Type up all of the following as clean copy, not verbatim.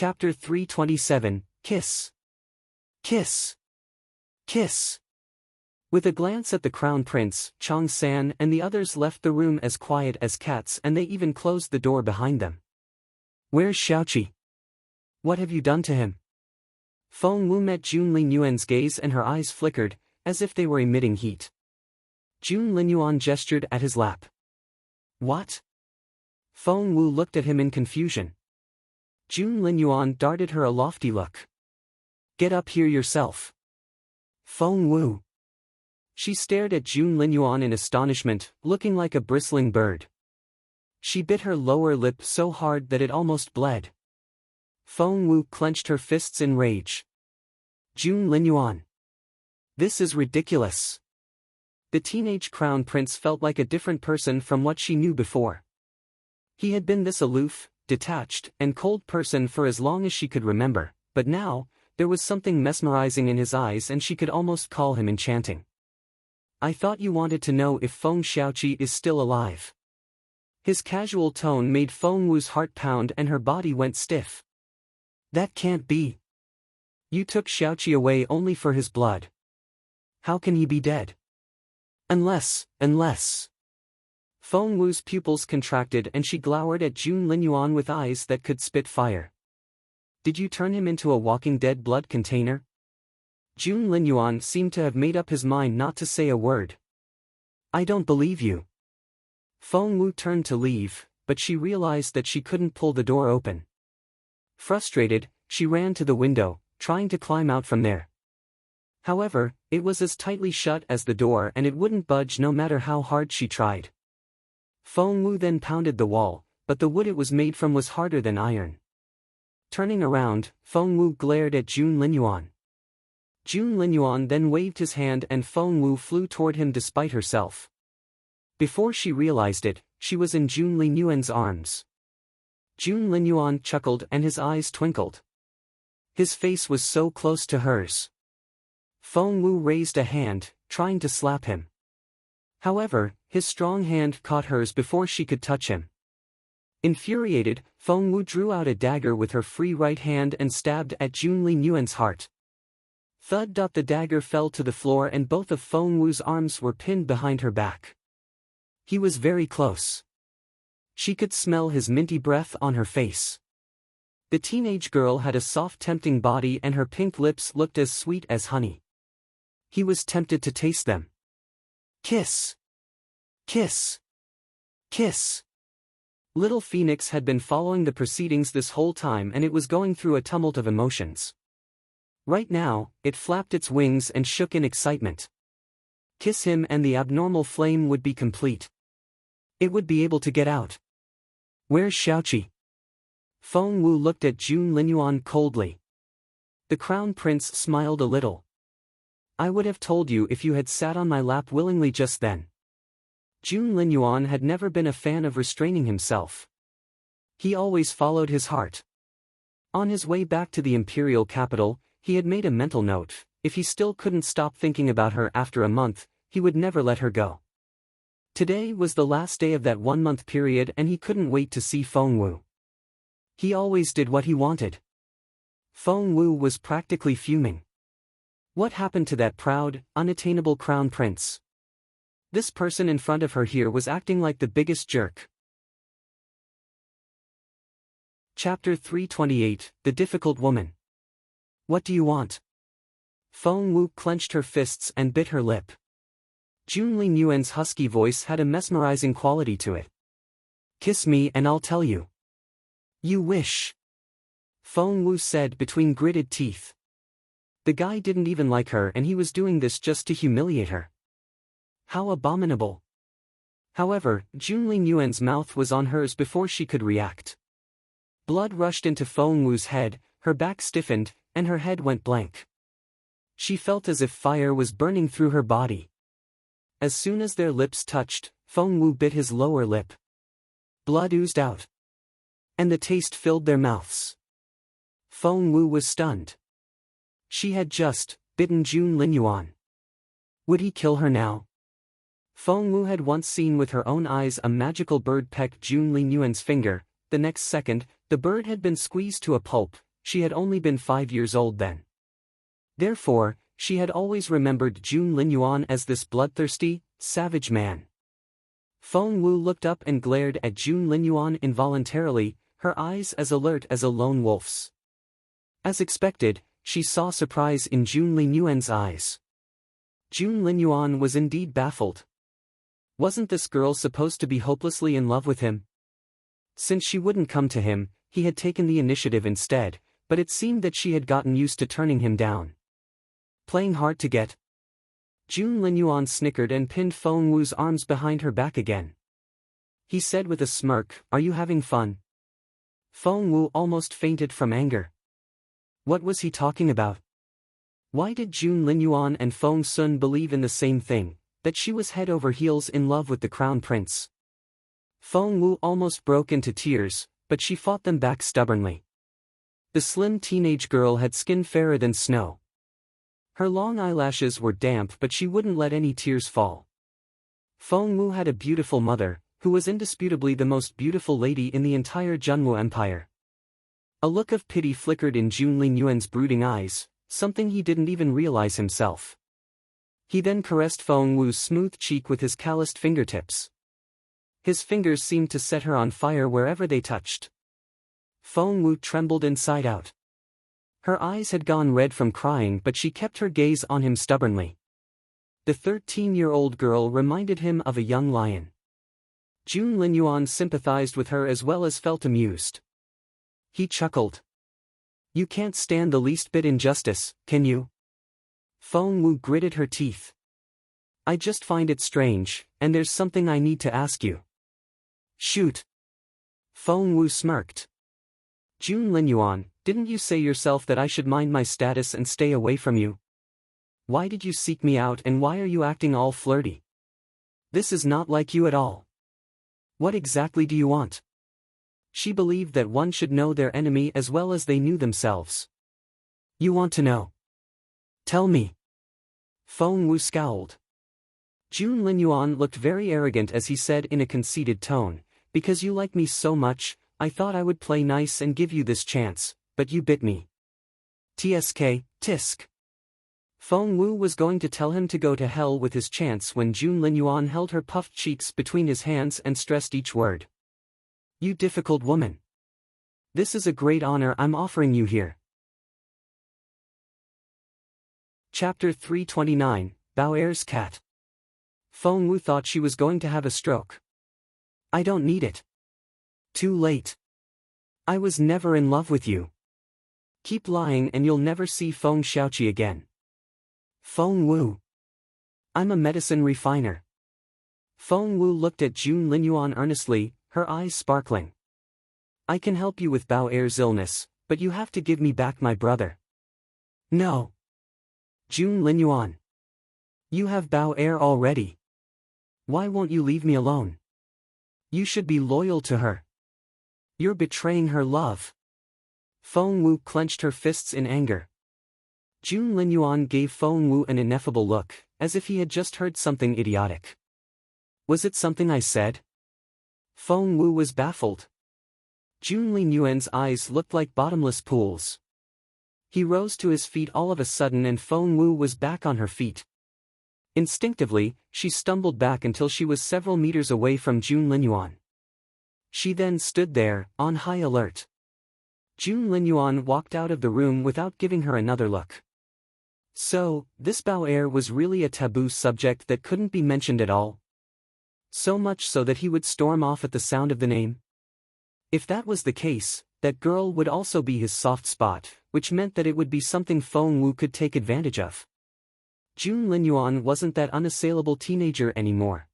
Chapter 327, Kiss. Kiss. Kiss. With a glance at the Crown Prince, Chang-san and the others left the room as quiet as cats, and they even closed the door behind them. Where's Xiao? What have you done to him? Feng Wu met Jun Linyuan's gaze and her eyes flickered, as if they were emitting heat. Jun Linyuan gestured at his lap. What? Feng Wu looked at him in confusion. Jun Linyuan darted her a lofty look. Get up here yourself. Feng Wu. She stared at Jun Linyuan in astonishment, looking like a bristling bird. She bit her lower lip so hard that it almost bled. Feng Wu clenched her fists in rage. Jun Linyuan. This is ridiculous. The teenage crown prince felt like a different person from what she knew before. He had been this aloof, detached, and cold person for as long as she could remember, but now, there was something mesmerizing in his eyes and she could almost call him enchanting. I thought you wanted to know if Feng Xiaoqi is still alive. His casual tone made Feng Wu's heart pound and her body went stiff. That can't be. You took Xiaoqi away only for his blood. How can he be dead? Unless. Feng Wu's pupils contracted and she glowered at Jun Linyuan with eyes that could spit fire. Did you turn him into a walking dead blood container? Jun Linyuan seemed to have made up his mind not to say a word. I don't believe you. Feng Wu turned to leave, but she realized that she couldn't pull the door open. Frustrated, she ran to the window, trying to climb out from there. However, it was as tightly shut as the door and it wouldn't budge no matter how hard she tried. Feng Wu then pounded the wall, but the wood it was made from was harder than iron. Turning around, Feng Wu glared at Jun Linyuan. Jun Linyuan then waved his hand and Feng Wu flew toward him despite herself. Before she realized it, she was in Jun Linyuan's arms. Jun Linyuan chuckled and his eyes twinkled. His face was so close to hers. Feng Wu raised a hand, trying to slap him. However, his strong hand caught hers before she could touch him. Infuriated, Feng Wu drew out a dagger with her free right hand and stabbed at Jun Linyuan's heart. Thud! The dagger fell to the floor and both of Feng Wu's arms were pinned behind her back. He was very close. She could smell his minty breath on her face. The teenage girl had a soft tempting body and her pink lips looked as sweet as honey. He was tempted to taste them. Kiss. Kiss. Kiss. Little Phoenix had been following the proceedings this whole time and it was going through a tumult of emotions. Right now, it flapped its wings and shook in excitement. Kiss him and the abnormal flame would be complete. It would be able to get out. Where's Xiaoqi? Feng Wu looked at Jun Linyuan coldly. The crown prince smiled a little. I would have told you if you had sat on my lap willingly just then. Jun Linyuan had never been a fan of restraining himself. He always followed his heart. On his way back to the imperial capital, he had made a mental note: if he still couldn't stop thinking about her after a month, he would never let her go. Today was the last day of that 1-month period and he couldn't wait to see Feng Wu. He always did what he wanted. Feng Wu was practically fuming. What happened to that proud, unattainable crown prince? This person in front of her here was acting like the biggest jerk. Chapter 328, The Difficult Woman. What do you want? Feng Wu clenched her fists and bit her lip. Jun Linyuan's husky voice had a mesmerizing quality to it. Kiss me and I'll tell you. You wish. Feng Wu said between gritted teeth. The guy didn't even like her and he was doing this just to humiliate her. How abominable. However, Jun Linyuan's mouth was on hers before she could react. Blood rushed into Feng Wu's head, her back stiffened, and her head went blank. She felt as if fire was burning through her body. As soon as their lips touched, Feng Wu bit his lower lip. Blood oozed out. And the taste filled their mouths. Feng Wu was stunned. She had just bitten Jun Linyuan. Would he kill her now? Feng Wu had once seen with her own eyes a magical bird peck Jun Linyuan's finger. The next second, the bird had been squeezed to a pulp, she had only been 5 years old then. Therefore, she had always remembered Jun Linyuan as this bloodthirsty, savage man. Feng Wu looked up and glared at Jun Linyuan involuntarily, her eyes as alert as a lone wolf's. As expected, she saw surprise in Jun Linyuan's eyes. Jun Linyuan was indeed baffled. Wasn't this girl supposed to be hopelessly in love with him? Since she wouldn't come to him, he had taken the initiative instead, but it seemed that she had gotten used to turning him down. Playing hard to get? Jun Linyuan snickered and pinned Feng Wu's arms behind her back again. He said with a smirk, "Are you having fun?" Feng Wu almost fainted from anger. What was he talking about? Why did Jun Linyuan and Feng Sun believe in the same thing, that she was head over heels in love with the crown prince? Feng Wu almost broke into tears, but she fought them back stubbornly. The slim teenage girl had skin fairer than snow. Her long eyelashes were damp, but she wouldn't let any tears fall. Feng Wu had a beautiful mother, who was indisputably the most beautiful lady in the entire Junwu Empire. A look of pity flickered in Jun Linyuan's brooding eyes, something he didn't even realize himself. He then caressed Feng Wu's smooth cheek with his calloused fingertips. His fingers seemed to set her on fire wherever they touched. Feng Wu trembled inside out. Her eyes had gone red from crying, but she kept her gaze on him stubbornly. The 13-year-old girl reminded him of a young lion. Jun Linyuan sympathized with her as well as felt amused. He chuckled. "You can't stand the least bit injustice, can you?" Feng Wu gritted her teeth. "I just find it strange, and there's something I need to ask you." "Shoot." Feng Wu smirked. "Jun Linyuan, didn't you say yourself that I should mind my status and stay away from you? Why did you seek me out, and why are you acting all flirty? This is not like you at all. What exactly do you want?" She believed that one should know their enemy as well as they knew themselves. "You want to know? Tell me." Feng Wu scowled. Jun Linyuan looked very arrogant as he said in a conceited tone, "Because you like me so much, I thought I would play nice and give you this chance, but you bit me. Tsk, tisk." Feng Wu was going to tell him to go to hell with his chance when Jun Linyuan held her puffed cheeks between his hands and stressed each word. "You difficult woman. This is a great honor I'm offering you here." Chapter 329, Bao Er's Cat. Feng Wu thought she was going to have a stroke. "I don't need it. Too late. I was never in love with you. Keep lying and you'll never see Feng Xiaoqi again." "Feng Wu. I'm a medicine refiner." Feng Wu looked at Jun Linyuan earnestly, her eyes sparkling. "I can help you with Bao Er's illness, but you have to give me back my brother." "No. Jun Linyuan. You have Bao Er already. Why won't you leave me alone? You should be loyal to her. You're betraying her love." Feng Wu clenched her fists in anger. Jun Linyuan gave Feng Wu an ineffable look, as if he had just heard something idiotic. "Was it something I said?" Feng Wu was baffled. Jun Linyuan's eyes looked like bottomless pools. He rose to his feet all of a sudden and Feng Wu was back on her feet. Instinctively, she stumbled back until she was several meters away from Jun Linyuan. She then stood there, on high alert. Jun Linyuan walked out of the room without giving her another look. So, this Bao Er was really a taboo subject that couldn't be mentioned at all? So much so that he would storm off at the sound of the name? If that was the case, that girl would also be his soft spot, which meant that it would be something Feng Wu could take advantage of. Jun Linyuan wasn't that unassailable teenager anymore.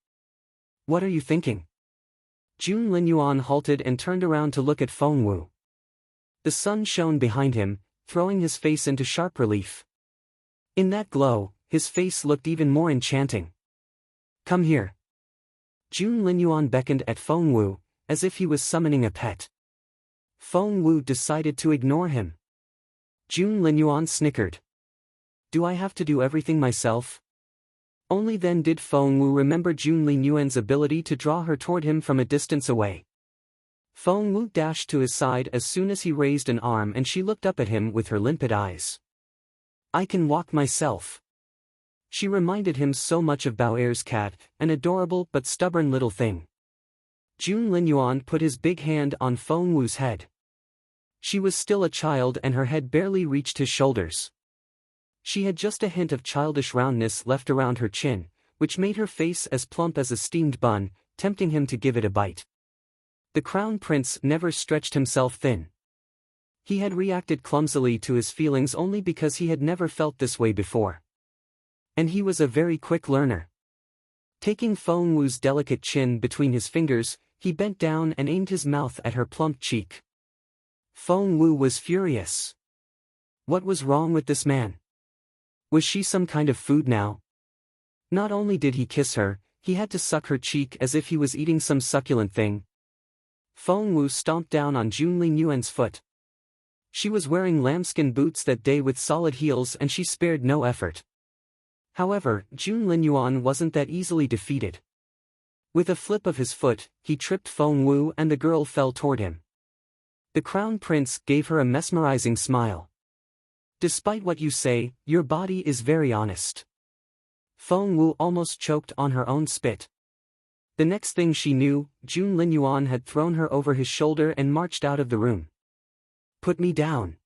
"What are you thinking?" Jun Linyuan halted and turned around to look at Feng Wu. The sun shone behind him, throwing his face into sharp relief. In that glow, his face looked even more enchanting. "Come here." Jun Linyuan beckoned at Feng Wu, as if he was summoning a pet. Feng Wu decided to ignore him. Jun Linyuan snickered. "Do I have to do everything myself?" Only then did Feng Wu remember Jun Linyuan's ability to draw her toward him from a distance away. Feng Wu dashed to his side as soon as he raised an arm and she looked up at him with her limpid eyes. I can walk myself. She reminded him so much of Bao'er's cat, an adorable but stubborn little thing. Jun Linyuan put his big hand on Feng Wu's head. She was still a child and her head barely reached his shoulders. She had just a hint of childish roundness left around her chin, which made her face as plump as a steamed bun, tempting him to give it a bite. The crown prince never stretched himself thin. He had reacted clumsily to his feelings only because he had never felt this way before. And he was a very quick learner. Taking Feng Wu's delicate chin between his fingers, he bent down and aimed his mouth at her plump cheek. Feng Wu was furious. What was wrong with this man? Was she some kind of food now? Not only did he kiss her, he had to suck her cheek as if he was eating some succulent thing. Feng Wu stomped down on Jun Linyuan's foot. She was wearing lambskin boots that day with solid heels and she spared no effort. However, Jun Linyuan wasn't that easily defeated. With a flip of his foot, he tripped Feng Wu and the girl fell toward him. The crown prince gave her a mesmerizing smile. Despite what you say, your body is very honest. Feng Wu almost choked on her own spit. The next thing she knew, Jun Linyuan had thrown her over his shoulder and marched out of the room. Put me down.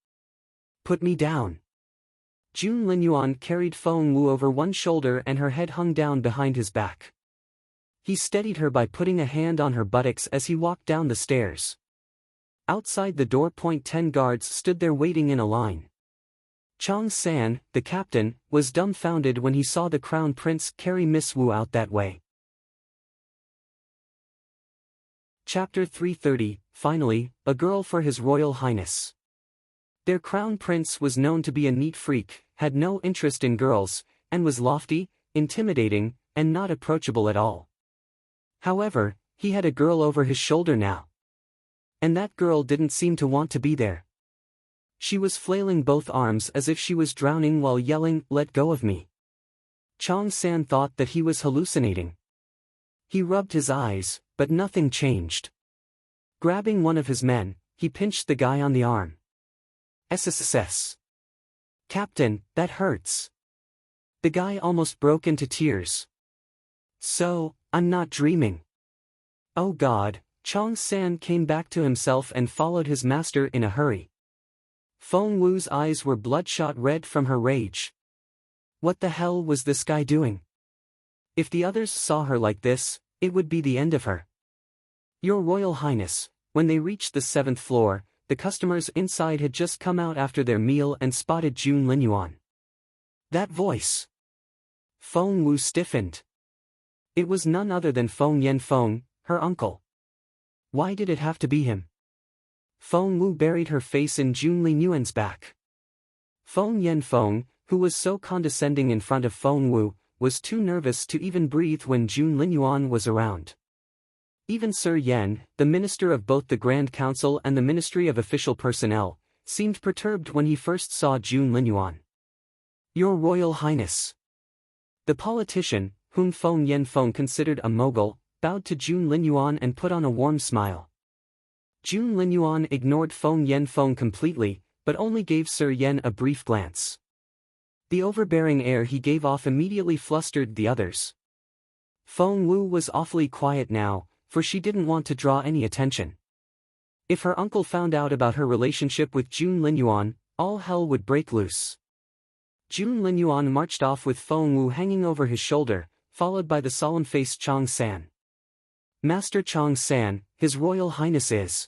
Put me down. Jun Linyuan carried Feng Wu over one shoulder and her head hung down behind his back. He steadied her by putting a hand on her buttocks as he walked down the stairs. Outside the door, 10 guards stood there waiting in a line. Chang San, the captain, was dumbfounded when he saw the crown prince carry Miss Wu out that way. Chapter 330, Finally, a girl for His Royal Highness. Their crown prince was known to be a neat freak, had no interest in girls, and was lofty, intimidating, and not approachable at all. However, he had a girl over his shoulder now. And that girl didn't seem to want to be there. She was flailing both arms as if she was drowning while yelling, "Let go of me." Chang San thought that he was hallucinating. He rubbed his eyes, but nothing changed. Grabbing one of his men, he pinched the guy on the arm. "SSS. Captain, that hurts." The guy almost broke into tears. "So, I'm not dreaming." Oh God, Chang San came back to himself and followed his master in a hurry. Feng Wu's eyes were bloodshot red from her rage. What the hell was this guy doing? If the others saw her like this, it would be the end of her. Your Royal Highness, when they reached the 7th floor, the customers inside had just come out after their meal and spotted Jun Linyuan. That voice. Feng Wu stiffened. It was none other than Feng Yanfeng, her uncle. Why did it have to be him? Feng Wu buried her face in Jun Linyuan's back. Feng Yanfeng, who was so condescending in front of Feng Wu, was too nervous to even breathe when Jun Linyuan was around. Even Sir Yan, the minister of both the Grand Council and the Ministry of Official Personnel, seemed perturbed when he first saw Jun Linyuan. Your Royal Highness. The politician, whom Feng Yanfeng considered a mogul, bowed to Jun Linyuan and put on a warm smile. Jun Linyuan ignored Feng Yanfeng completely, but only gave Sir Yan a brief glance. The overbearing air he gave off immediately flustered the others. Feng Wu was awfully quiet now, for she didn't want to draw any attention. If her uncle found out about her relationship with Jun Linyuan, all hell would break loose. Jun Linyuan marched off with Feng Wu hanging over his shoulder, followed by the solemn-faced Chang San. Master Chang San, His Royal Highness is.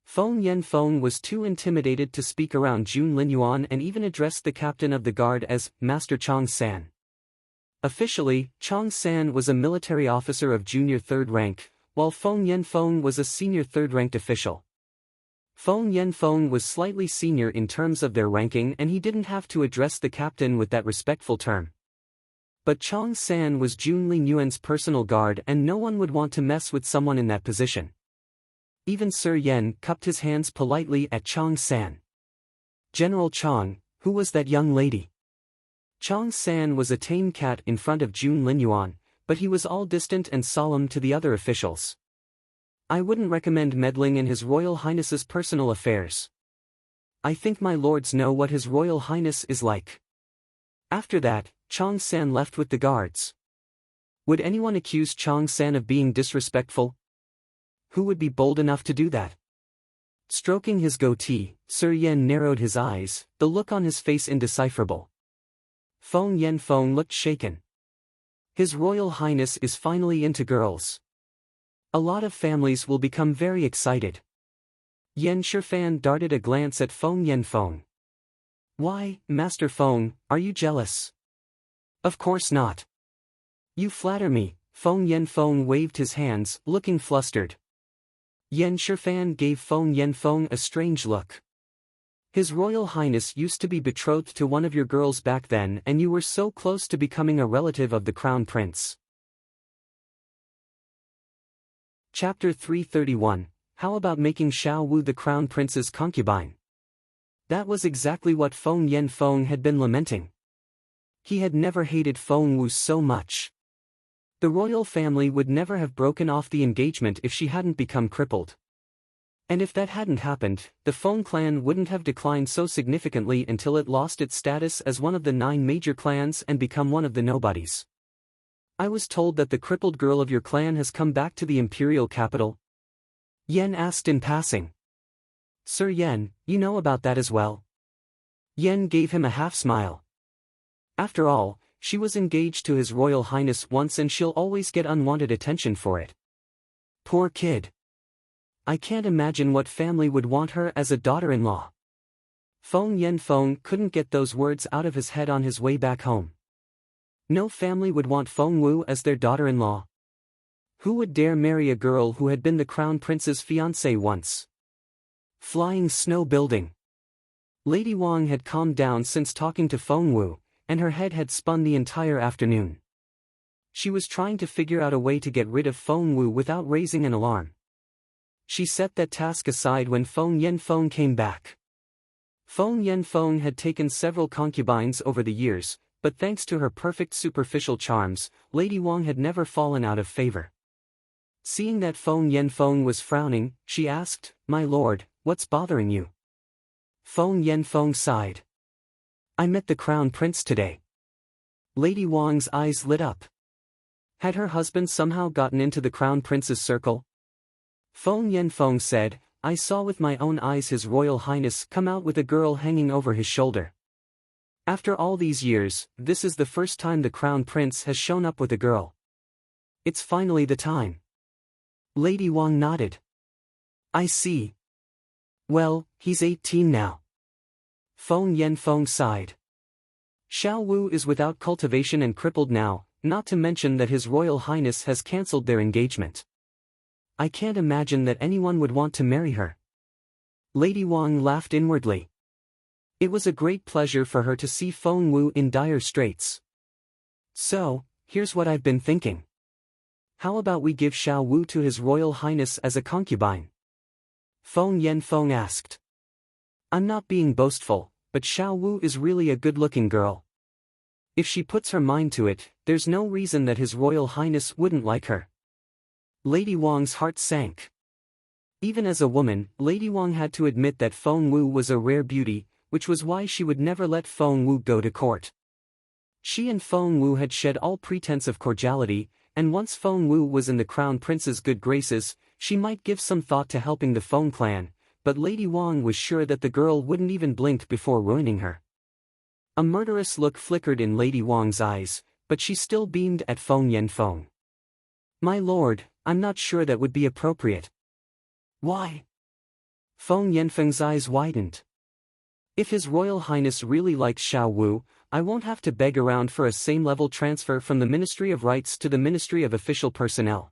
Feng Yanfeng was too intimidated to speak around Jun Linyuan and even addressed the captain of the guard as Master Chang San. Officially, Chang San was a military officer of junior 3rd rank, while Feng Yanfeng was a senior 3rd-ranked official. Feng Yanfeng was slightly senior in terms of their ranking and he didn't have to address the captain with that respectful term. But Chang San was Jun Linyuan's personal guard and no one would want to mess with someone in that position. Even Sir Yan cupped his hands politely at Chang San. General Chang, who was that young lady? Chang San was a tame cat in front of Jun Linyuan, but he was all distant and solemn to the other officials. I wouldn't recommend meddling in His Royal Highness's personal affairs. I think my lords know what His Royal Highness is like. After that, Chong San left with the guards. Would anyone accuse Chong San of being disrespectful? Who would be bold enough to do that? Stroking his goatee, Sir Yen narrowed his eyes, the look on his face indecipherable. Feng looked shaken. His Royal Highness is finally into girls. A lot of families will become very excited. Yen Shifan darted a glance at Feng. Why, Master Feng, are you jealous? Of course not. You flatter me, Feng waved his hands, looking flustered. Yen Shifan gave Feng a strange look. His Royal Highness used to be betrothed to one of your girls back then, and you were so close to becoming a relative of the Crown Prince. Chapter 331, How about making Xiao Wu the Crown Prince's concubine? That was exactly what Feng had been lamenting. He had never hated Feng Wu so much. The royal family would never have broken off the engagement if she hadn't become crippled. And if that hadn't happened, the Feng clan wouldn't have declined so significantly until it lost its status as one of the 9 major clans and become one of the nobodies. I was told that the crippled girl of your clan has come back to the imperial capital. Yen asked in passing. Sir Yen, you know about that as well? Yen gave him a half-smile. After all, she was engaged to His Royal Highness once and she'll always get unwanted attention for it. Poor kid. I can't imagine what family would want her as a daughter-in-law. Feng couldn't get those words out of his head on his way back home. No family would want Feng Wu as their daughter-in-law. Who would dare marry a girl who had been the Crown Prince's fiancée once? Flying snow building. Lady Wang had calmed down since talking to Feng Wu, and her head had spun the entire afternoon. She was trying to figure out a way to get rid of Feng Wu without raising an alarm. She set that task aside when Feng came back. Feng had taken several concubines over the years, but thanks to her perfect superficial charms, Lady Wang had never fallen out of favor. Seeing that Feng was frowning, she asked, "My lord, what's bothering you?" Feng sighed. I met the Crown Prince today. Lady Wang's eyes lit up. Had her husband somehow gotten into the Crown Prince's circle? Feng said, I saw with my own eyes His Royal Highness come out with a girl hanging over his shoulder. After all these years, this is the first time the Crown Prince has shown up with a girl. It's finally the time. Lady Wang nodded. I see. Well, he's 18 now. Feng sighed. Xiao Wu is without cultivation and crippled now, not to mention that His Royal Highness has cancelled their engagement. I can't imagine that anyone would want to marry her. Lady Wang laughed inwardly. It was a great pleasure for her to see Feng Wu in dire straits. So, here's what I've been thinking. How about we give Xiao Wu to His Royal Highness as a concubine? Feng asked. I'm not being boastful, but Xiao Wu is really a good-looking girl. If she puts her mind to it, there's no reason that His Royal Highness wouldn't like her. Lady Wang's heart sank. Even as a woman, Lady Wang had to admit that Feng Wu was a rare beauty, which was why she would never let Feng Wu go to court. She and Feng Wu had shed all pretense of cordiality, and once Feng Wu was in the Crown Prince's good graces, she might give some thought to helping the Feng clan, but Lady Wang was sure that the girl wouldn't even blink before ruining her. A murderous look flickered in Lady Wang's eyes, but she still beamed at Feng. My lord, I'm not sure that would be appropriate. Why? Feng's eyes widened. If His Royal Highness really likes Xiao Wu, I won't have to beg around for a same-level transfer from the Ministry of Rights to the Ministry of Official Personnel.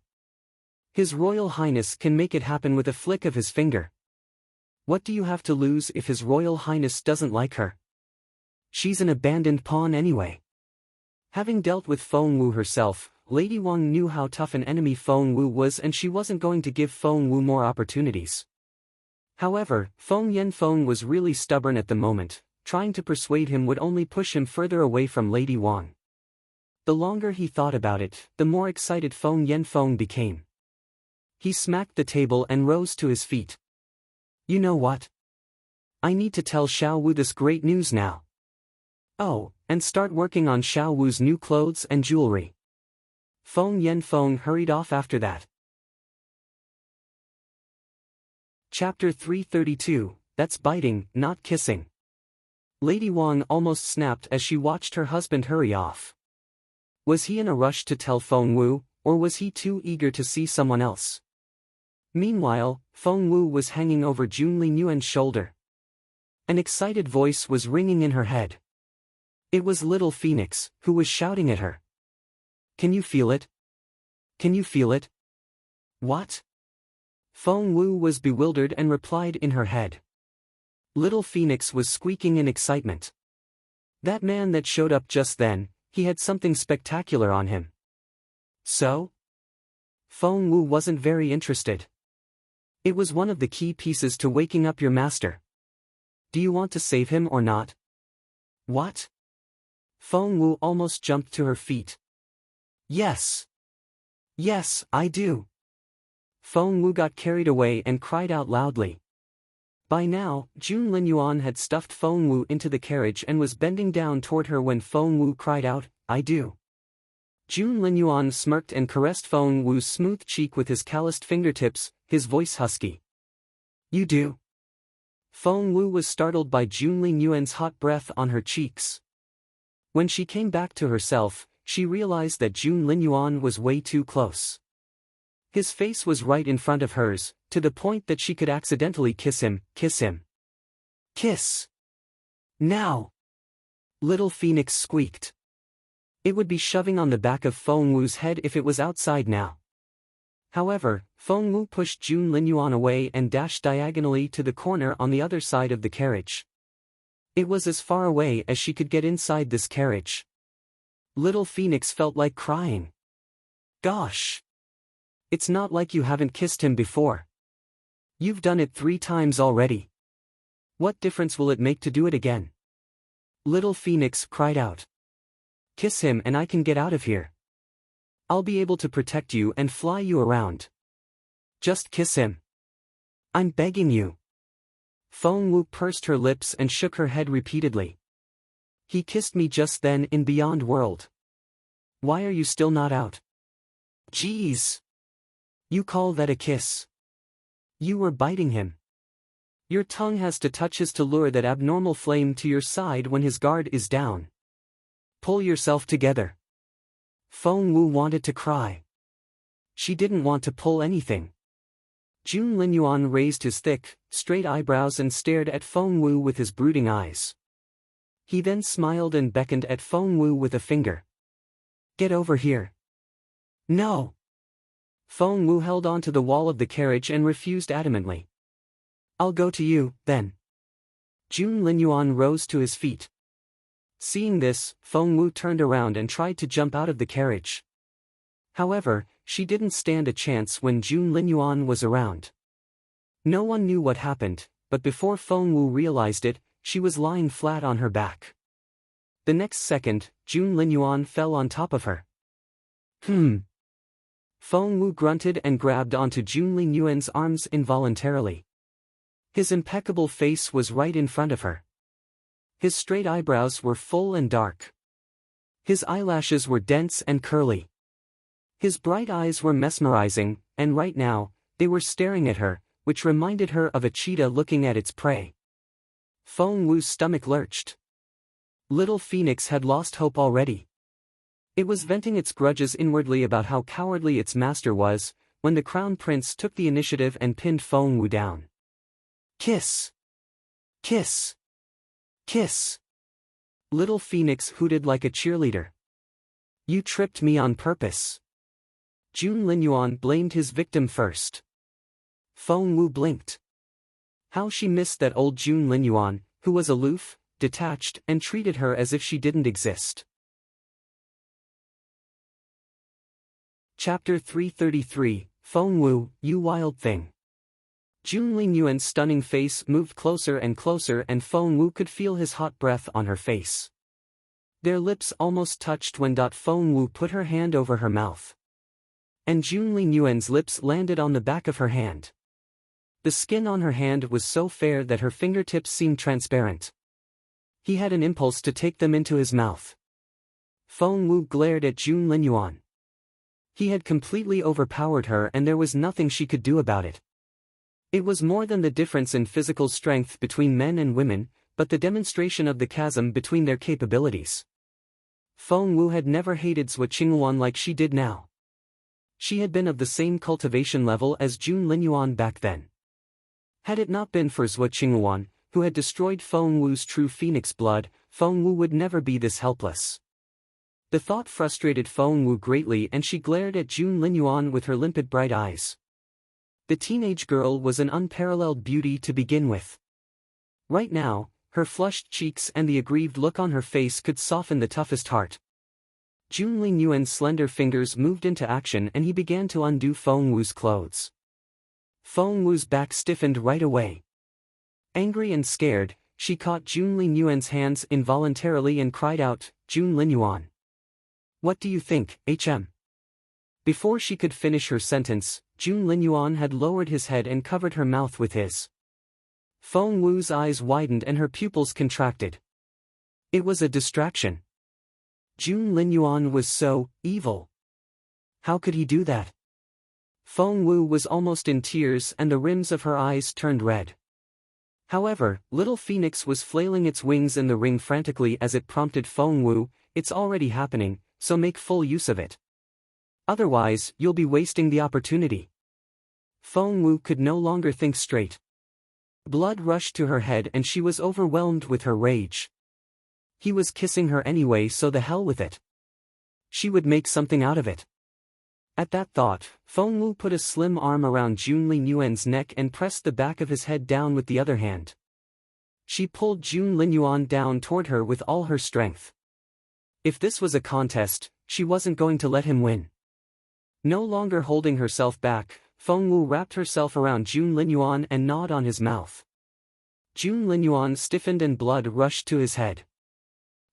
His Royal Highness can make it happen with a flick of his finger. What do you have to lose if His Royal Highness doesn't like her? She's an abandoned pawn anyway. Having dealt with Feng Wu herself, Lady Wang knew how tough an enemy Feng Wu was, and she wasn't going to give Feng Wu more opportunities. However, Feng was really stubborn at the moment. Trying to persuade him would only push him further away from Lady Wang. The longer he thought about it, the more excited Feng became. He smacked the table and rose to his feet. You know what? I need to tell Xiao Wu this great news now. Oh, and start working on Xiao Wu's new clothes and jewelry. Feng hurried off after that. Chapter 332, That's biting, not kissing. Lady Wang almost snapped as she watched her husband hurry off. Was he in a rush to tell Feng Wu, or was he too eager to see someone else? Meanwhile, Feng Wu was hanging over Jun Linyuan's shoulder. An excited voice was ringing in her head. It was Little Phoenix, who was shouting at her. Can you feel it? Can you feel it? What? Feng Wu was bewildered and replied in her head. Little Phoenix was squeaking in excitement. That man that showed up just then, he had something spectacular on him. So? Feng Wu wasn't very interested. It was one of the key pieces to waking up your master. Do you want to save him or not? What? Feng Wu almost jumped to her feet. Yes. Yes, I do. Feng Wu got carried away and cried out loudly. By now, Jun Linyuan had stuffed Feng Wu into the carriage and was bending down toward her when Feng Wu cried out, I do. Jun Linyuan smirked and caressed Feng Wu's smooth cheek with his calloused fingertips, his voice husky. You do? Feng Wu was startled by Jun Linyuan's hot breath on her cheeks. When she came back to herself, she realized that Jun Linyuan was way too close. His face was right in front of hers, to the point that she could accidentally kiss him. Kiss! Now! Little Phoenix squeaked. It would be shoving on the back of Feng Wu's head if it was outside now. However, Feng Wu pushed Jun Linyuan away and dashed diagonally to the corner on the other side of the carriage. It was as far away as she could get inside this carriage. Little Phoenix felt like crying. Gosh! It's not like you haven't kissed him before. You've done it 3 times already. What difference will it make to do it again? Little Phoenix cried out. Kiss him and I can get out of here. I'll be able to protect you and fly you around. Just kiss him. I'm begging you. Feng Wu pursed her lips and shook her head repeatedly. He kissed me just then in Beyond World. Why are you still not out? Jeez. You call that a kiss? You were biting him. Your tongue has to touch his to lure that abnormal flame to your side when his guard is down. Pull yourself together. Feng Wu wanted to cry. She didn't want to pull anything. Jun Linyuan raised his thick, straight eyebrows and stared at Feng Wu with his brooding eyes. He then smiled and beckoned at Feng Wu with a finger. Get over here. No. Feng Wu held onto the wall of the carriage and refused adamantly. I'll go to you, then. Jun Linyuan rose to his feet. Seeing this, Feng Wu turned around and tried to jump out of the carriage. However, she didn't stand a chance when Jun Linyuan was around. No one knew what happened, but before Feng Wu realized it, she was lying flat on her back. The next second, Jun Linyuan fell on top of her. Feng Wu grunted and grabbed onto Jun Linyuan's arms involuntarily. His impeccable face was right in front of her. His straight eyebrows were full and dark. His eyelashes were dense and curly. His bright eyes were mesmerizing, and right now, they were staring at her, which reminded her of a cheetah looking at its prey. Feng Wu's stomach lurched. Little Phoenix had lost hope already. It was venting its grudges inwardly about how cowardly its master was, when the Crown Prince took the initiative and pinned Feng Wu down. Kiss! Kiss! Kiss! Little Phoenix hooted like a cheerleader. You tripped me on purpose. Jun Linyuan blamed his victim first. Feng Wu blinked. How she missed that old Jun Linyuan, who was aloof, detached, and treated her as if she didn't exist. Chapter 333, Feng Wu, You Wild Thing. Jun Linyuan's stunning face moved closer and closer and Feng Wu could feel his hot breath on her face. Their lips almost touched when Feng Wu put her hand over her mouth. And Jun Linyuan's lips landed on the back of her hand. The skin on her hand was so fair that her fingertips seemed transparent. He had an impulse to take them into his mouth. Feng Wu glared at Jun Linyuan. He had completely overpowered her and there was nothing she could do about it. It was more than the difference in physical strength between men and women, but the demonstration of the chasm between their capabilities. Feng Wu had never hated Zhuo Qingyuan like she did now. She had been of the same cultivation level as Jun Linyuan back then. Had it not been for Zhuo Qingyuan, who had destroyed Feng Wu's true phoenix blood, Feng Wu would never be this helpless. The thought frustrated Feng Wu greatly and she glared at Jun Linyuan with her limpid bright eyes. The teenage girl was an unparalleled beauty to begin with. Right now, her flushed cheeks and the aggrieved look on her face could soften the toughest heart. Jun Linyuan's slender fingers moved into action and he began to undo Feng Wu's clothes. Feng Wu's back stiffened right away. Angry and scared, she caught Jun Linyuan's hands involuntarily and cried out, "Jun Linyuan. What do you think, HM?" Before she could finish her sentence, Jun Linyuan had lowered his head and covered her mouth with his. Feng Wu's eyes widened and her pupils contracted. It was a distraction. Jun Linyuan was so evil. How could he do that? Feng Wu was almost in tears and the rims of her eyes turned red. However, Little Phoenix was flailing its wings in the ring frantically as it prompted Feng Wu, "It's already happening, so make full use of it. Otherwise, you'll be wasting the opportunity." Feng Wu could no longer think straight. Blood rushed to her head and she was overwhelmed with her rage. He was kissing her anyway, so the hell with it. She would make something out of it. At that thought, Feng Wu put a slim arm around Jun Linyuan's neck and pressed the back of his head down with the other hand. She pulled Jun Linyuan down toward her with all her strength. If this was a contest, she wasn't going to let him win. No longer holding herself back, Feng Wu wrapped herself around Jun Linyuan and gnawed on his mouth. Jun Linyuan stiffened and blood rushed to his head.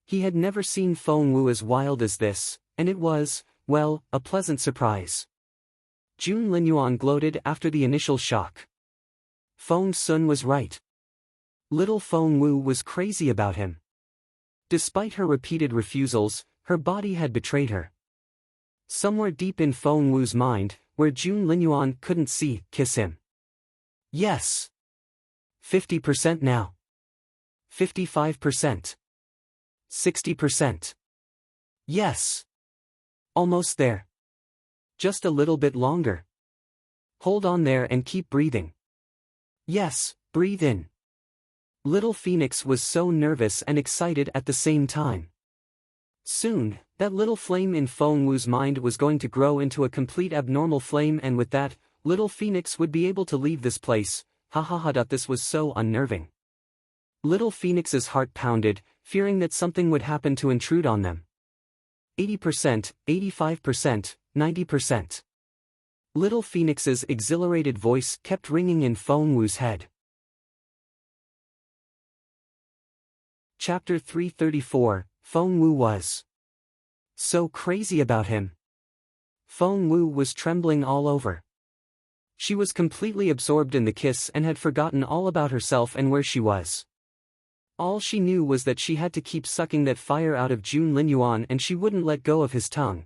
He had never seen Feng Wu as wild as this, and it was, well, a pleasant surprise. Jun Linyuan gloated after the initial shock. Feng Sun was right. Little Feng Wu was crazy about him. Despite her repeated refusals, her body had betrayed her. Somewhere deep in Feng Wu's mind, where Jun Linyuan couldn't see, kiss him. Yes. 50% now. 55%. 60%. Yes. Almost there. Just a little bit longer. Hold on there and keep breathing. Yes, breathe in. Little Phoenix was so nervous and excited at the same time. Soon, that little flame in Feng Wu's mind was going to grow into a complete abnormal flame, and with that, Little Phoenix would be able to leave this place. Ha ha ha. This was so unnerving. Little Phoenix's heart pounded, fearing that something would happen to intrude on them. 80%, 85%, 90%. Little Phoenix's exhilarated voice kept ringing in Feng Wu's head. Chapter 334, Feng Wu was so crazy about him. Feng Wu was trembling all over. She was completely absorbed in the kiss and had forgotten all about herself and where she was. All she knew was that she had to keep sucking that fire out of Jun Linyuan and she wouldn't let go of his tongue.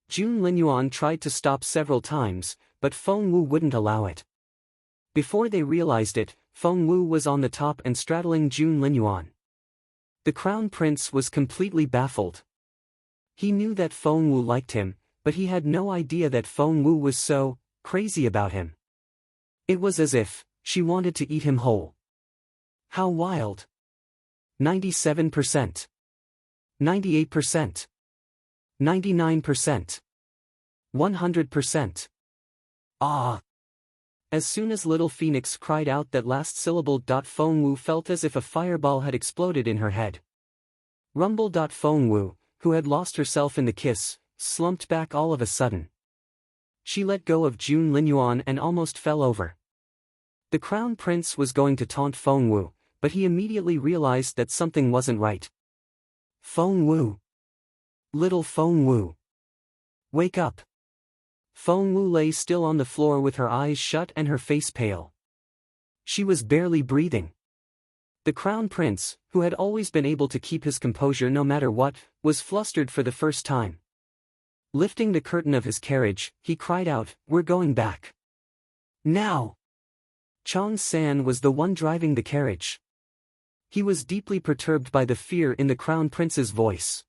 Jun Linyuan tried to stop several times, but Feng Wu wouldn't allow it. Before they realized it, Feng Wu was on the top and straddling Jun Linyuan. The Crown Prince was completely baffled. He knew that Feng Wu liked him, but he had no idea that Feng Wu was so crazy about him. It was as if she wanted to eat him whole. How wild! 97%. 98%. 99%. 100%. Ah! As soon as Little Phoenix cried out that last syllable, Feng Wu felt as if a fireball had exploded in her head. Rumble. Feng Wu, who had lost herself in the kiss, slumped back all of a sudden. She let go of Jun Linyuan and almost fell over. The Crown Prince was going to taunt Feng Wu, but he immediately realized that something wasn't right. Feng Wu. Little Feng Wu. Wake up. Feng Wu lay still on the floor with her eyes shut and her face pale. She was barely breathing. The Crown Prince, who had always been able to keep his composure no matter what, was flustered for the first time. Lifting the curtain of his carriage, he cried out, "We're going back. Now!" Chang San was the one driving the carriage. He was deeply perturbed by the fear in the Crown Prince's voice.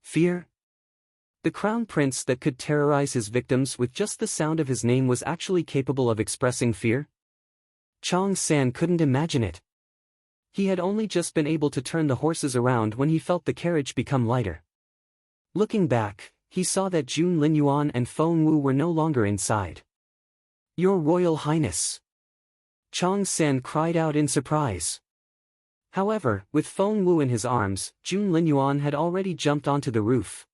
Fear? The Crown Prince that could terrorize his victims with just the sound of his name was actually capable of expressing fear? Chang San couldn't imagine it. He had only just been able to turn the horses around when he felt the carriage become lighter. Looking back, he saw that Jun Linyuan and Feng Wu were no longer inside. "Your Royal Highness!" Chang San cried out in surprise. However, with Feng Wu in his arms, Jun Linyuan had already jumped onto the roof.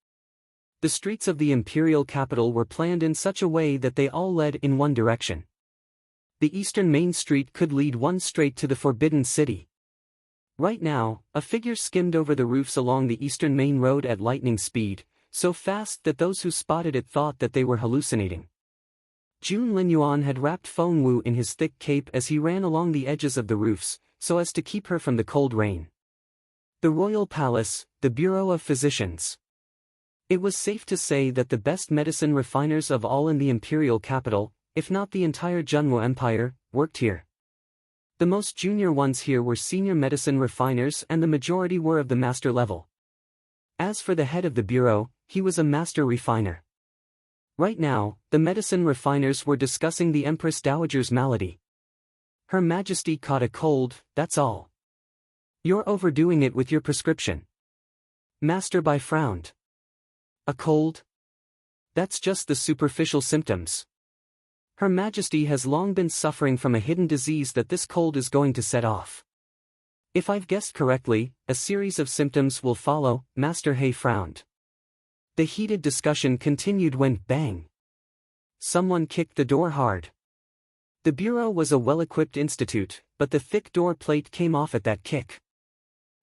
The streets of the imperial capital were planned in such a way that they all led in one direction. The eastern main street could lead one straight to the Forbidden City. Right now, a figure skimmed over the roofs along the eastern main road at lightning speed, so fast that those who spotted it thought that they were hallucinating. Jun Linyuan had wrapped Feng Wu in his thick cape as he ran along the edges of the roofs, so as to keep her from the cold rain. The Royal Palace, the Bureau of Physicians. It was safe to say that the best medicine refiners of all in the imperial capital, if not the entire Junwu Empire, worked here. The most junior ones here were senior medicine refiners and the majority were of the master level. As for the head of the bureau, he was a master refiner. Right now, the medicine refiners were discussing the Empress Dowager's malady. Her Majesty caught a cold, that's all. You're overdoing it with your prescription. Master Bai frowned. A cold? That's just the superficial symptoms. Her Majesty has long been suffering from a hidden disease that this cold is going to set off. If I've guessed correctly, a series of symptoms will follow. Master He frowned. The heated discussion continued when, bang! Someone kicked the door hard. The bureau was a well-equipped institute, but the thick door plate came off at that kick.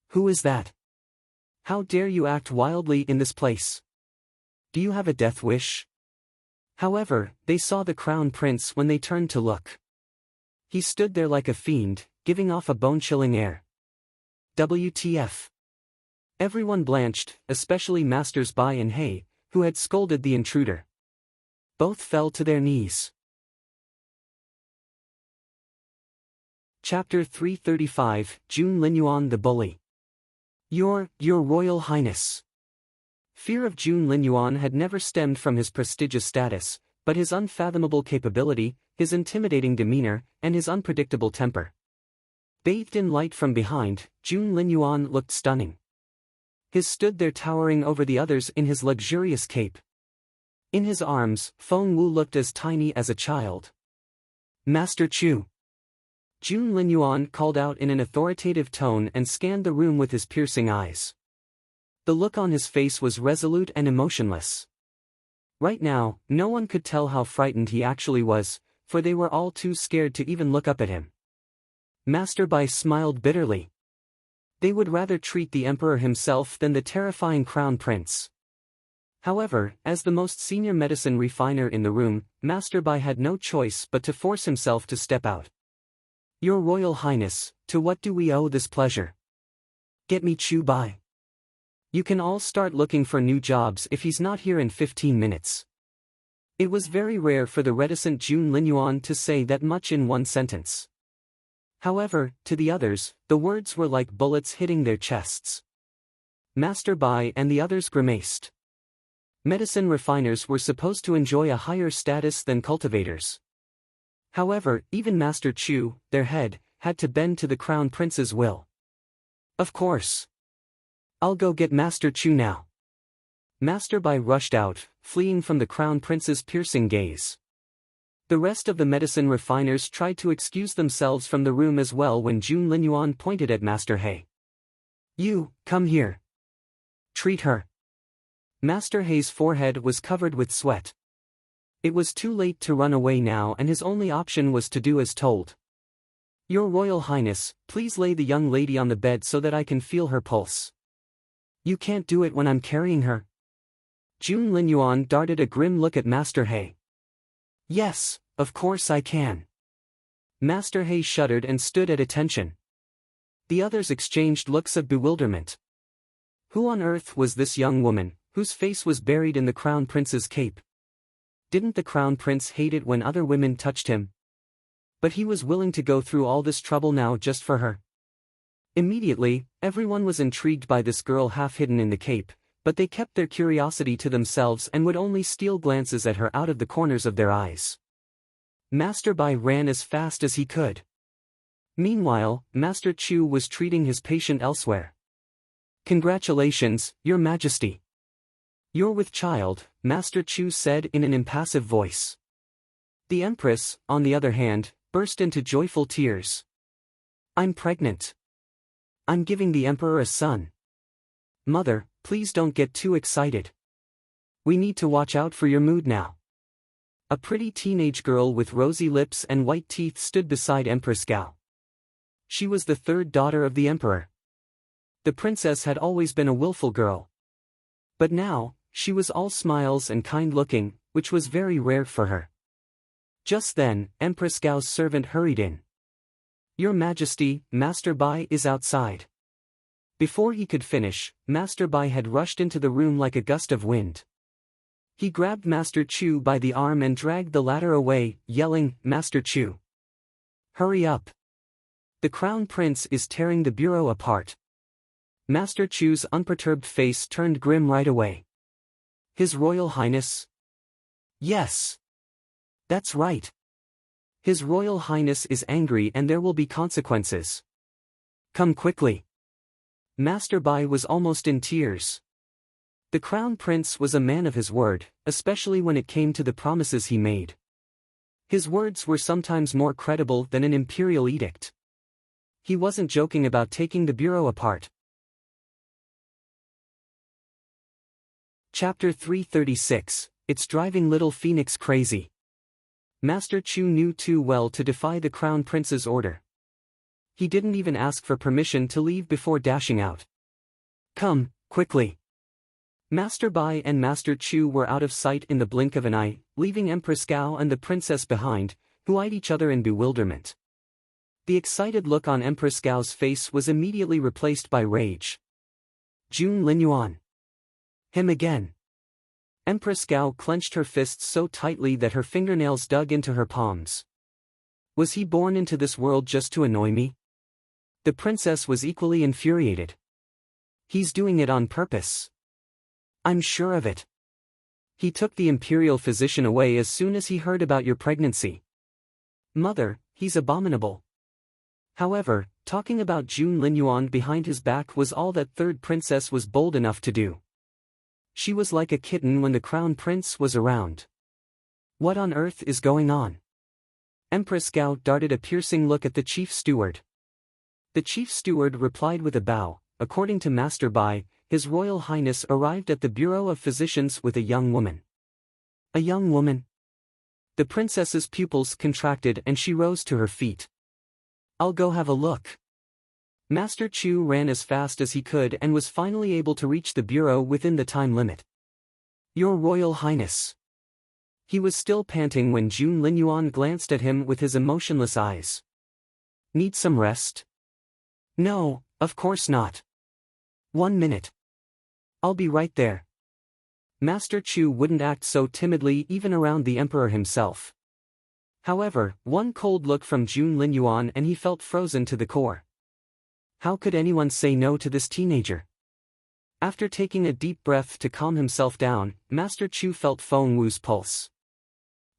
Who is that? How dare you act wildly in this place? Do you have a death wish? However, they saw the Crown Prince when they turned to look. He stood there like a fiend, giving off a bone-chilling air. WTF? Everyone blanched, especially Masters Bai and He, who had scolded the intruder. Both fell to their knees. Chapter 335, Jun Linyuan the Bully. Your Royal Highness. Fear of Jun Linyuan had never stemmed from his prestigious status, but his unfathomable capability, his intimidating demeanor, and his unpredictable temper. Bathed in light from behind, Jun Linyuan looked stunning. He stood there towering over the others in his luxurious cape. In his arms, Feng Wu looked as tiny as a child. Master Chu. Jun Linyuan called out in an authoritative tone and scanned the room with his piercing eyes. The look on his face was resolute and emotionless. Right now, no one could tell how frightened he actually was, for they were all too scared to even look up at him. Master Bai smiled bitterly. They would rather treat the emperor himself than the terrifying crown prince. However, as the most senior medicine refiner in the room, Master Bai had no choice but to force himself to step out. Your Royal Highness, to what do we owe this pleasure? Get me Chu Bai. You can all start looking for new jobs if he's not here in 15 minutes. It was very rare for the reticent Jun Linyuan to say that much in one sentence. However, to the others, the words were like bullets hitting their chests. Master Bai and the others grimaced. Medicine refiners were supposed to enjoy a higher status than cultivators. However, even Master Chu, their head, had to bend to the Crown Prince's will. Of course. I'll go get Master Chu now. Master Bai rushed out, fleeing from the Crown Prince's piercing gaze. The rest of the medicine refiners tried to excuse themselves from the room as well when Jun Linyuan pointed at Master He. You, come here. Treat her. Master He's forehead was covered with sweat. It was too late to run away now and his only option was to do as told. Your Royal Highness, please lay the young lady on the bed so that I can feel her pulse. You can't do it when I'm carrying her. Jun Linyuan darted a grim look at Master He. Yes, of course I can. Master He shuddered and stood at attention. The others exchanged looks of bewilderment. Who on earth was this young woman, whose face was buried in the Crown Prince's cape? Didn't the Crown Prince hate it when other women touched him? But he was willing to go through all this trouble now just for her. Immediately, everyone was intrigued by this girl half hidden in the cape, but they kept their curiosity to themselves and would only steal glances at her out of the corners of their eyes. Master Bai ran as fast as he could. Meanwhile, Master Chu was treating his patient elsewhere. Congratulations, Your Majesty. You're with child, Master Chu said in an impassive voice. The Empress, on the other hand, burst into joyful tears. I'm pregnant. I'm giving the Emperor a son. Mother, please don't get too excited. We need to watch out for your mood now. A pretty teenage girl with rosy lips and white teeth stood beside Empress Xiao. She was the third daughter of the Emperor. The princess had always been a willful girl. But now, she was all smiles and kind-looking, which was very rare for her. Just then, Empress Xiao's servant hurried in. Your Majesty, Master Bai is outside. Before he could finish, Master Bai had rushed into the room like a gust of wind. He grabbed Master Chu by the arm and dragged the latter away, yelling, Master Chu, hurry up. The Crown Prince is tearing the bureau apart. Master Chu's unperturbed face turned grim right away. His Royal Highness? Yes. That's right. His Royal Highness is angry and there will be consequences. Come quickly. Master Bai was almost in tears. The Crown Prince was a man of his word, especially when it came to the promises he made. His words were sometimes more credible than an imperial edict. He wasn't joking about taking the bureau apart. Chapter 336, It's Driving Little Phoenix Crazy. Master Chu knew too well to defy the Crown Prince's order. He didn't even ask for permission to leave before dashing out. Come, quickly. Master Bai and Master Chu were out of sight in the blink of an eye, leaving Empress Xiao and the princess behind, who eyed each other in bewilderment. The excited look on Empress Xiao's face was immediately replaced by rage. Jun Linyuan. Him again. Empress Xiao clenched her fists so tightly that her fingernails dug into her palms. Was he born into this world just to annoy me? The princess was equally infuriated. He's doing it on purpose. I'm sure of it. He took the imperial physician away as soon as he heard about your pregnancy. Mother, he's abominable. However, talking about Jun Linyuan behind his back was all that third princess was bold enough to do. She was like a kitten when the Crown Prince was around. What on earth is going on? Empress Xiao darted a piercing look at the chief steward. The chief steward replied with a bow. According to Master Bai, His Royal Highness arrived at the Bureau of Physicians with a young woman. A young woman? The princess's pupils contracted and she rose to her feet. I'll go have a look. Master Chu ran as fast as he could and was finally able to reach the bureau within the time limit. Your Royal Highness. He was still panting when Jun Linyuan glanced at him with his emotionless eyes. Need some rest? No, of course not. 1 minute. I'll be right there. Master Chu wouldn't act so timidly even around the Emperor himself. However, one cold look from Jun Linyuan and he felt frozen to the core. How could anyone say no to this teenager? After taking a deep breath to calm himself down, Master Chu felt Feng Wu's pulse.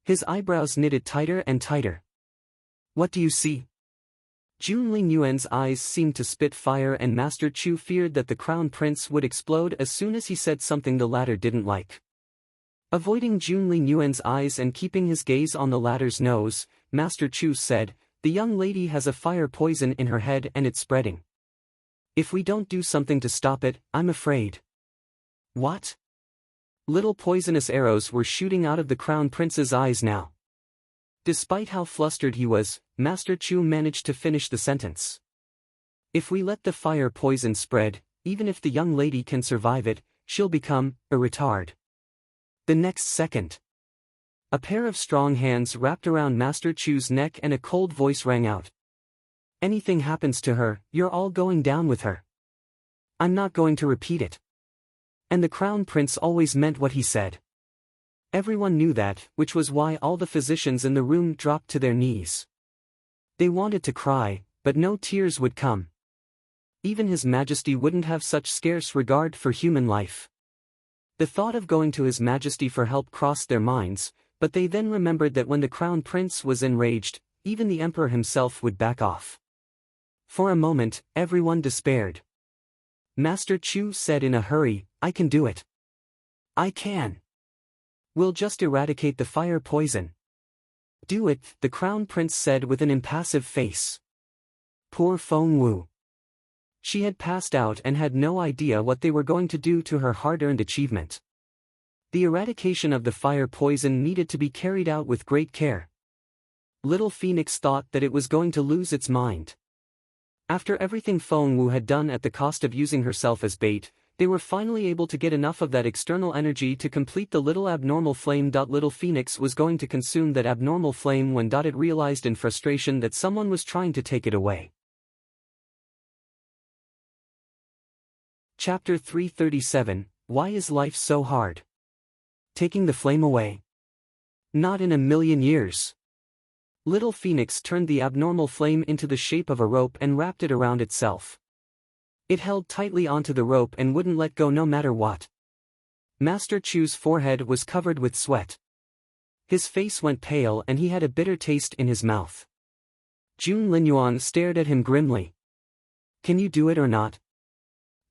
His eyebrows knitted tighter and tighter. What do you see? Jun Linyuan's eyes seemed to spit fire and Master Chu feared that the Crown Prince would explode as soon as he said something the latter didn't like. Avoiding Jun Linyuan's eyes and keeping his gaze on the latter's nose, Master Chu said, "The young lady has a fire poison in her head and it's spreading. If we don't do something to stop it, I'm afraid." What? Little poisonous arrows were shooting out of the Crown Prince's eyes now. Despite how flustered he was, Master Chu managed to finish the sentence. If we let the fire poison spread, even if the young lady can survive it, she'll become a retard. The next second, A pair of strong hands wrapped around Master Chu's neck and a cold voice rang out. Anything happens to her, you're all going down with her. I'm not going to repeat it. And the Crown Prince always meant what he said. Everyone knew that, which was why all the physicians in the room dropped to their knees. They wanted to cry, but no tears would come. Even His Majesty wouldn't have such scarce regard for human life. The thought of going to His Majesty for help crossed their minds, but they then remembered that when the Crown Prince was enraged, even the Emperor himself would back off. For a moment, everyone despaired. Master Chu said in a hurry, I can do it. I can. We'll just eradicate the fire poison. Do it, the Crown Prince said with an impassive face. Poor Feng Wu. She had passed out and had no idea what they were going to do to her hard-earned achievement. The eradication of the fire poison needed to be carried out with great care. Little Phoenix thought that it was going to lose its mind. After everything Feng Wu had done at the cost of using herself as bait, they were finally able to get enough of that external energy to complete the little abnormal flame. Little Phoenix was going to consume that abnormal flame when it realized in frustration that someone was trying to take it away. Chapter 337, Why is life so hard? Taking the flame away? Not in a million years. Little Phoenix turned the abnormal flame into the shape of a rope and wrapped it around itself. It held tightly onto the rope and wouldn't let go no matter what. Master Chu's forehead was covered with sweat. His face went pale and he had a bitter taste in his mouth. Jun Linyuan stared at him grimly. Can you do it or not?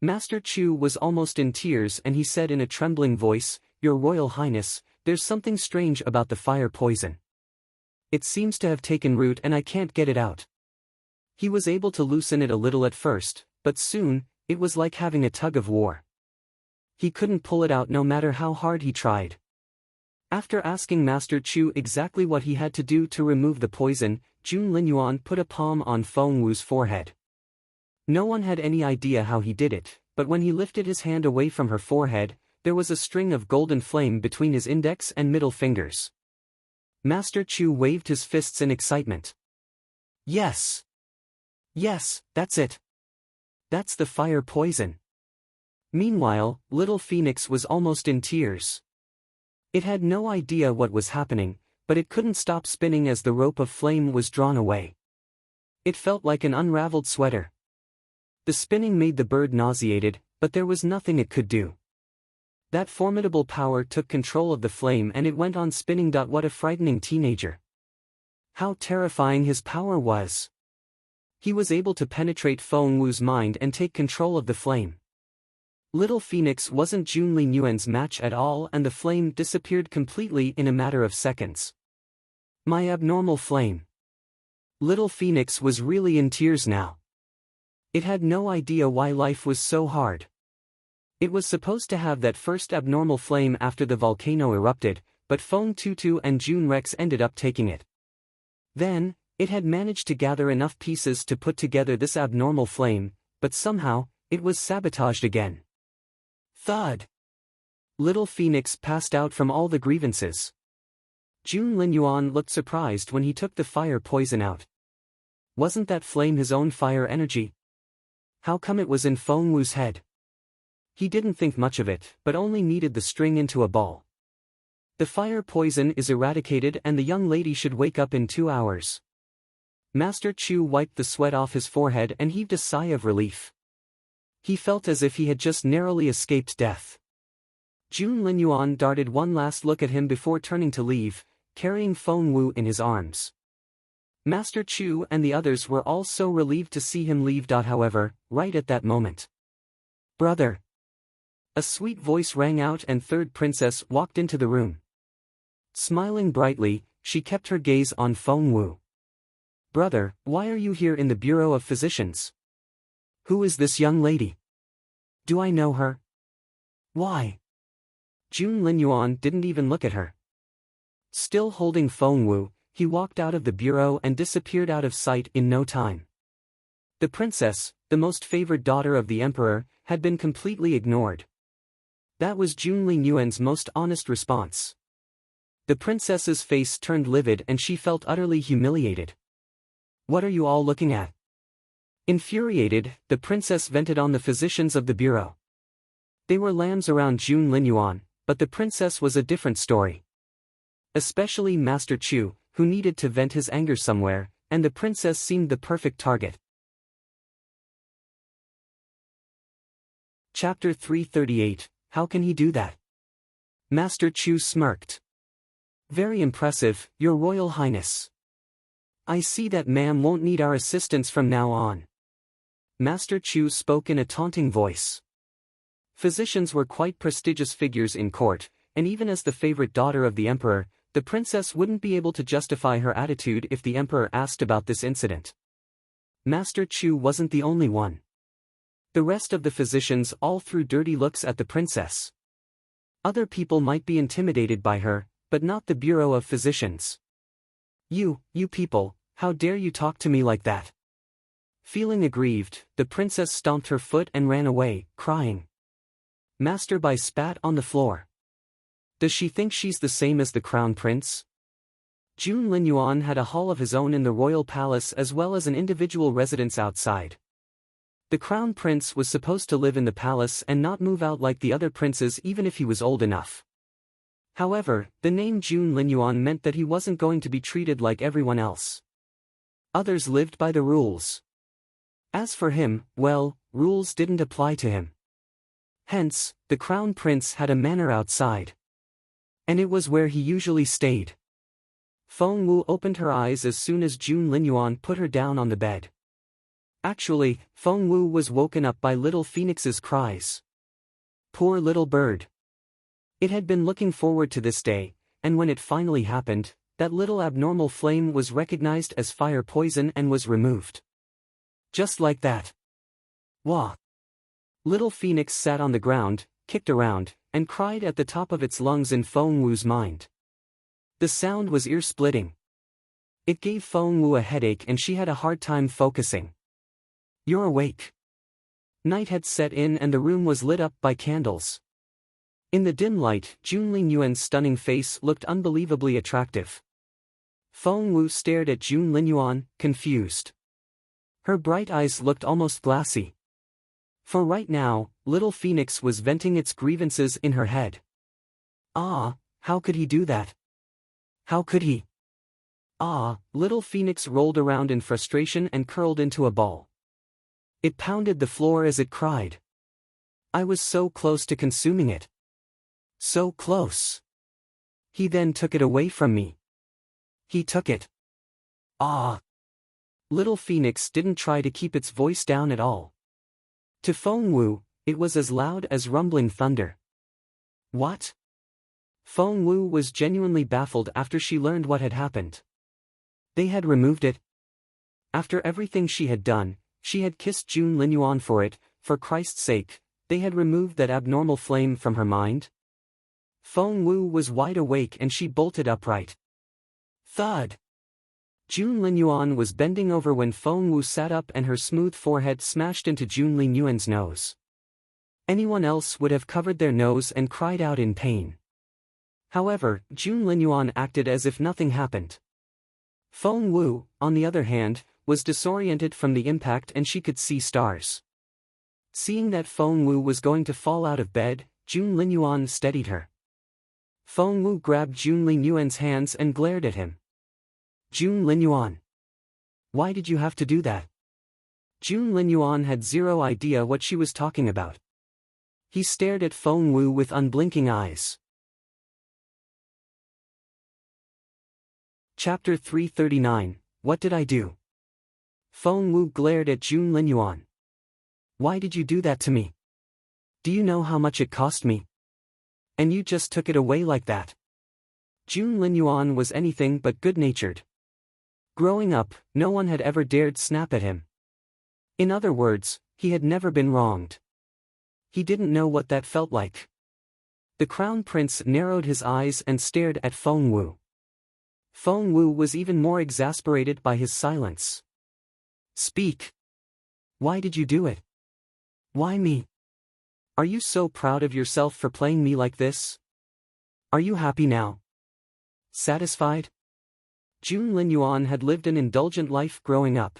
Master Chu was almost in tears and he said in a trembling voice, Your Royal Highness, there's something strange about the fire poison. It seems to have taken root and I can't get it out. He was able to loosen it a little at first, but soon, it was like having a tug of war. He couldn't pull it out no matter how hard he tried. After asking Master Chu exactly what he had to do to remove the poison, Jun Linyuan put a palm on Feng Wu's forehead. No one had any idea how he did it, but when he lifted his hand away from her forehead, there was a string of golden flame between his index and middle fingers. Master Chu waved his fists in excitement. Yes! Yes, that's it! That's the fire poison. Meanwhile, Little Phoenix was almost in tears. It had no idea what was happening, but it couldn't stop spinning as the rope of flame was drawn away. It felt like an unraveled sweater. The spinning made the bird nauseated, but there was nothing it could do. That formidable power took control of the flame and it went on spinning. What a frightening teenager. How terrifying his power was. He was able to penetrate Feng Wu's mind and take control of the flame. Little Phoenix wasn't Jun Linyuan's match at all and the flame disappeared completely in a matter of seconds. My abnormal flame. Little Phoenix was really in tears now. It had no idea why life was so hard. It was supposed to have that first abnormal flame after the volcano erupted, but Feng Tutu and Jun Rex ended up taking it. Then, it had managed to gather enough pieces to put together this abnormal flame, but somehow, it was sabotaged again. Thud! Little Phoenix passed out from all the grievances. Jun Linyuan looked surprised when he took the fire poison out. Wasn't that flame his own fire energy? How come it was in Feng Wu's head? He didn't think much of it, but only kneaded the string into a ball. The fire poison is eradicated and the young lady should wake up in 2 hours. Master Chu wiped the sweat off his forehead and heaved a sigh of relief. He felt as if he had just narrowly escaped death. Jun Linyuan darted one last look at him before turning to leave, carrying Feng Wu in his arms. Master Chu and the others were all so relieved to see him leave. However, right at that moment. Brother! A sweet voice rang out and third princess walked into the room. Smiling brightly, she kept her gaze on Feng Wu. Brother, why are you here in the Bureau of Physicians? Who is this young lady? Do I know her? Why? Jun Linyuan didn't even look at her. Still holding Feng Wu, he walked out of the bureau and disappeared out of sight in no time. The princess, the most favored daughter of the emperor, had been completely ignored. That was Jun Linyuan's most honest response. The princess's face turned livid and she felt utterly humiliated. What are you all looking at? Infuriated, the princess vented on the physicians of the bureau. They were lambs around June Linyuan, but the princess was a different story. Especially Master Chu, who needed to vent his anger somewhere, and the princess seemed the perfect target. Chapter 338, How can he do that? Master Chu smirked. Very impressive, Your Royal Highness. I see that ma'am won't need our assistance from now on. Master Chu spoke in a taunting voice. Physicians were quite prestigious figures in court, and even as the favorite daughter of the emperor, the princess wouldn't be able to justify her attitude if the emperor asked about this incident. Master Chu wasn't the only one. The rest of the physicians all threw dirty looks at the princess. Other people might be intimidated by her, but not the Bureau of Physicians. You people, how dare you talk to me like that? Feeling aggrieved, the princess stomped her foot and ran away, crying. Master Bai spat on the floor. Does she think she's the same as the crown prince? June Linyuan had a hall of his own in the royal palace as well as an individual residence outside. The crown prince was supposed to live in the palace and not move out like the other princes even if he was old enough. However, the name June Linyuan meant that he wasn't going to be treated like everyone else. Others lived by the rules. As for him, well, rules didn't apply to him. Hence, the crown prince had a manor outside. And it was where he usually stayed. Feng Wu opened her eyes as soon as June Linyuan put her down on the bed. Actually, Feng Wu was woken up by little Phoenix's cries. Poor little bird. It had been looking forward to this day, and when it finally happened, that little abnormal flame was recognized as fire poison and was removed. Just like that. Wah! Little Phoenix sat on the ground, kicked around, and cried at the top of its lungs in Feng Wu's mind. The sound was ear-splitting. It gave Feng Wu a headache and she had a hard time focusing. You're awake. Night had set in and the room was lit up by candles. In the dim light, June Linyuan's stunning face looked unbelievably attractive. Feng Wu stared at June Linyuan, confused. Her bright eyes looked almost glassy. For right now, little Phoenix was venting its grievances in her head. Ah, how could he do that? How could he? Ah, little Phoenix rolled around in frustration and curled into a ball. It pounded the floor as it cried. I was so close to consuming it. So close. He then took it away from me. He took it. Ah! Little Phoenix didn't try to keep its voice down at all. To Feng Wu, it was as loud as rumbling thunder. What? Feng Wu was genuinely baffled after she learned what had happened. They had removed it. After everything she had done, she had kissed June Linyuan for it, for Christ's sake, they had removed that abnormal flame from her mind. Feng Wu was wide awake and she bolted upright. Thud! June Linyuan was bending over when Feng Wu sat up and her smooth forehead smashed into June Linyuan's nose. Anyone else would have covered their nose and cried out in pain. However, June Linyuan acted as if nothing happened. Feng Wu, on the other hand, was disoriented from the impact and she could see stars. Seeing that Feng Wu was going to fall out of bed, June Linyuan steadied her. Feng Wu grabbed June Linyuan's hands and glared at him. June Linyuan. Why did you have to do that? June Linyuan had zero idea what she was talking about. He stared at Feng Wu with unblinking eyes. Chapter 339, What did I do? Feng Wu glared at June Linyuan. Why did you do that to me? Do you know how much it cost me? And you just took it away like that. June Linyuan was anything but good-natured. Growing up, no one had ever dared snap at him. In other words, he had never been wronged. He didn't know what that felt like. The crown prince narrowed his eyes and stared at Feng Wu. Feng Wu was even more exasperated by his silence. Speak. Why did you do it? Why me? Are you so proud of yourself for playing me like this? Are you happy now? Satisfied? Jun Linyuan had lived an indulgent life growing up.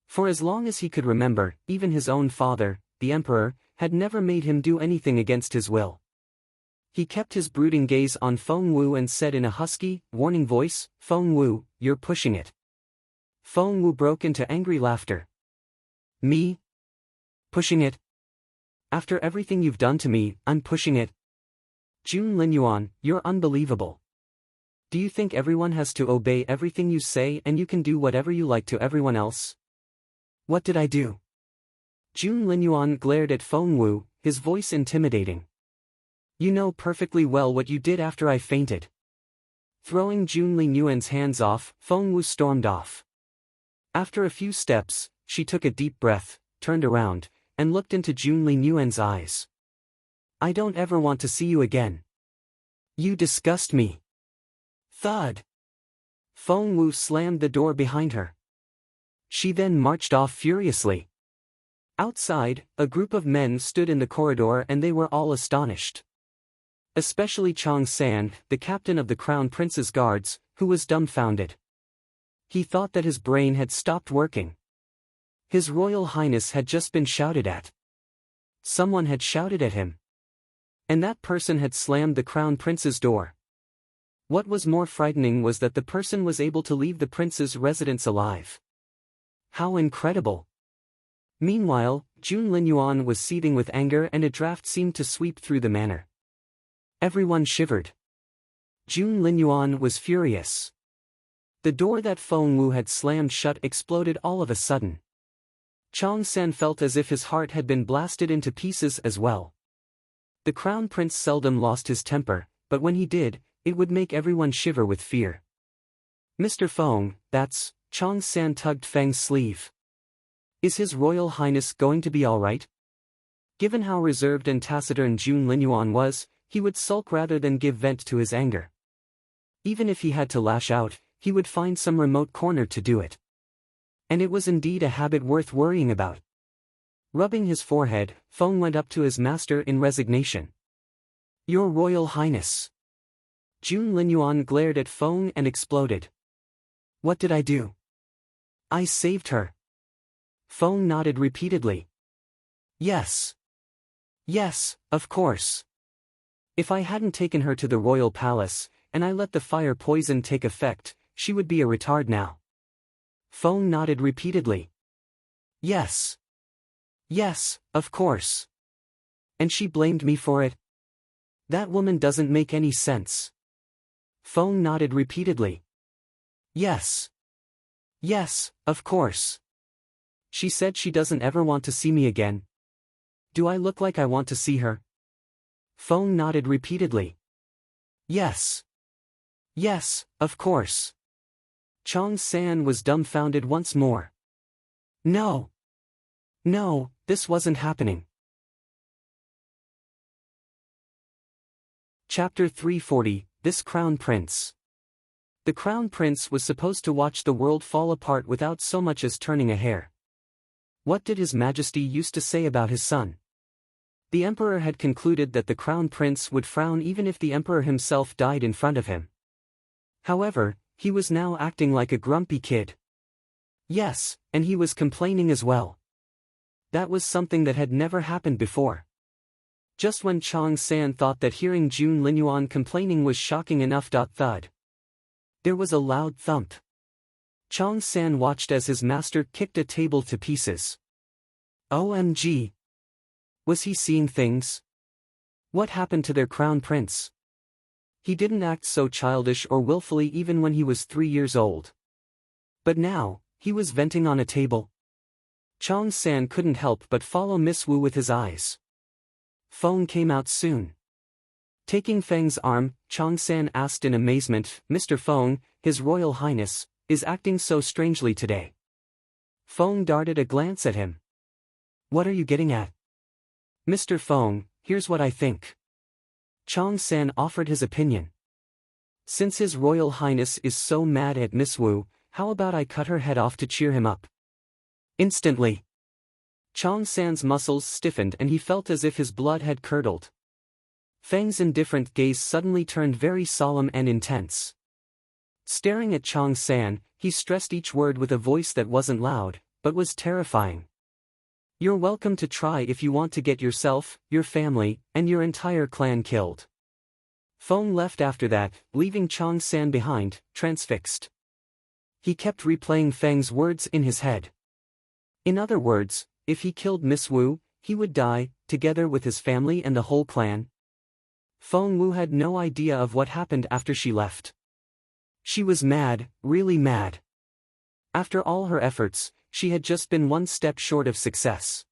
For as long as he could remember, even his own father, the Emperor, had never made him do anything against his will. He kept his brooding gaze on Feng Wu and said in a husky, warning voice, "Feng Wu, you're pushing it." Feng Wu broke into angry laughter. "Me? Pushing it? After everything you've done to me, I'm pushing it? Jun Linyuan, you're unbelievable. Do you think everyone has to obey everything you say and you can do whatever you like to everyone else? What did I do?" Jun Linyuan glared at Feng Wu, his voice intimidating. "You know perfectly well what you did after I fainted." Throwing Jun Linyuan's hands off, Feng Wu stormed off. After a few steps, she took a deep breath, turned around, and looked into Jun Linyuan's eyes. "I don't ever want to see you again. You disgust me." Thud. Feng Wu slammed the door behind her. She then marched off furiously. Outside, a group of men stood in the corridor and they were all astonished. Especially Chang San, the captain of the Crown Prince's guards, who was dumbfounded. He thought that his brain had stopped working. His Royal Highness had just been shouted at. Someone had shouted at him. And that person had slammed the Crown Prince's door. What was more frightening was that the person was able to leave the prince's residence alive. How incredible! Meanwhile, Jun Linyuan was seething with anger and a draft seemed to sweep through the manor. Everyone shivered. Jun Linyuan was furious. The door that Feng Wu had slammed shut exploded all of a sudden. Chang San felt as if his heart had been blasted into pieces as well. The Crown Prince seldom lost his temper, but when he did, it would make everyone shiver with fear. "Mr. Feng, that's..." Chang San tugged Feng's sleeve. "Is His Royal Highness going to be alright?" Given how reserved and taciturn Jun Linyuan was, he would sulk rather than give vent to his anger. Even if he had to lash out, he would find some remote corner to do it. And it was indeed a habit worth worrying about. Rubbing his forehead, Feng went up to his master in resignation. "Your Royal Highness." Jun Linyuan glared at Feng and exploded. "What did I do?" "I saved her." Feng nodded repeatedly. "Yes. Yes, of course. If I hadn't taken her to the royal palace, and I let the fire poison take effect, she would be a retard now." Feng nodded repeatedly. "Yes. Yes, of course. And she blamed me for it? That woman doesn't make any sense." Feng nodded repeatedly. "Yes. Yes, of course. She said she doesn't ever want to see me again. Do I look like I want to see her?" Feng nodded repeatedly. "Yes. Yes, of course." Chang San was dumbfounded once more. No. No, this wasn't happening. Chapter 340, This Crown Prince. The Crown Prince was supposed to watch the world fall apart without so much as turning a hair. What did His Majesty used to say about his son? The Emperor had concluded that the Crown Prince would frown even if the Emperor himself died in front of him. However, he was now acting like a grumpy kid. Yes, and he was complaining as well. That was something that had never happened before. Just when Chang San thought that hearing Jun Linyuan complaining was shocking enough. Thud. There was a loud thump. Chang San watched as his master kicked a table to pieces. OMG! Was he seeing things? What happened to their Crown Prince? He didn't act so childish or willfully even when he was 3 years old. But now, he was venting on a table. Chang San couldn't help but follow Miss Wu with his eyes. Feng came out soon. Taking Feng's arm, Chang San asked in amazement, "Mr. Feng, His Royal Highness, is acting so strangely today." Feng darted a glance at him. "What are you getting at?" "Mr. Feng, here's what I think." Chang San offered his opinion. "Since His Royal Highness is so mad at Miss Wu, how about I cut her head off to cheer him up?" Instantly, Chang San's muscles stiffened and he felt as if his blood had curdled. Feng's indifferent gaze suddenly turned very solemn and intense. Staring at Chang San, he stressed each word with a voice that wasn't loud, but was terrifying. "You're welcome to try if you want to get yourself, your family, and your entire clan killed." Feng left after that, leaving Chang San behind, transfixed. He kept replaying Feng's words in his head. In other words, if he killed Miss Wu, he would die, together with his family and the whole clan. Feng Wu had no idea of what happened after she left. She was mad, really mad. After all her efforts, she had just been one step short of success.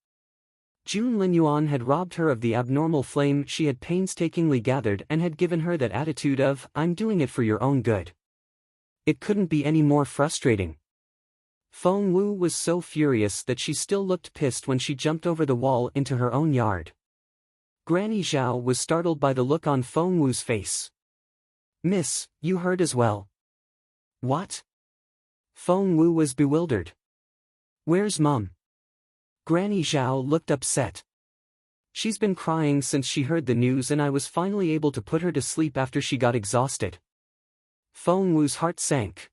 Jun Linyuan had robbed her of the abnormal flame she had painstakingly gathered and had given her that attitude of, "I'm doing it for your own good." It couldn't be any more frustrating. Feng Wu was so furious that she still looked pissed when she jumped over the wall into her own yard. Granny Xiao was startled by the look on Feng Wu's face. "Miss, you heard as well." "What?" Feng Wu was bewildered. "Where's Mum?" Granny Xiao looked upset. "She's been crying since she heard the news and I was finally able to put her to sleep after she got exhausted." Feng Wu's heart sank.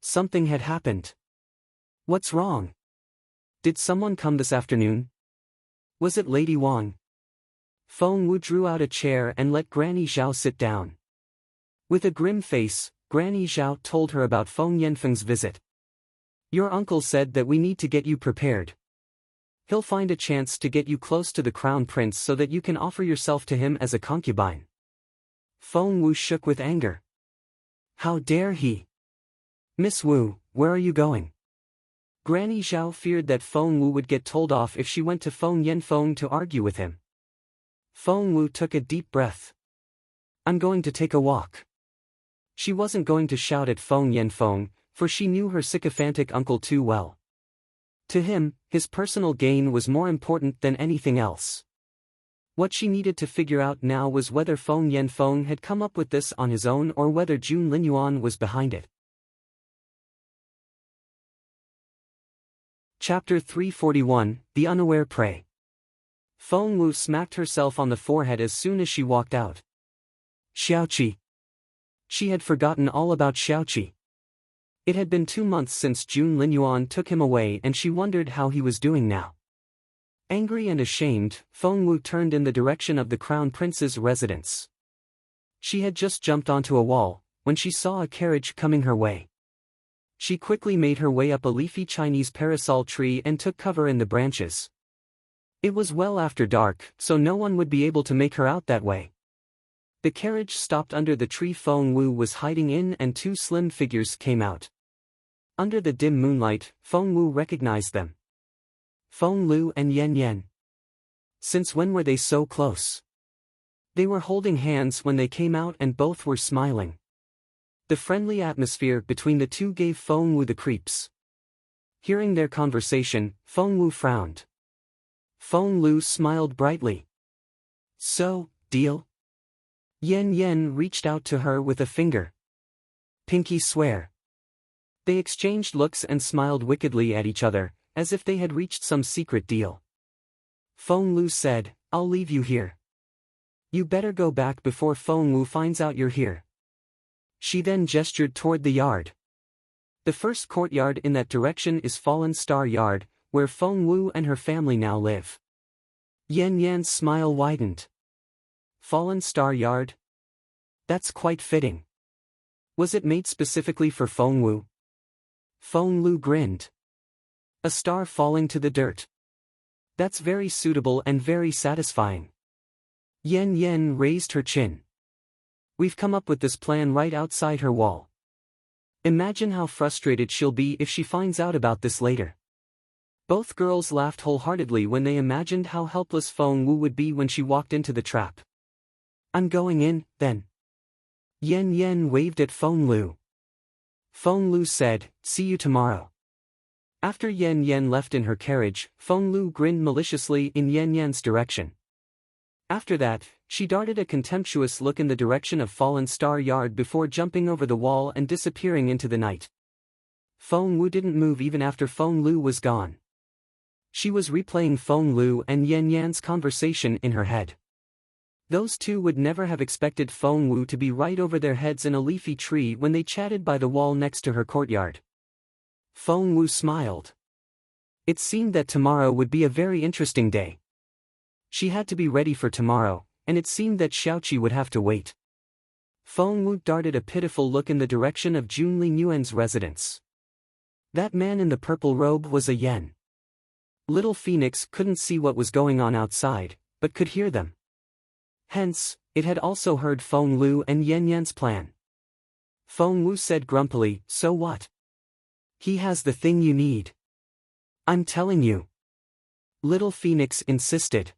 Something had happened. What's wrong? Did someone come this afternoon? Was it Lady Wang? Feng Wu drew out a chair and let Granny Xiao sit down. With a grim face, Granny Xiao told her about Feng Yanfeng's visit. "Your uncle said that we need to get you prepared. He'll find a chance to get you close to the crown prince so that you can offer yourself to him as a concubine." Feng Wu shook with anger. "How dare he? Miss Wu, where are you going?" Granny Xiao feared that Feng Wu would get told off if she went to Feng Yanfeng to argue with him. Feng Wu took a deep breath. "I'm going to take a walk." She wasn't going to shout at Feng Yanfeng, for she knew her sycophantic uncle too well. To him, his personal gain was more important than anything else. What she needed to figure out now was whether Feng Yanfeng had come up with this on his own or whether Jun Linyuan was behind it. Chapter 341, The Unaware Prey. Feng Wu smacked herself on the forehead as soon as she walked out. Xiaoqi. She had forgotten all about Xiaoqi. It had been 2 months since Jun Linyuan took him away and she wondered how he was doing now. Angry and ashamed, Feng Wu turned in the direction of the Crown Prince's residence. She had just jumped onto a wall, when she saw a carriage coming her way. She quickly made her way up a leafy Chinese parasol tree and took cover in the branches. It was well after dark, so no one would be able to make her out that way. The carriage stopped under the tree Feng Wu was hiding in and 2 slim figures came out. Under the dim moonlight, Feng Wu recognized them. Feng Lu and Yan Yan. Since when were they so close? They were holding hands when they came out and both were smiling. The friendly atmosphere between the two gave Feng Wu the creeps. Hearing their conversation, Feng Wu frowned. Feng Lu smiled brightly. "So, deal?" Yan Yan reached out to her with a finger. "Pinky swear." They exchanged looks and smiled wickedly at each other, as if they had reached some secret deal. Feng Lu said, "I'll leave you here. You better go back before Feng Wu finds out you're here." She then gestured toward the yard. The first courtyard in that direction is Fallen Star Yard, where Feng Wu and her family now live. Yan Yan's smile widened. Fallen Star Yard? That's quite fitting. Was it made specifically for Feng Wu? Feng Lu grinned. A star falling to the dirt. That's very suitable and very satisfying. Yan Yan raised her chin. We've come up with this plan right outside her wall. Imagine how frustrated she'll be if she finds out about this later. Both girls laughed wholeheartedly when they imagined how helpless Feng Wu would be when she walked into the trap. "I'm going in, then." Yan Yan waved at Feng Lu. Feng Lu said, "See you tomorrow." After Yan Yan left in her carriage, Feng Lu grinned maliciously in Yan Yan's direction. After that, she darted a contemptuous look in the direction of Fallen Star Yard before jumping over the wall and disappearing into the night. Feng Wu didn't move even after Feng Lu was gone. She was replaying Feng Lu and Yan Yan's conversation in her head. Those two would never have expected Feng Wu to be right over their heads in a leafy tree when they chatted by the wall next to her courtyard. Feng Wu smiled. It seemed that tomorrow would be a very interesting day. She had to be ready for tomorrow, and it seemed that Xiao would have to wait. Feng Wu darted a pitiful look in the direction of Jun Linyuan's residence. That man in the purple robe was a Yen. Little Phoenix couldn't see what was going on outside, but could hear them. Hence, it had also heard Feng Lu and Yen Yan's plan. Feng Wu said grumpily, "So what? He has the thing you need. I'm telling you." Little Phoenix insisted.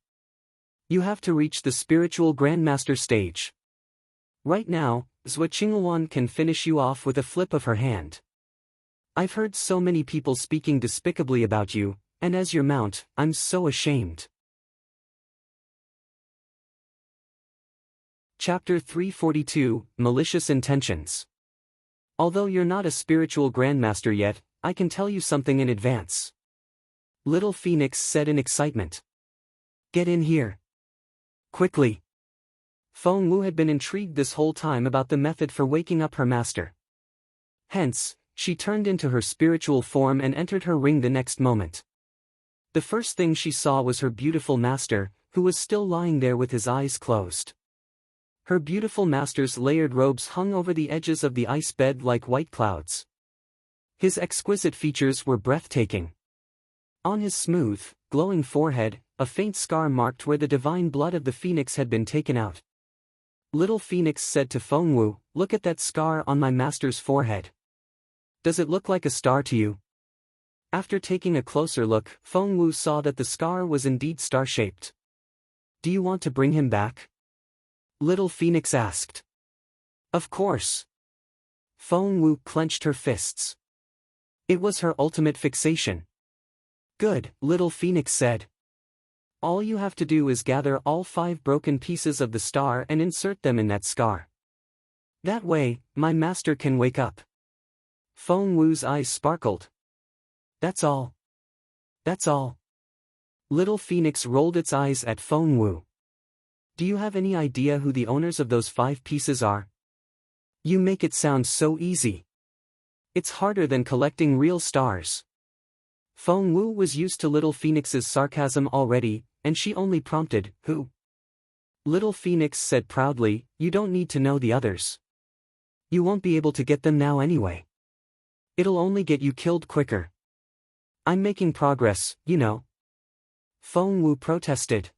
"You have to reach the spiritual grandmaster stage. Right now, Zhua Qingluan can finish you off with a flip of her hand. I've heard so many people speaking despicably about you, and as your mount, I'm so ashamed." Chapter 342, Malicious Intentions. Although you're not a spiritual grandmaster yet, I can tell you something in advance. Little Phoenix said in excitement. "Get in here. Quickly." Feng Wu had been intrigued this whole time about the method for waking up her master. Hence, she turned into her spiritual form and entered her ring the next moment. The first thing she saw was her beautiful master, who was still lying there with his eyes closed. Her beautiful master's layered robes hung over the edges of the ice bed like white clouds. His exquisite features were breathtaking. On his smooth, glowing forehead, a faint scar marked where the divine blood of the phoenix had been taken out. Little Phoenix said to Feng Wu, "Look at that scar on my master's forehead. Does it look like a star to you?" After taking a closer look, Feng Wu saw that the scar was indeed star-shaped. "Do you want to bring him back?" Little Phoenix asked. "Of course." Feng Wu clenched her fists. It was her ultimate fixation. "Good," Little Phoenix said. "All you have to do is gather all 5 broken pieces of the star and insert them in that scar. That way, my master can wake up." Feng Wu's eyes sparkled. "That's all. That's all." Little Phoenix rolled its eyes at Feng Wu. "Do you have any idea who the owners of those 5 pieces are? You make it sound so easy. It's harder than collecting real stars." Feng Wu was used to Little Phoenix's sarcasm already, and she only prompted, "Who?" Little Phoenix said proudly, "You don't need to know the others. You won't be able to get them now anyway. It'll only get you killed quicker. I'm making progress, you know." Feng Wu protested.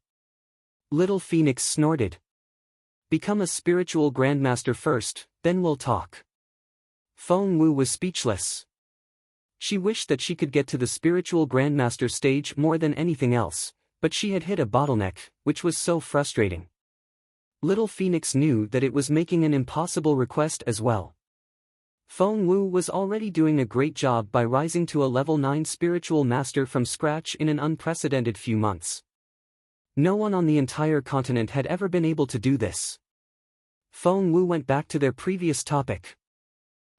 Little Phoenix snorted. "Become a spiritual grandmaster first, then we'll talk." Feng Wu was speechless. She wished that she could get to the spiritual grandmaster stage more than anything else, but she had hit a bottleneck, which was so frustrating. Little Phoenix knew that it was making an impossible request as well. Feng Wu was already doing a great job by rising to a level 9 spiritual master from scratch in an unprecedented few months. No one on the entire continent had ever been able to do this. Feng Wu went back to their previous topic.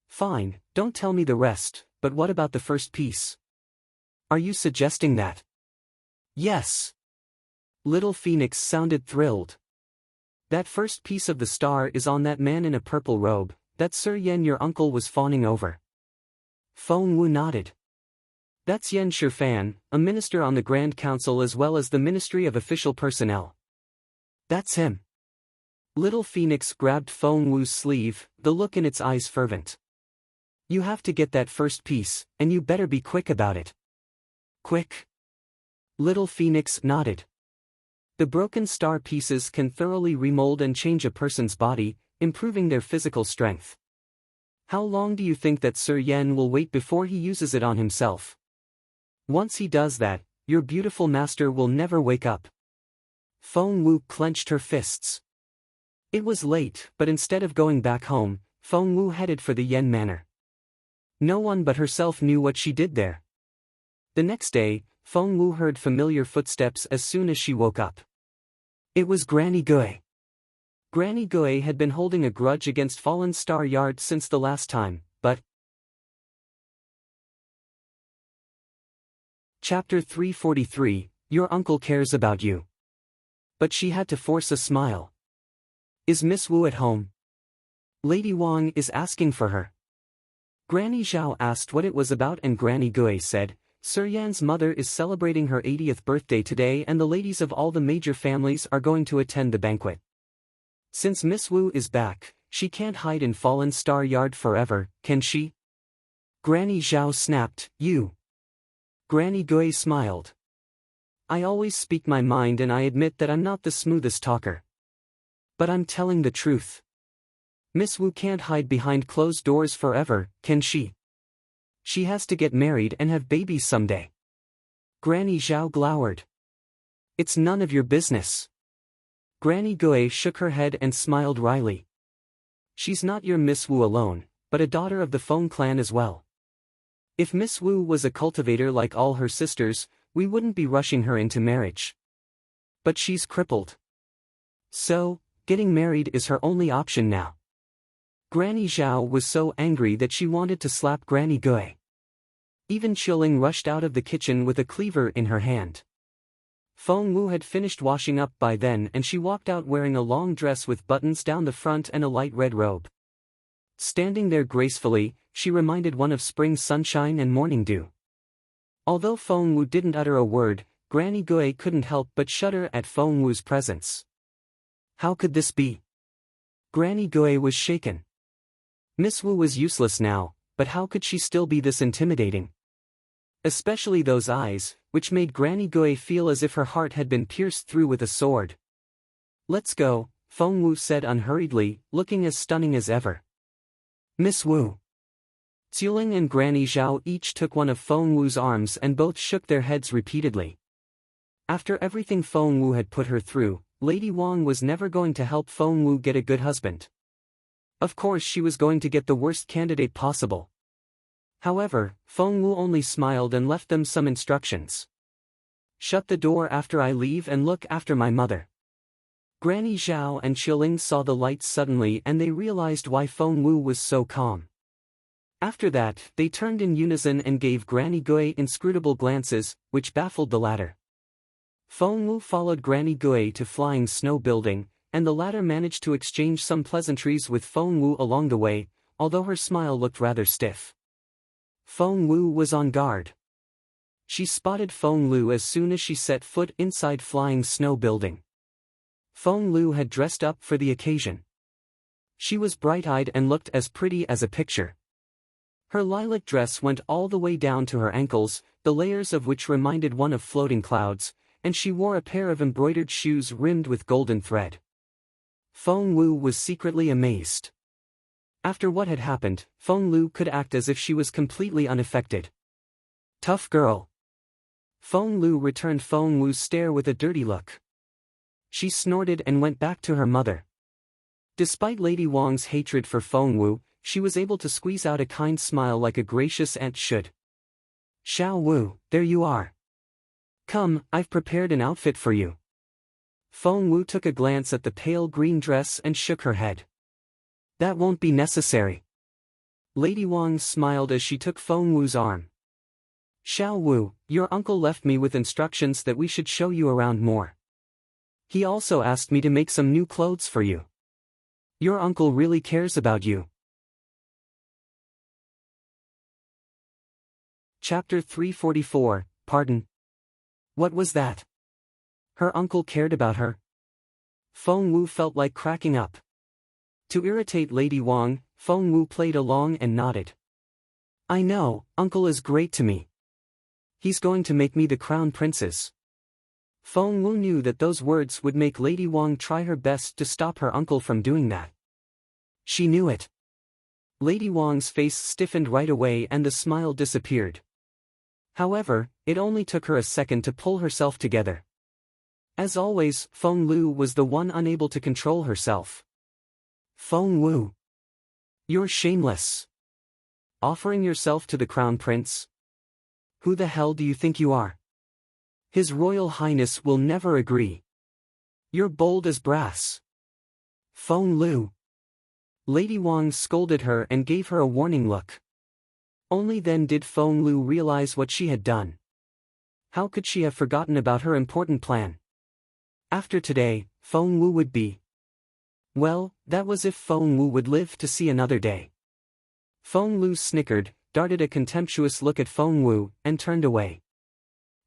"Fine, don't tell me the rest, but what about the first piece? Are you suggesting that?" "Yes." Little Phoenix sounded thrilled. "That first piece of the star is on that man in a purple robe, that Sir Yen your uncle was fawning over." Feng Wu nodded. "That's Yen Shifan, a minister on the Grand Council as well as the Ministry of Official Personnel." "That's him." Little Phoenix grabbed Feng Wu's sleeve, the look in its eyes fervent. "You have to get that first piece, and you better be quick about it." "Quick?" Little Phoenix nodded. The broken star pieces can thoroughly remold and change a person's body, improving their physical strength. How long do you think that Sir Yen will wait before he uses it on himself? Once he does that, your beautiful master will never wake up." Feng Wu clenched her fists. It was late, but instead of going back home, Feng Wu headed for the Yen Manor. No one but herself knew what she did there. The next day, Feng Wu heard familiar footsteps as soon as she woke up. It was Granny Gui. Granny Gui had been holding a grudge against Fallen Star Yard since the last time, but... Chapter 343, Your uncle cares about you. But she had to force a smile. Is Miss Wu at home? Lady Wang is asking for her. Granny Xiao asked what it was about and Granny Gui said, Sir Yan's mother is celebrating her 80th birthday today and the ladies of all the major families are going to attend the banquet. Since Miss Wu is back, she can't hide in Fallen Star Yard forever, can she? Granny Xiao snapped, You. Granny Gui smiled. I always speak my mind and I admit that I'm not the smoothest talker. But I'm telling the truth. Miss Wu can't hide behind closed doors forever, can she? She has to get married and have babies someday. Granny Xiao glowered. It's none of your business. Granny Gui shook her head and smiled wryly. She's not your Miss Wu alone, but a daughter of the Feng clan as well. If Miss Wu was a cultivator like all her sisters, we wouldn't be rushing her into marriage. But she's crippled. So, getting married is her only option now. Granny Xiao was so angry that she wanted to slap Granny Gui. Even Qiling rushed out of the kitchen with a cleaver in her hand. Feng Wu had finished washing up by then and she walked out wearing a long dress with buttons down the front and a light red robe. Standing there gracefully, she reminded one of spring sunshine and morning dew. Although Feng Wu didn't utter a word, Granny Gui couldn't help but shudder at Feng Wu's presence. How could this be? Granny Gui was shaken. Miss Wu was useless now, but how could she still be this intimidating? Especially those eyes, which made Granny Gui feel as if her heart had been pierced through with a sword. Let's go, Feng Wu said unhurriedly, looking as stunning as ever. Miss Wu. Xiaoling and Granny Xiao each took one of Feng Wu's arms and both shook their heads repeatedly. After everything Feng Wu had put her through, Lady Wang was never going to help Feng Wu get a good husband. Of course she was going to get the worst candidate possible. However, Feng Wu only smiled and left them some instructions. Shut the door after I leave and look after my mother. Granny Xiao and Qiling saw the lights suddenly and they realized why Feng Wu was so calm. After that, they turned in unison and gave Granny Gui inscrutable glances, which baffled the latter. Feng Wu followed Granny Gui to Flying Snow Building, and the latter managed to exchange some pleasantries with Feng Wu along the way, although her smile looked rather stiff. Feng Wu was on guard. She spotted Feng Lu as soon as she set foot inside Flying Snow Building. Feng Lu had dressed up for the occasion. She was bright-eyed and looked as pretty as a picture. Her lilac dress went all the way down to her ankles, the layers of which reminded one of floating clouds, and she wore a pair of embroidered shoes rimmed with golden thread. Feng Wu was secretly amazed. After what had happened, Feng Lu could act as if she was completely unaffected. Tough girl. Feng Lu returned Feng Wu's stare with a dirty look. She snorted and went back to her mother. Despite Lady Wang's hatred for Feng Wu, she was able to squeeze out a kind smile like a gracious aunt should. Xiao Wu, there you are. Come, I've prepared an outfit for you. Feng Wu took a glance at the pale green dress and shook her head. That won't be necessary. Lady Wang smiled as she took Feng Wu's arm. Xiao Wu, your uncle left me with instructions that we should show you around more. He also asked me to make some new clothes for you. Your uncle really cares about you. Chapter 344, Pardon. What was that? Her uncle cared about her? Feng Wu felt like cracking up. To irritate Lady Wang, Feng Wu played along and nodded. I know, uncle is great to me. He's going to make me the crown princess. Feng Wu knew that those words would make Lady Wang try her best to stop her uncle from doing that. She knew it. Lady Wang's face stiffened right away and the smile disappeared. However, it only took her a second to pull herself together. As always, Feng Lu was the one unable to control herself. Feng Wu. You're shameless. Offering yourself to the crown prince? Who the hell do you think you are? His Royal Highness will never agree. You're bold as brass. Feng Lu. Lady Wang scolded her and gave her a warning look. Only then did Feng Lu realize what she had done. How could she have forgotten about her important plan? After today, Feng Wu would be Well, that was if Feng Wu would live to see another day. Feng Lu snickered, darted a contemptuous look at Feng Wu, and turned away.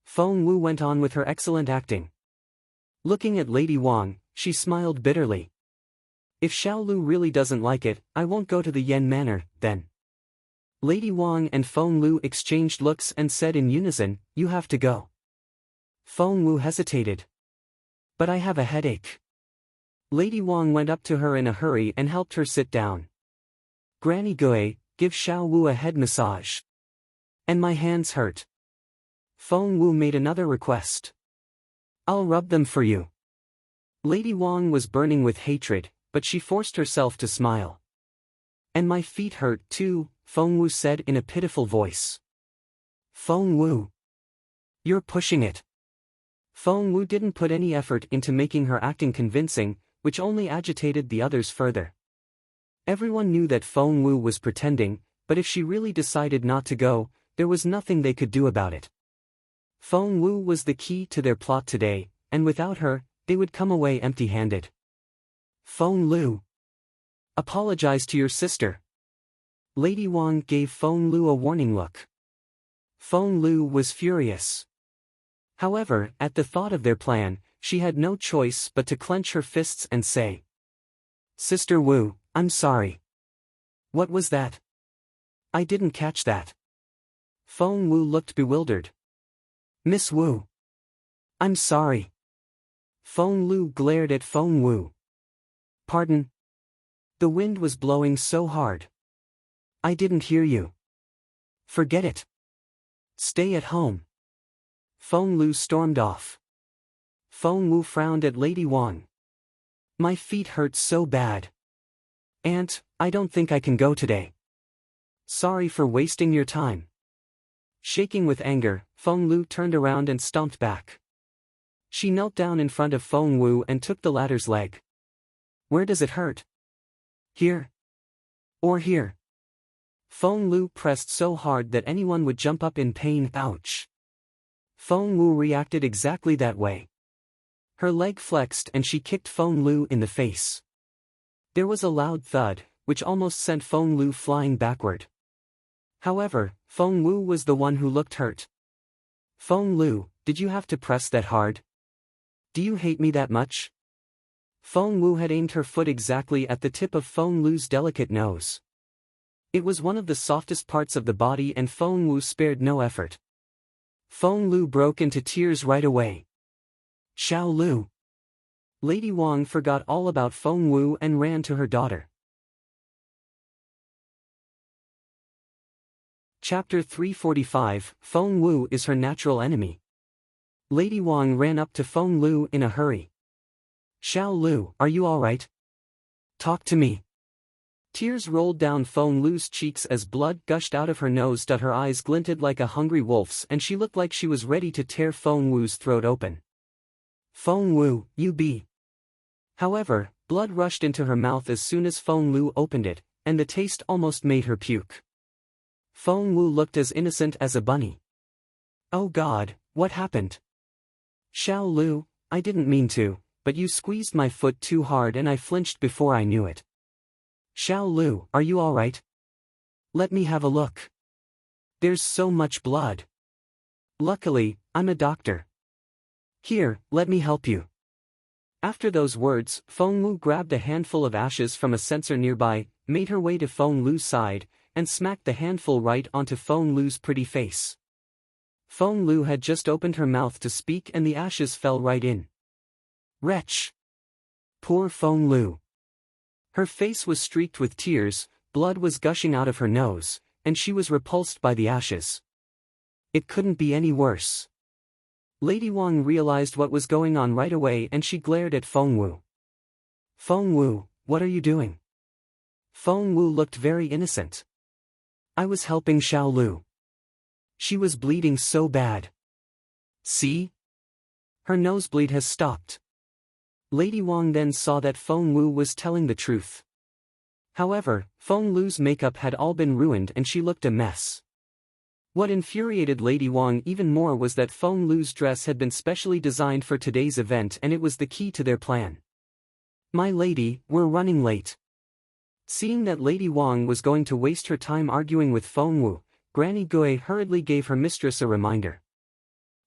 Feng Wu went on with her excellent acting. Looking at Lady Wang, she smiled bitterly. If Xiao Lu really doesn't like it, I won't go to the Yen Manor, then. Lady Wang and Feng Lu exchanged looks and said in unison, you have to go. Feng Wu hesitated. But I have a headache. Lady Wang went up to her in a hurry and helped her sit down. Granny Gui, give Xiao Wu a head massage. And my hands hurt. Feng Wu made another request. I'll rub them for you. Lady Wang was burning with hatred, but she forced herself to smile. And my feet hurt too, Feng Wu said in a pitiful voice. Feng Wu. You're pushing it. Feng Wu didn't put any effort into making her acting convincing, which only agitated the others further. Everyone knew that Feng Wu was pretending, but if she really decided not to go, there was nothing they could do about it. Feng Wu was the key to their plot today, and without her, they would come away empty-handed. Feng Lu. Apologize to your sister. Lady Wang gave Feng Lu a warning look. Feng Lu was furious. However, at the thought of their plan, she had no choice but to clench her fists and say, Sister Wu, I'm sorry. What was that? I didn't catch that. Feng Wu looked bewildered. Miss Wu. I'm sorry. Feng Lu glared at Feng Wu. Pardon? The wind was blowing so hard. I didn't hear you. Forget it. Stay at home. Feng Lu stormed off. Feng Wu frowned at Lady Wang. My feet hurt so bad. Aunt, I don't think I can go today. Sorry for wasting your time. Shaking with anger, Feng Lu turned around and stomped back. She knelt down in front of Feng Wu and took the latter's leg. Where does it hurt? Here. Or here. Feng Lu pressed so hard that anyone would jump up in pain. Ouch. Feng Wu reacted exactly that way. Her leg flexed and she kicked Feng Lu in the face. There was a loud thud, which almost sent Feng Lu flying backward. However, Feng Wu was the one who looked hurt. Feng Lu, did you have to press that hard? Do you hate me that much? Feng Wu had aimed her foot exactly at the tip of Feng Lu's delicate nose. It was one of the softest parts of the body and Feng Wu spared no effort. Feng Lu broke into tears right away. Xiao Lu. Lady Wang forgot all about Feng Wu and ran to her daughter. Chapter 345, Feng Wu is her natural enemy. Lady Wang ran up to Feng Lu in a hurry. Xiao Lu, are you alright? Talk to me. Tears rolled down Feng Lu's cheeks as blood gushed out of her nose. Her eyes glinted like a hungry wolf's and she looked like she was ready to tear Feng Wu's throat open. Feng Wu, you be. However, blood rushed into her mouth as soon as Feng Lu opened it, and the taste almost made her puke. Feng Wu looked as innocent as a bunny. Oh God, what happened? Xiao Lu, I didn't mean to, but you squeezed my foot too hard and I flinched before I knew it. Xiao Lu, are you alright? Let me have a look. There's so much blood. Luckily, I'm a doctor. Here, let me help you. After those words, Feng Wu grabbed a handful of ashes from a censer nearby, made her way to Feng Lu's side, and smacked the handful right onto Feng Lu's pretty face. Feng Lu had just opened her mouth to speak and the ashes fell right in. Wretch! Poor Feng Lu. Her face was streaked with tears, blood was gushing out of her nose, and she was repulsed by the ashes. It couldn't be any worse. Lady Wang realized what was going on right away and she glared at Feng Wu. Feng Wu, what are you doing? Feng Wu looked very innocent. I was helping Xiao Lu. She was bleeding so bad. See? Her nosebleed has stopped. Lady Wang then saw that Feng Wu was telling the truth. However, Feng Lu's makeup had all been ruined and she looked a mess. What infuriated Lady Wang even more was that Feng Lu's dress had been specially designed for today's event and it was the key to their plan. My lady, we're running late. Seeing that Lady Wang was going to waste her time arguing with Feng Wu, Granny Gui hurriedly gave her mistress a reminder.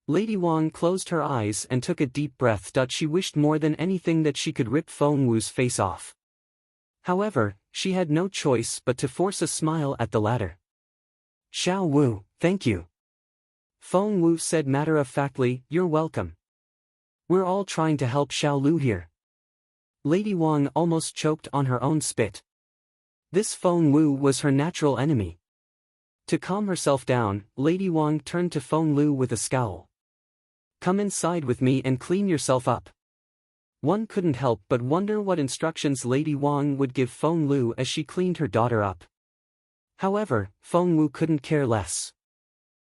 Lady Wang closed her eyes and took a deep breath. She wished more than anything that she could rip Feng Wu's face off. However, she had no choice but to force a smile at the latter. Xiao Wu, thank you. Feng Wu said matter-of-factly, you're welcome. We're all trying to help Xiao Lu here. Lady Wang almost choked on her own spit. This Feng Wu was her natural enemy. To calm herself down, Lady Wang turned to Feng Lu with a scowl. Come inside with me and clean yourself up. One couldn't help but wonder what instructions Lady Wang would give Feng Lu as she cleaned her daughter up. However, Feng Wu couldn't care less.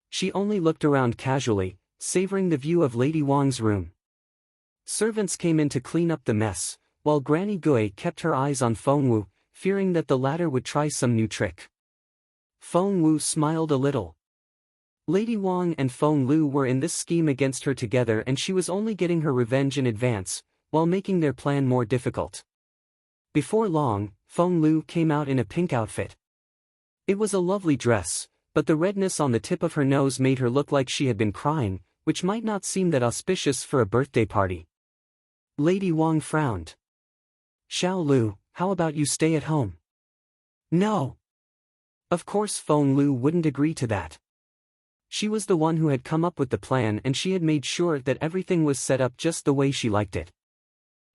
She only looked around casually, savoring the view of Lady Wang's room. Servants came in to clean up the mess, while Granny Gui kept her eyes on Feng Wu, fearing that the latter would try some new trick. Feng Wu smiled a little. Lady Wang and Feng Lu were in this scheme against her together, and she was only getting her revenge in advance, while making their plan more difficult. Before long, Feng Lu came out in a pink outfit. It was a lovely dress, but the redness on the tip of her nose made her look like she had been crying, which might not seem that auspicious for a birthday party. Lady Wang frowned. Xiao Lu, how about you stay at home? No. Of course Feng Lu wouldn't agree to that. She was the one who had come up with the plan, and she had made sure that everything was set up just the way she liked it.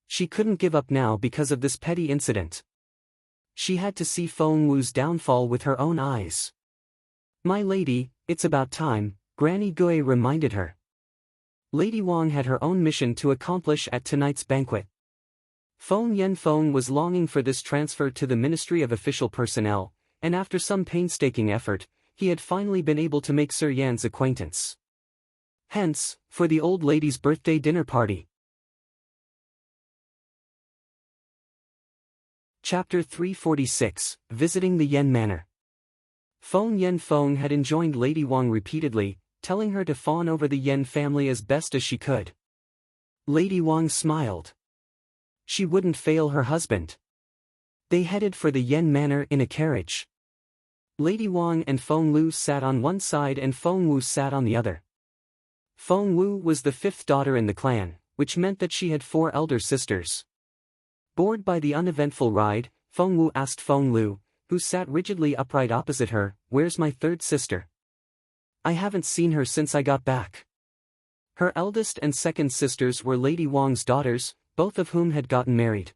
She couldn't give up now because of this petty incident. She had to see Feng Wu's downfall with her own eyes. My lady, it's about time, Granny Gui reminded her. Lady Wang had her own mission to accomplish at tonight's banquet. Feng Yanfeng was longing for this transfer to the Ministry of Official Personnel, and after some painstaking effort, he had finally been able to make Sir Yan's acquaintance. Hence, for the old lady's birthday dinner party. Chapter 346, Visiting the Yan Manor. Feng Yanfeng had enjoined Lady Wang repeatedly, telling her to fawn over the Yan family as best as she could. Lady Wang smiled. She wouldn't fail her husband. They headed for the Yan Manor in a carriage. Lady Wang and Feng Lu sat on one side and Feng Wu sat on the other. Feng Wu was the fifth daughter in the clan, which meant that she had 4 elder sisters. Bored by the uneventful ride, Feng Wu asked Feng Lu, who sat rigidly upright opposite her, "Where's my third sister? I haven't seen her since I got back." Her eldest and second sisters were Lady Wang's daughters, both of whom had gotten married.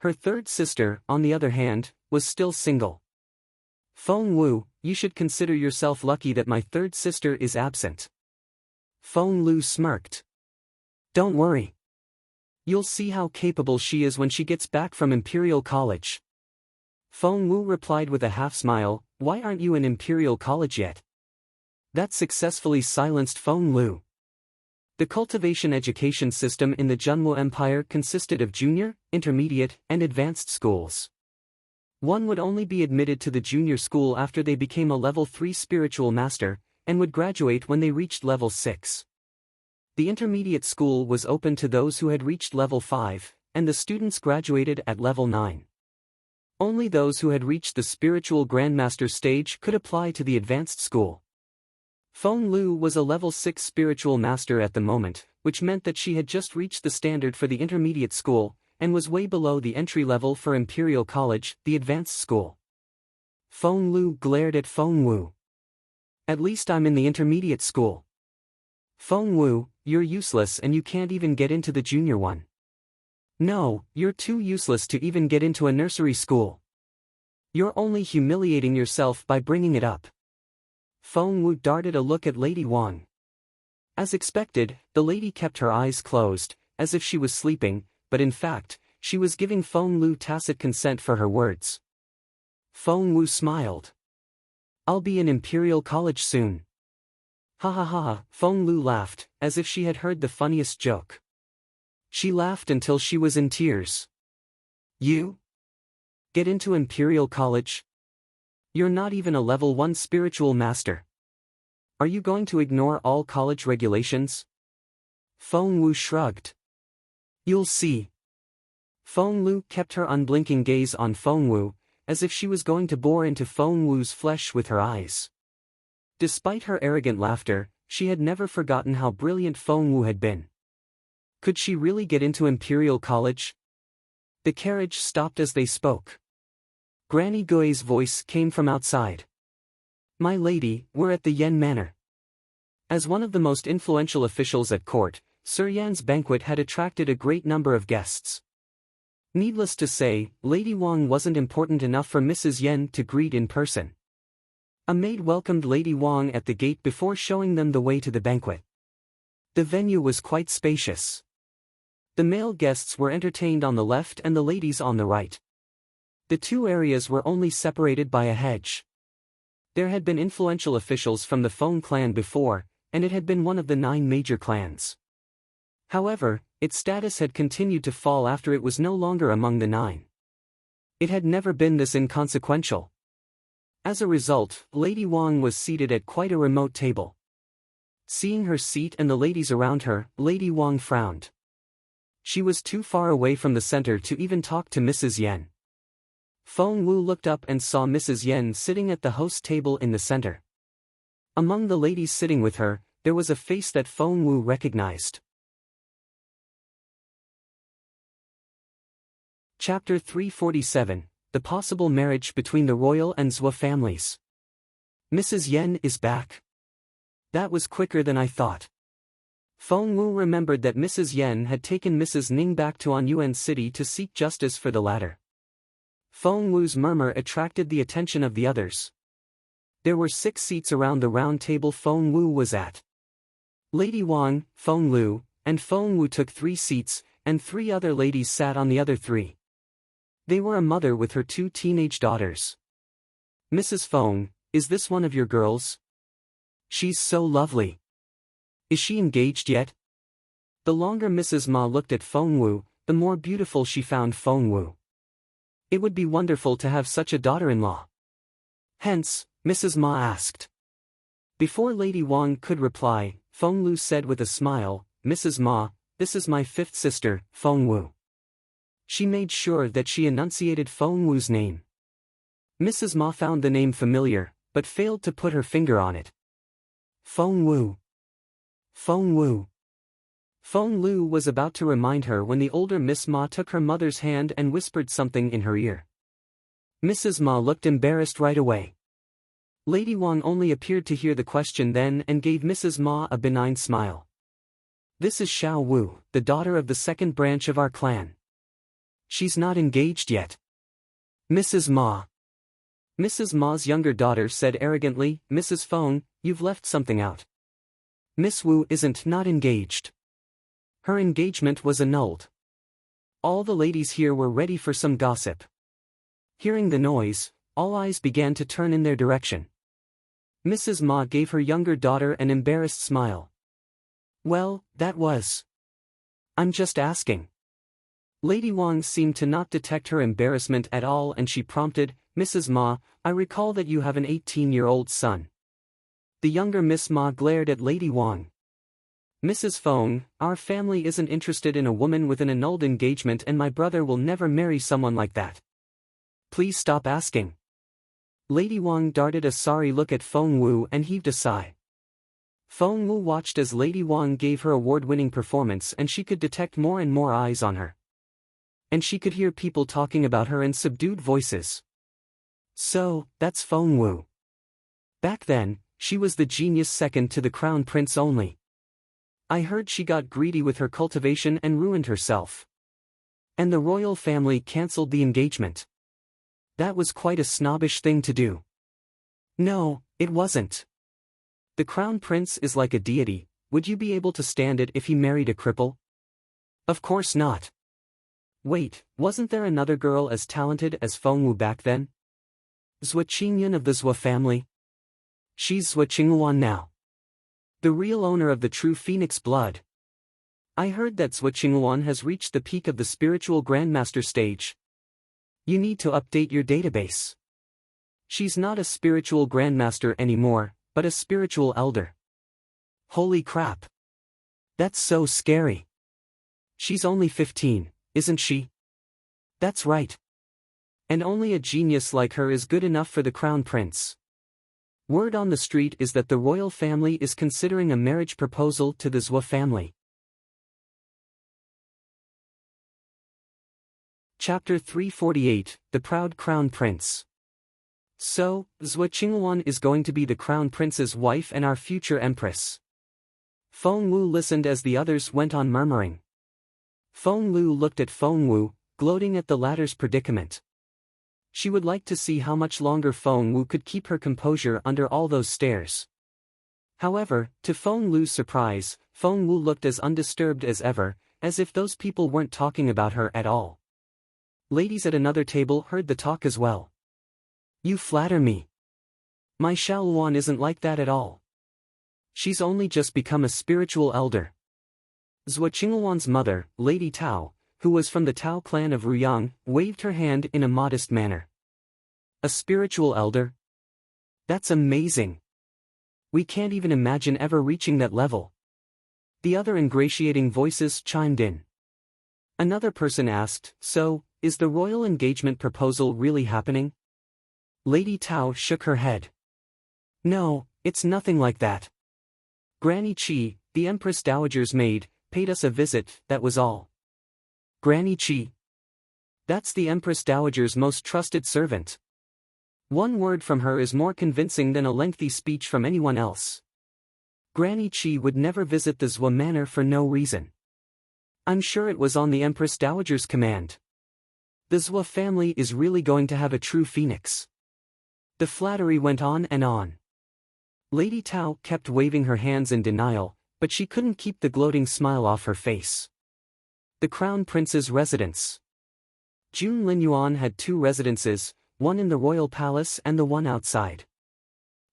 Her third sister, on the other hand, was still single. Feng Wu, you should consider yourself lucky that my third sister is absent. Feng Lu smirked. Don't worry. You'll see how capable she is when she gets back from Imperial College. Feng Wu replied with a half-smile, why aren't you in Imperial College yet? That successfully silenced Feng Lu. The cultivation education system in the Junwu Empire consisted of junior, intermediate, and advanced schools. One would only be admitted to the junior school after they became a level 3 spiritual master, and would graduate when they reached level 6. The intermediate school was open to those who had reached level 5, and the students graduated at level 9. Only those who had reached the spiritual grandmaster stage could apply to the advanced school. Feng Lu was a level 6 spiritual master at the moment, which meant that she had just reached the standard for the intermediate school, and was way below the entry level for Imperial College, the advanced school. Feng Lu glared at Feng Wu. At least I'm in the intermediate school. Feng Wu, you're useless and you can't even get into the junior one. No, you're too useless to even get into a nursery school. You're only humiliating yourself by bringing it up. Feng Wu darted a look at Lady Wang. As expected, the lady kept her eyes closed, as if she was sleeping, but in fact, she was giving Feng Lu tacit consent for her words. Feng Wu smiled. I'll be in Imperial College soon. Ha ha ha, Feng Lu laughed, as if she had heard the funniest joke. She laughed until she was in tears. You? Get into Imperial College? You're not even a level 1 spiritual master. Are you going to ignore all college regulations? Feng Wu shrugged. You'll see. Feng Lu kept her unblinking gaze on Feng Wu, as if she was going to bore into Feng Wu's flesh with her eyes. Despite her arrogant laughter, she had never forgotten how brilliant Feng Wu had been. Could she really get into Imperial College? The carriage stopped as they spoke. Granny Gui's voice came from outside. "My lady, we're at the Yen Manor." As one of the most influential officials at court, Sir Yan's banquet had attracted a great number of guests. Needless to say, Lady Wang wasn't important enough for Mrs. Yen to greet in person. A maid welcomed Lady Wang at the gate before showing them the way to the banquet. The venue was quite spacious. The male guests were entertained on the left and the ladies on the right. The two areas were only separated by a hedge. There had been influential officials from the Feng clan before, and it had been one of the 9 major clans. However, its status had continued to fall after it was no longer among the 9. It had never been this inconsequential. As a result, Lady Wang was seated at quite a remote table. Seeing her seat and the ladies around her, Lady Wang frowned. She was too far away from the center to even talk to Mrs. Yen. Feng Wu looked up and saw Mrs. Yen sitting at the host table in the center. Among the ladies sitting with her, there was a face that Feng Wu recognized. Chapter 347, The Possible Marriage Between the Royal and Zhou Families. Mrs. Yen is back. That was quicker than I thought. Feng Wu remembered that Mrs. Yen had taken Mrs. Ning back to Linyuan City to seek justice for the latter. Feng Wu's murmur attracted the attention of the others. There were 6 seats around the round table Feng Wu was at. Lady Wang, Feng Lu, and Feng Wu took 3 seats, and 3 other ladies sat on the other 3. They were a mother with her 2 teenage daughters. "Mrs. Feng, is this one of your girls? She's so lovely. Is she engaged yet?" The longer Mrs. Ma looked at Feng Wu, the more beautiful she found Feng Wu. It would be wonderful to have such a daughter-in-law. Hence, Mrs. Ma asked. Before Lady Wang could reply, Feng Lu said with a smile, "Mrs. Ma, this is my 5th sister, Feng Wu." She made sure that she enunciated Feng Wu's name. Mrs. Ma found the name familiar, but failed to put her finger on it. Feng Wu. Feng Wu. Feng Lu was about to remind her when the older Miss Ma took her mother's hand and whispered something in her ear. Mrs. Ma looked embarrassed right away. Lady Wang only appeared to hear the question then and gave Mrs. Ma a benign smile. "This is Xiao Wu, the daughter of the 2nd branch of our clan. She's not engaged yet." Mrs. Ma. Mrs. Ma's younger daughter said arrogantly, "Mrs. Feng, you've left something out. Miss Wu isn't not engaged. Her engagement was annulled." All the ladies here were ready for some gossip. Hearing the noise, all eyes began to turn in their direction. Mrs. Ma gave her younger daughter an embarrassed smile. "Well, that was. I'm just asking." Lady Wang seemed to not detect her embarrassment at all and she prompted, "Mrs. Ma, I recall that you have an 18-year-old son." The younger Miss Ma glared at Lady Wang. "Mrs. Feng, our family isn't interested in a woman with an annulled engagement and my brother will never marry someone like that. Please stop asking." Lady Wang darted a sorry look at Feng Wu and heaved a sigh. Feng Wu watched as Lady Wang gave her award-winning performance and she could detect more and more eyes on her. And she could hear people talking about her in subdued voices. "So, that's Feng Wu. Back then, she was the genius second to the crown prince only. I heard she got greedy with her cultivation and ruined herself. And the royal family cancelled the engagement. That was quite a snobbish thing to do." "No, it wasn't. The crown prince is like a deity. Would you be able to stand it if he married a cripple?" "Of course not." "Wait, wasn't there another girl as talented as Feng Wu back then? Zhou Qingyun of the Zhou family? She's Zhou Qingyuan now. The real owner of the true phoenix blood. I heard that Zhou Qingyuan has reached the peak of the spiritual grandmaster stage. You need to update your database. She's not a spiritual grandmaster anymore, but a spiritual elder. Holy crap. That's so scary. She's only 15, isn't she?" That's right. And only a genius like her is good enough for the crown prince. Word on the street is that the royal family is considering a marriage proposal to the Zhou family. Chapter 348, The Proud Crown Prince. So, Zhou Qingluan is going to be the crown prince's wife and our future empress. Feng Wu listened as the others went on murmuring. Feng Lu looked at Feng Wu, gloating at the latter's predicament. She would like to see how much longer Feng Wu could keep her composure under all those stares. However, to Feng Lu's surprise, Feng Wu looked as undisturbed as ever, as if those people weren't talking about her at all. Ladies at another table heard the talk as well. You flatter me. My Xiao isn't like that at all. She's only just become a spiritual elder. Zhou Qingluan's mother, Lady Tao, who was from the Tao clan of Ruyang, waved her hand in a modest manner. A spiritual elder? That's amazing. We can't even imagine ever reaching that level. The other ingratiating voices chimed in. Another person asked, so, is the royal engagement proposal really happening? Lady Tao shook her head. No, it's nothing like that. Granny Qi, the Empress Dowager's maid, paid us a visit, that was all. Granny Qi. That's the Empress Dowager's most trusted servant. One word from her is more convincing than a lengthy speech from anyone else. Granny Qi would never visit the Zhou Manor for no reason. I'm sure it was on the Empress Dowager's command. The Zhou family is really going to have a true phoenix. The flattery went on and on. Lady Tao kept waving her hands in denial, but she couldn't keep the gloating smile off her face. The Crown Prince's residence. Jun Linyuan had two residences, one in the royal palace and the one outside.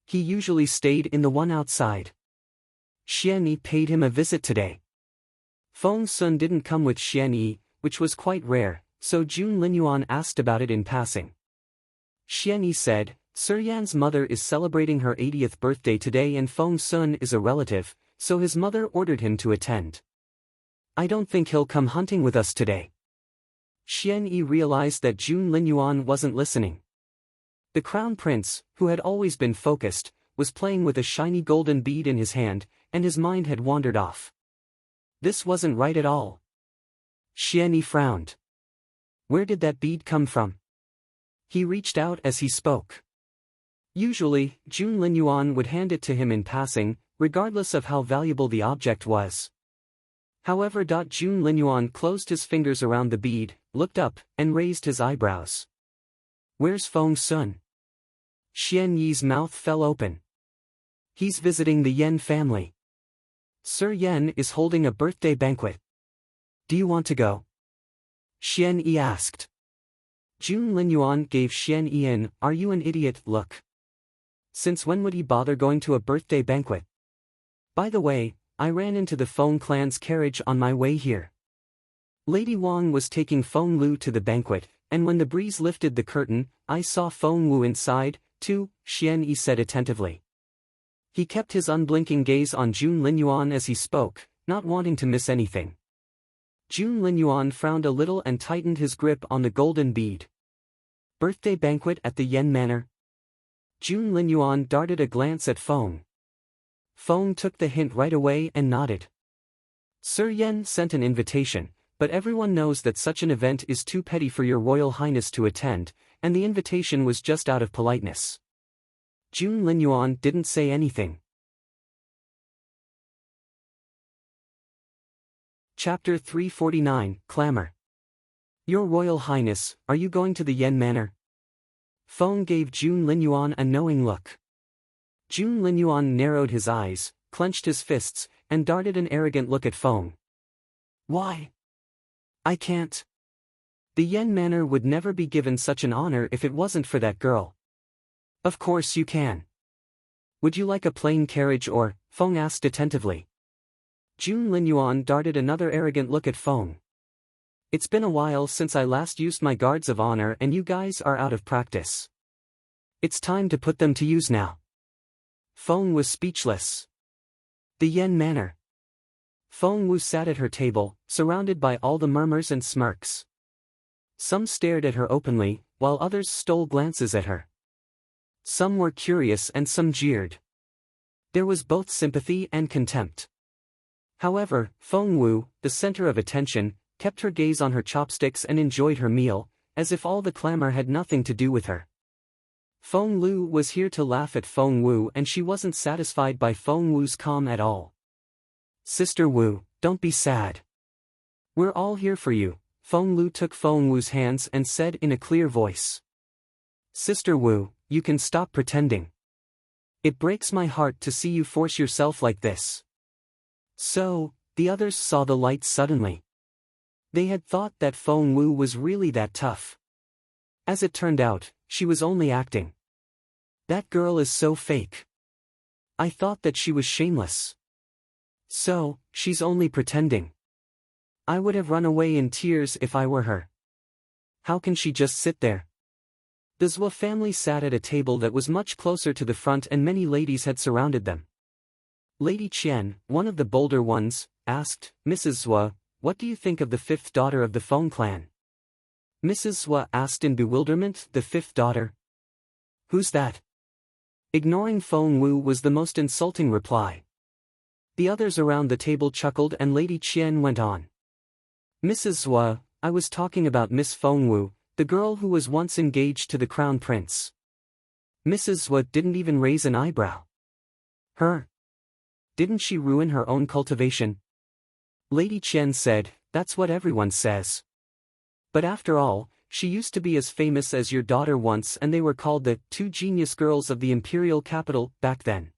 He usually stayed in the one outside. Xian Yi paid him a visit today. Feng Sun didn't come with Xian Yi, which was quite rare, so Jun Linyuan asked about it in passing. Xian Yi said, Sir Yan's mother is celebrating her 80th birthday today and Feng Sun is a relative, so his mother ordered him to attend. I don't think he'll come hunting with us today. Xian Yi realized that Jun Linyuan wasn't listening. The crown prince, who had always been focused, was playing with a shiny golden bead in his hand, and his mind had wandered off. This wasn't right at all. Xian Yi frowned. Where did that bead come from? He reached out as he spoke. Usually, Jun Linyuan would hand it to him in passing, regardless of how valuable the object was. However, Jun Linyuan closed his fingers around the bead, looked up, and raised his eyebrows. Where's Feng Sun? Xian Yi's mouth fell open. He's visiting the Yan family. Sir Yan is holding a birthday banquet. Do you want to go? Xian Yi asked. Jun Linyuan gave Xian Yi an, are you an idiot, look. Since when would he bother going to a birthday banquet? By the way, I ran into the Feng clan's carriage on my way here. Lady Wang was taking Feng Lu to the banquet, and when the breeze lifted the curtain, I saw Feng Wu inside, too, Xian Yi said attentively. He kept his unblinking gaze on Jun Linyuan as he spoke, not wanting to miss anything. Jun Linyuan frowned a little and tightened his grip on the golden bead. Birthday banquet at the Yan Manor? Jun Linyuan darted a glance at Feng. Feng took the hint right away and nodded. Sir Yan sent an invitation, but everyone knows that such an event is too petty for your Royal Highness to attend, and the invitation was just out of politeness. Jun Linyuan didn't say anything. Chapter 349, Clamor. Your Royal Highness, are you going to the Yan Manor? Feng gave Jun Linyuan a knowing look. Jun Linyuan narrowed his eyes, clenched his fists, and darted an arrogant look at Feng. Why? I can't. The Yan Manor would never be given such an honor if it wasn't for that girl. Of course you can. Would you like a plain carriage or? Feng asked attentively. Jun Linyuan darted another arrogant look at Feng. It's been a while since I last used my guards of honor and you guys are out of practice. It's time to put them to use now. Feng was speechless. The Yan Manor. Feng Wu sat at her table, surrounded by all the murmurs and smirks. Some stared at her openly, while others stole glances at her. Some were curious and some jeered. There was both sympathy and contempt. However, Feng Wu, the center of attention, kept her gaze on her chopsticks and enjoyed her meal, as if all the clamor had nothing to do with her. Feng Lu was here to laugh at Feng Wu, and she wasn't satisfied by Feng Wu's calm at all. "Sister Wu, don't be sad. We're all here for you," Feng Lu took Feng Wu's hands and said in a clear voice. "Sister Wu, you can stop pretending. It breaks my heart to see you force yourself like this." So, the others saw the light suddenly. They had thought that Feng Wu was really that tough. As it turned out, she was only acting. That girl is so fake. I thought that she was shameless. So, she's only pretending. I would have run away in tears if I were her. How can she just sit there? The Zhou family sat at a table that was much closer to the front, and many ladies had surrounded them. Lady Qian, one of the bolder ones, asked, "Mrs. Zhou, what do you think of the fifth daughter of the Feng clan?" Mrs. Zhou asked in bewilderment, "The fifth daughter? Who's that?" Ignoring Feng Wu was the most insulting reply. The others around the table chuckled, and Lady Qian went on. "Mrs. Zhou, I was talking about Miss Feng Wu, the girl who was once engaged to the crown prince." Mrs. Zhou didn't even raise an eyebrow. "Her? Didn't she ruin her own cultivation?" Lady Qian said, "That's what everyone says. But after all, she used to be as famous as your daughter once, and they were called the two genius girls of the imperial capital back then."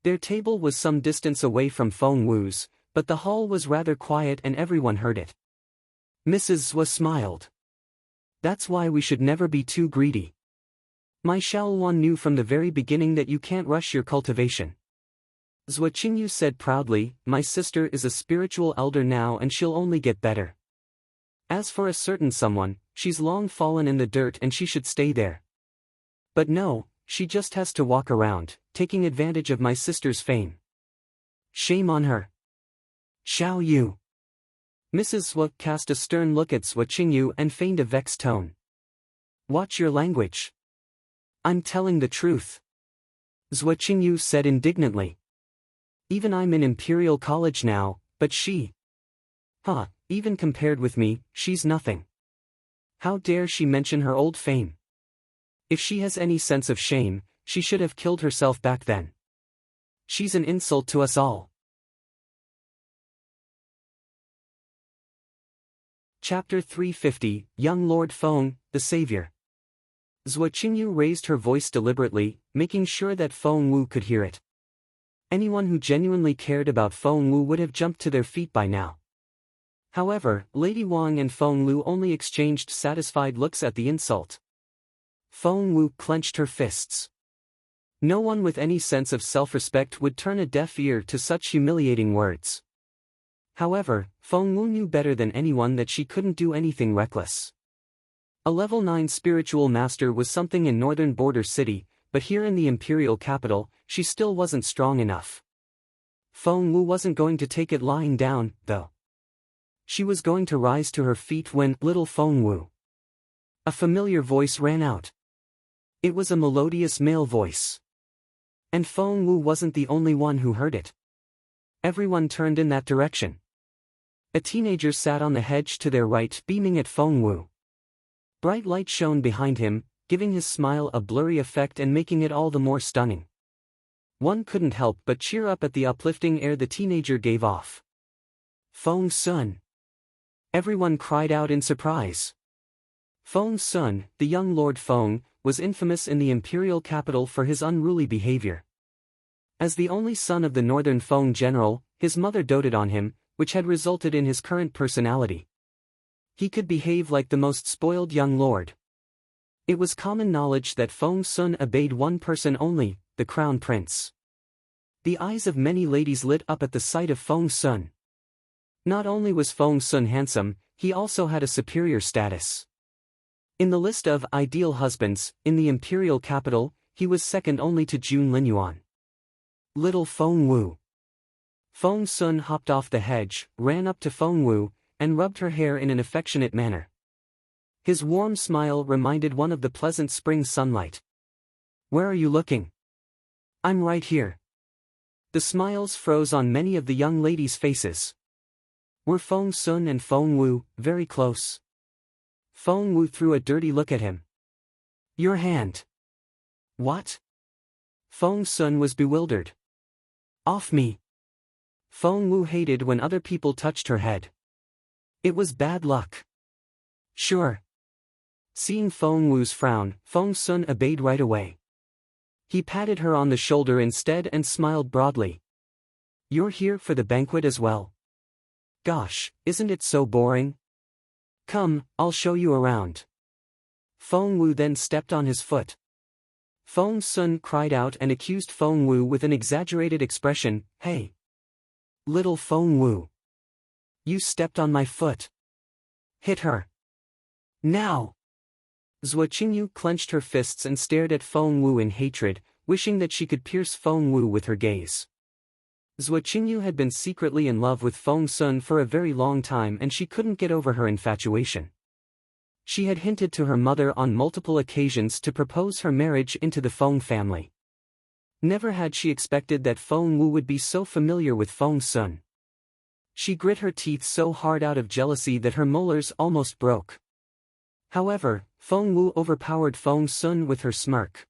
Their table was some distance away from Feng Wu's, but the hall was rather quiet and everyone heard it. Mrs. Zhou smiled. "That's why we should never be too greedy. My Xiao knew from the very beginning that you can't rush your cultivation." Zhou Qingyu said proudly, "My sister is a spiritual elder now, and she'll only get better. As for a certain someone, she's long fallen in the dirt and she should stay there. But no, she just has to walk around, taking advantage of my sister's fame. Shame on her. Xiao Yu." Mrs. Zhou cast a stern look at Zhou Qingyu and feigned a vexed tone. "Watch your language. I'm telling the truth," Zhou Qingyu said indignantly. "Even I'm in Imperial College now, but she... even compared with me, she's nothing. How dare she mention her old fame? If she has any sense of shame, she should have killed herself back then. She's an insult to us all." Chapter 350, Young Lord Feng, the Savior. Zhou Qingyu raised her voice deliberately, making sure that Feng Wu could hear it. Anyone who genuinely cared about Feng Wu would have jumped to their feet by now. However, Lady Wang and Feng Lu only exchanged satisfied looks at the insult. Feng Wu clenched her fists. No one with any sense of self-respect would turn a deaf ear to such humiliating words. However, Feng Wu knew better than anyone that she couldn't do anything reckless. A level 9 spiritual master was something in northern border city, but here in the imperial capital, she still wasn't strong enough. Feng Wu wasn't going to take it lying down, though. She was going to rise to her feet when, "Little Feng Wu." A familiar voice rang out. It was a melodious male voice. And Feng Wu wasn't the only one who heard it. Everyone turned in that direction. A teenager sat on the hedge to their right, beaming at Feng Wu. Bright light shone behind him, giving his smile a blurry effect and making it all the more stunning. One couldn't help but cheer up at the uplifting air the teenager gave off. "Feng Sun!" Everyone cried out in surprise. Feng Sun, the young Lord Feng, was infamous in the imperial capital for his unruly behavior. As the only son of the northern Feng general, his mother doted on him, which had resulted in his current personality. He could behave like the most spoiled young lord. It was common knowledge that Feng Sun obeyed one person only, the crown prince. The eyes of many ladies lit up at the sight of Feng Sun. Not only was Feng Sun handsome, he also had a superior status. In the list of ideal husbands, in the imperial capital, he was second only to Jun Linyuan. Little Feng Wu. Feng Sun hopped off the hedge, ran up to Feng Wu, and rubbed her hair in an affectionate manner. His warm smile reminded one of the pleasant spring sunlight. Where are you looking? I'm right here. The smiles froze on many of the young ladies' faces. Were Feng Sun and Feng Wu very close? Feng Wu threw a dirty look at him. Your hand. What? Feng Sun was bewildered. Off me. Feng Wu hated when other people touched her head. It was bad luck. Sure. Seeing Feng Wu's frown, Feng Sun obeyed right away. He patted her on the shoulder instead and smiled broadly. You're here for the banquet as well? Gosh, isn't it so boring? Come, I'll show you around. Feng Wu then stepped on his foot. Feng Sun cried out and accused Feng Wu with an exaggerated expression, Hey! Little Feng Wu! You stepped on my foot. Hit her. Now! Zhuo Qingyu clenched her fists and stared at Feng Wu in hatred, wishing that she could pierce Feng Wu with her gaze. Zhuo Qingyu had been secretly in love with Feng Sun for a very long time and she couldn't get over her infatuation. She had hinted to her mother on multiple occasions to propose her marriage into the Feng family. Never had she expected that Feng Wu would be so familiar with Feng Sun. She grit her teeth so hard out of jealousy that her molars almost broke. However, Feng Wu overpowered Feng Sun with her smirk.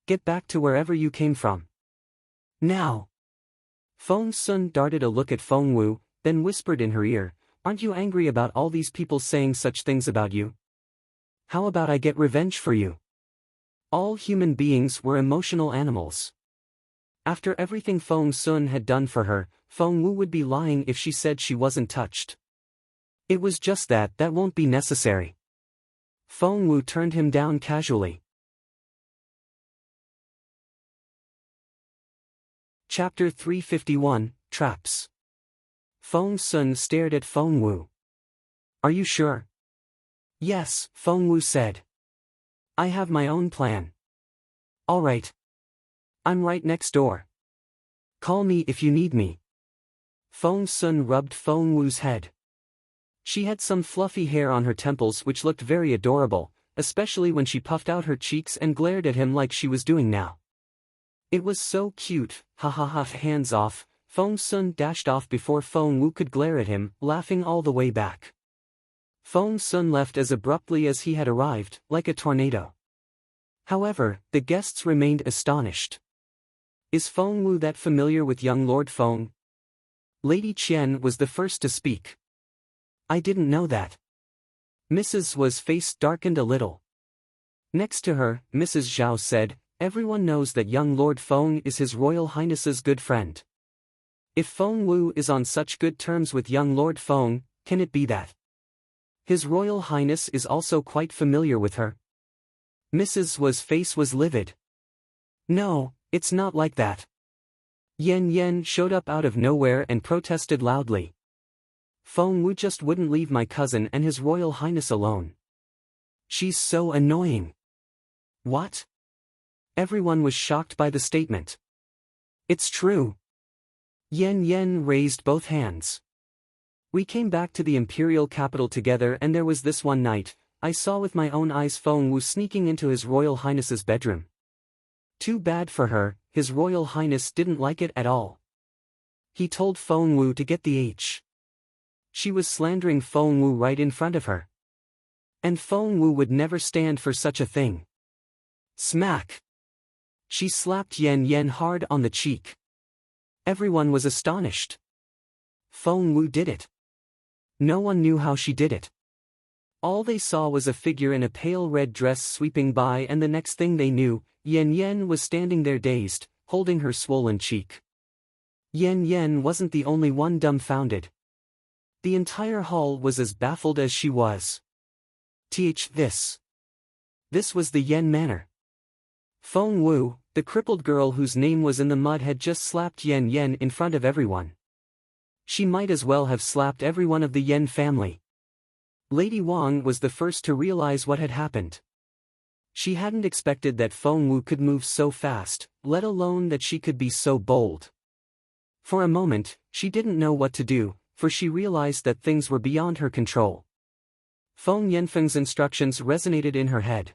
Get back to wherever you came from. Now! Feng Sun darted a look at Feng Wu, then whispered in her ear, Aren't you angry about all these people saying such things about you? How about I get revenge for you? All human beings were emotional animals. After everything Feng Sun had done for her, Feng Wu would be lying if she said she wasn't touched. It was just that won't be necessary. Feng Wu turned him down casually. Chapter 351, Traps. Feng Sun stared at Feng Wu. Are you sure? Yes, Feng Wu said. I have my own plan. All right. I'm right next door. Call me if you need me. Feng Sun rubbed Feng Wu's head. She had some fluffy hair on her temples which looked very adorable, especially when she puffed out her cheeks and glared at him like she was doing now. It was so cute, ha ha ha. Hands off. Feng Sun dashed off before Feng Wu could glare at him, laughing all the way back. Feng Sun left as abruptly as he had arrived, like a tornado. However, the guests remained astonished. Is Feng Wu that familiar with young Lord Feng? Lady Qian was the first to speak. I didn't know that. Mrs. Zhuo's face darkened a little. Next to her, Mrs. Xiao said, Everyone knows that young Lord Feng is His Royal Highness's good friend. If Feng Wu is on such good terms with young Lord Feng, can it be that His Royal Highness is also quite familiar with her? Mrs. Zhuo's face was livid. No, it's not like that. Yan Yan showed up out of nowhere and protested loudly. Feng Wu just wouldn't leave my cousin and His Royal Highness alone. She's so annoying. What? Everyone was shocked by the statement. It's true. Yan Yan raised both hands. We came back to the imperial capital together and there was this one night, I saw with my own eyes Feng Wu sneaking into His Royal Highness's bedroom. Too bad for her, His Royal Highness didn't like it at all. He told Feng Wu to get the H. She was slandering Feng Wu right in front of her. And Feng Wu would never stand for such a thing. Smack! She slapped Yan Yan hard on the cheek. Everyone was astonished. Feng Wu did it. No one knew how she did it. All they saw was a figure in a pale red dress sweeping by and the next thing they knew, Yan Yan was standing there dazed, holding her swollen cheek. Yan Yan wasn't the only one dumbfounded. The entire hall was as baffled as she was. This was the Yan Manor. Feng Wu, the crippled girl whose name was in the mud, had just slapped Yan Yan in front of everyone. She might as well have slapped every one of the Yan family. Lady Wang was the first to realize what had happened. She hadn't expected that Feng Wu could move so fast, let alone that she could be so bold. For a moment, she didn't know what to do, for she realized that things were beyond her control. Feng Yanfeng's instructions resonated in her head.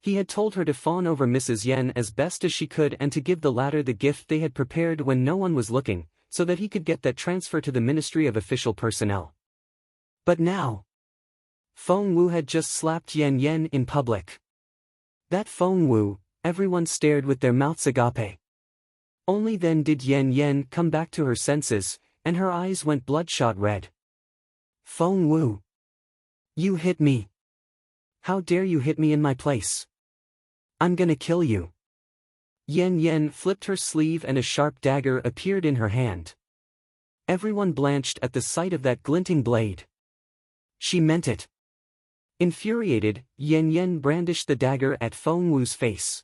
He had told her to fawn over Mrs. Yen as best as she could and to give the latter the gift they had prepared when no one was looking, so that he could get that transfer to the Ministry of Official Personnel. But now, Feng Wu had just slapped Yan Yan in public. That Feng Wu, everyone stared with their mouths agape. Only then did Yan Yan come back to her senses, and her eyes went bloodshot red. Feng Wu. You hit me. How dare you hit me in my place? I'm gonna kill you. Yan Yan flipped her sleeve and a sharp dagger appeared in her hand. Everyone blanched at the sight of that glinting blade. She meant it. Infuriated, Yan Yan brandished the dagger at Feng Wu's face.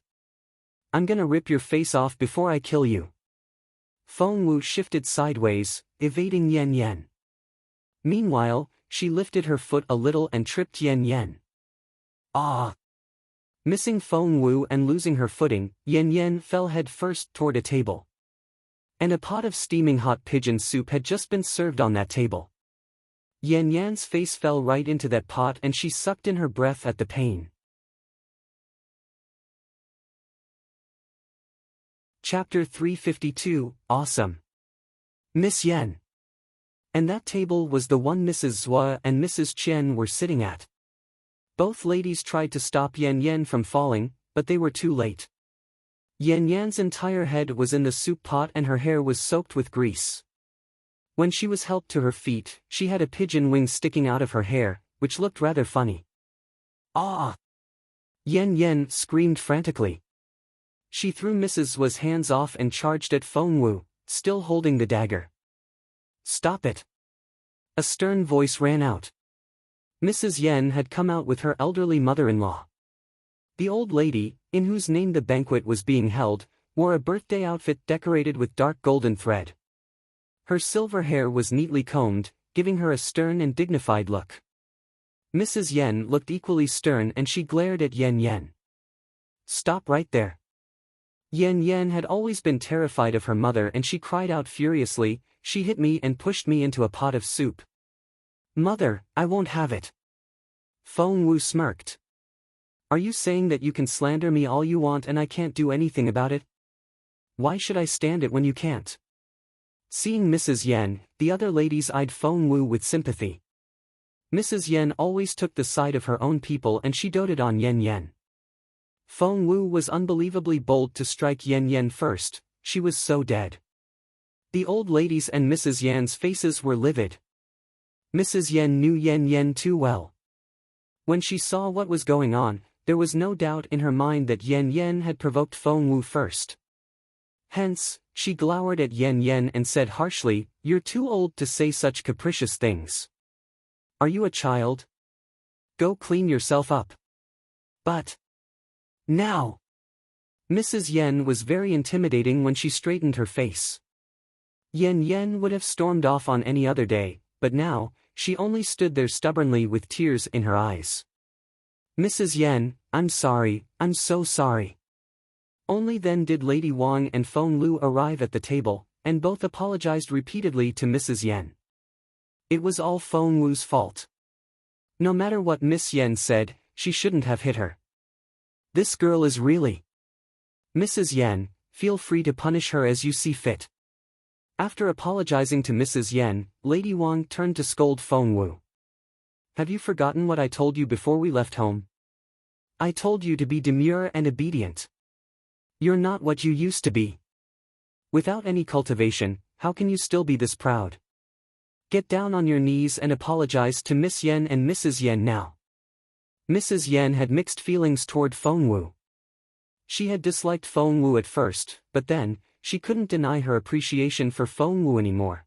I'm gonna rip your face off before I kill you. Feng Wu shifted sideways, evading Yan Yan. Meanwhile, she lifted her foot a little and tripped Yan Yan. Ah! Missing Feng Wu and losing her footing, Yan Yan fell head first toward a table. And a pot of steaming hot pigeon soup had just been served on that table. Yan Yan's face fell right into that pot and she sucked in her breath at the pain. Chapter 352, Awesome. Miss Yan. And that table was the one Mrs. Zhua and Mrs. Chen were sitting at. Both ladies tried to stop Yan Yan from falling, but they were too late. Yan Yan's entire head was in the soup pot and her hair was soaked with grease. When she was helped to her feet, she had a pigeon wing sticking out of her hair, which looked rather funny. Ah! Yan Yan screamed frantically. She threw Mrs. Zhua's hands off and charged at Feng Wu, still holding the dagger. Stop it! A stern voice ran out. Mrs. Yen had come out with her elderly mother-in-law. The old lady, in whose name the banquet was being held, wore a birthday outfit decorated with dark golden thread. Her silver hair was neatly combed, giving her a stern and dignified look. Mrs. Yen looked equally stern and she glared at Yan Yan. Stop right there. Yan Yan had always been terrified of her mother and she cried out furiously, she hit me and pushed me into a pot of soup. Mother, I won't have it. Feng Wu smirked. Are you saying that you can slander me all you want and I can't do anything about it? Why should I stand it when you can't? Seeing Mrs. Yen, the other ladies eyed Feng Wu with sympathy. Mrs. Yen always took the side of her own people and she doted on Yan Yan. Feng Wu was unbelievably bold to strike Yan Yan first, she was so dead. The old ladies and Mrs. Yan's faces were livid. Mrs. Yen knew Yan Yan too well. When she saw what was going on, there was no doubt in her mind that Yan Yan had provoked Feng Wu first. Hence, she glowered at Yan Yan and said harshly, "You're too old to say such capricious things. Are you a child? Go clean yourself up." But now, Mrs. Yen was very intimidating when she straightened her face. Yan Yan would have stormed off on any other day, but now, she only stood there stubbornly with tears in her eyes. Mrs. Yen, I'm sorry, I'm so sorry. Only then did Lady Wang and Feng Lu arrive at the table, and both apologized repeatedly to Mrs. Yen. It was all Feng Wu's fault. No matter what Miss Yen said, she shouldn't have hit her. This girl is really... Mrs. Yen, feel free to punish her as you see fit. After apologizing to Mrs. Yen, Lady Wang turned to scold Feng Wu. Have you forgotten what I told you before we left home? I told you to be demure and obedient. You're not what you used to be. Without any cultivation, how can you still be this proud? Get down on your knees and apologize to Miss Yen and Mrs. Yen now. Mrs. Yen had mixed feelings toward Feng Wu. She had disliked Feng Wu at first, but then, she couldn't deny her appreciation for Feng Wu anymore.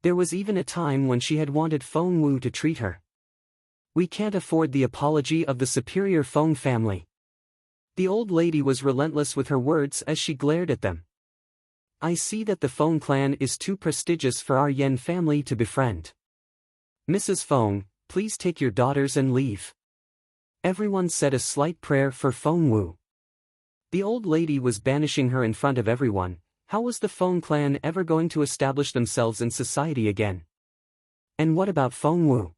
There was even a time when she had wanted Feng Wu to treat her. We can't afford the apology of the superior Feng family. The old lady was relentless with her words as she glared at them. I see that the Feng clan is too prestigious for our Yen family to befriend. Mrs. Feng, please take your daughters and leave. Everyone said a slight prayer for Feng Wu. The old lady was banishing her in front of everyone. How was the Feng clan ever going to establish themselves in society again? And what about Feng Wu?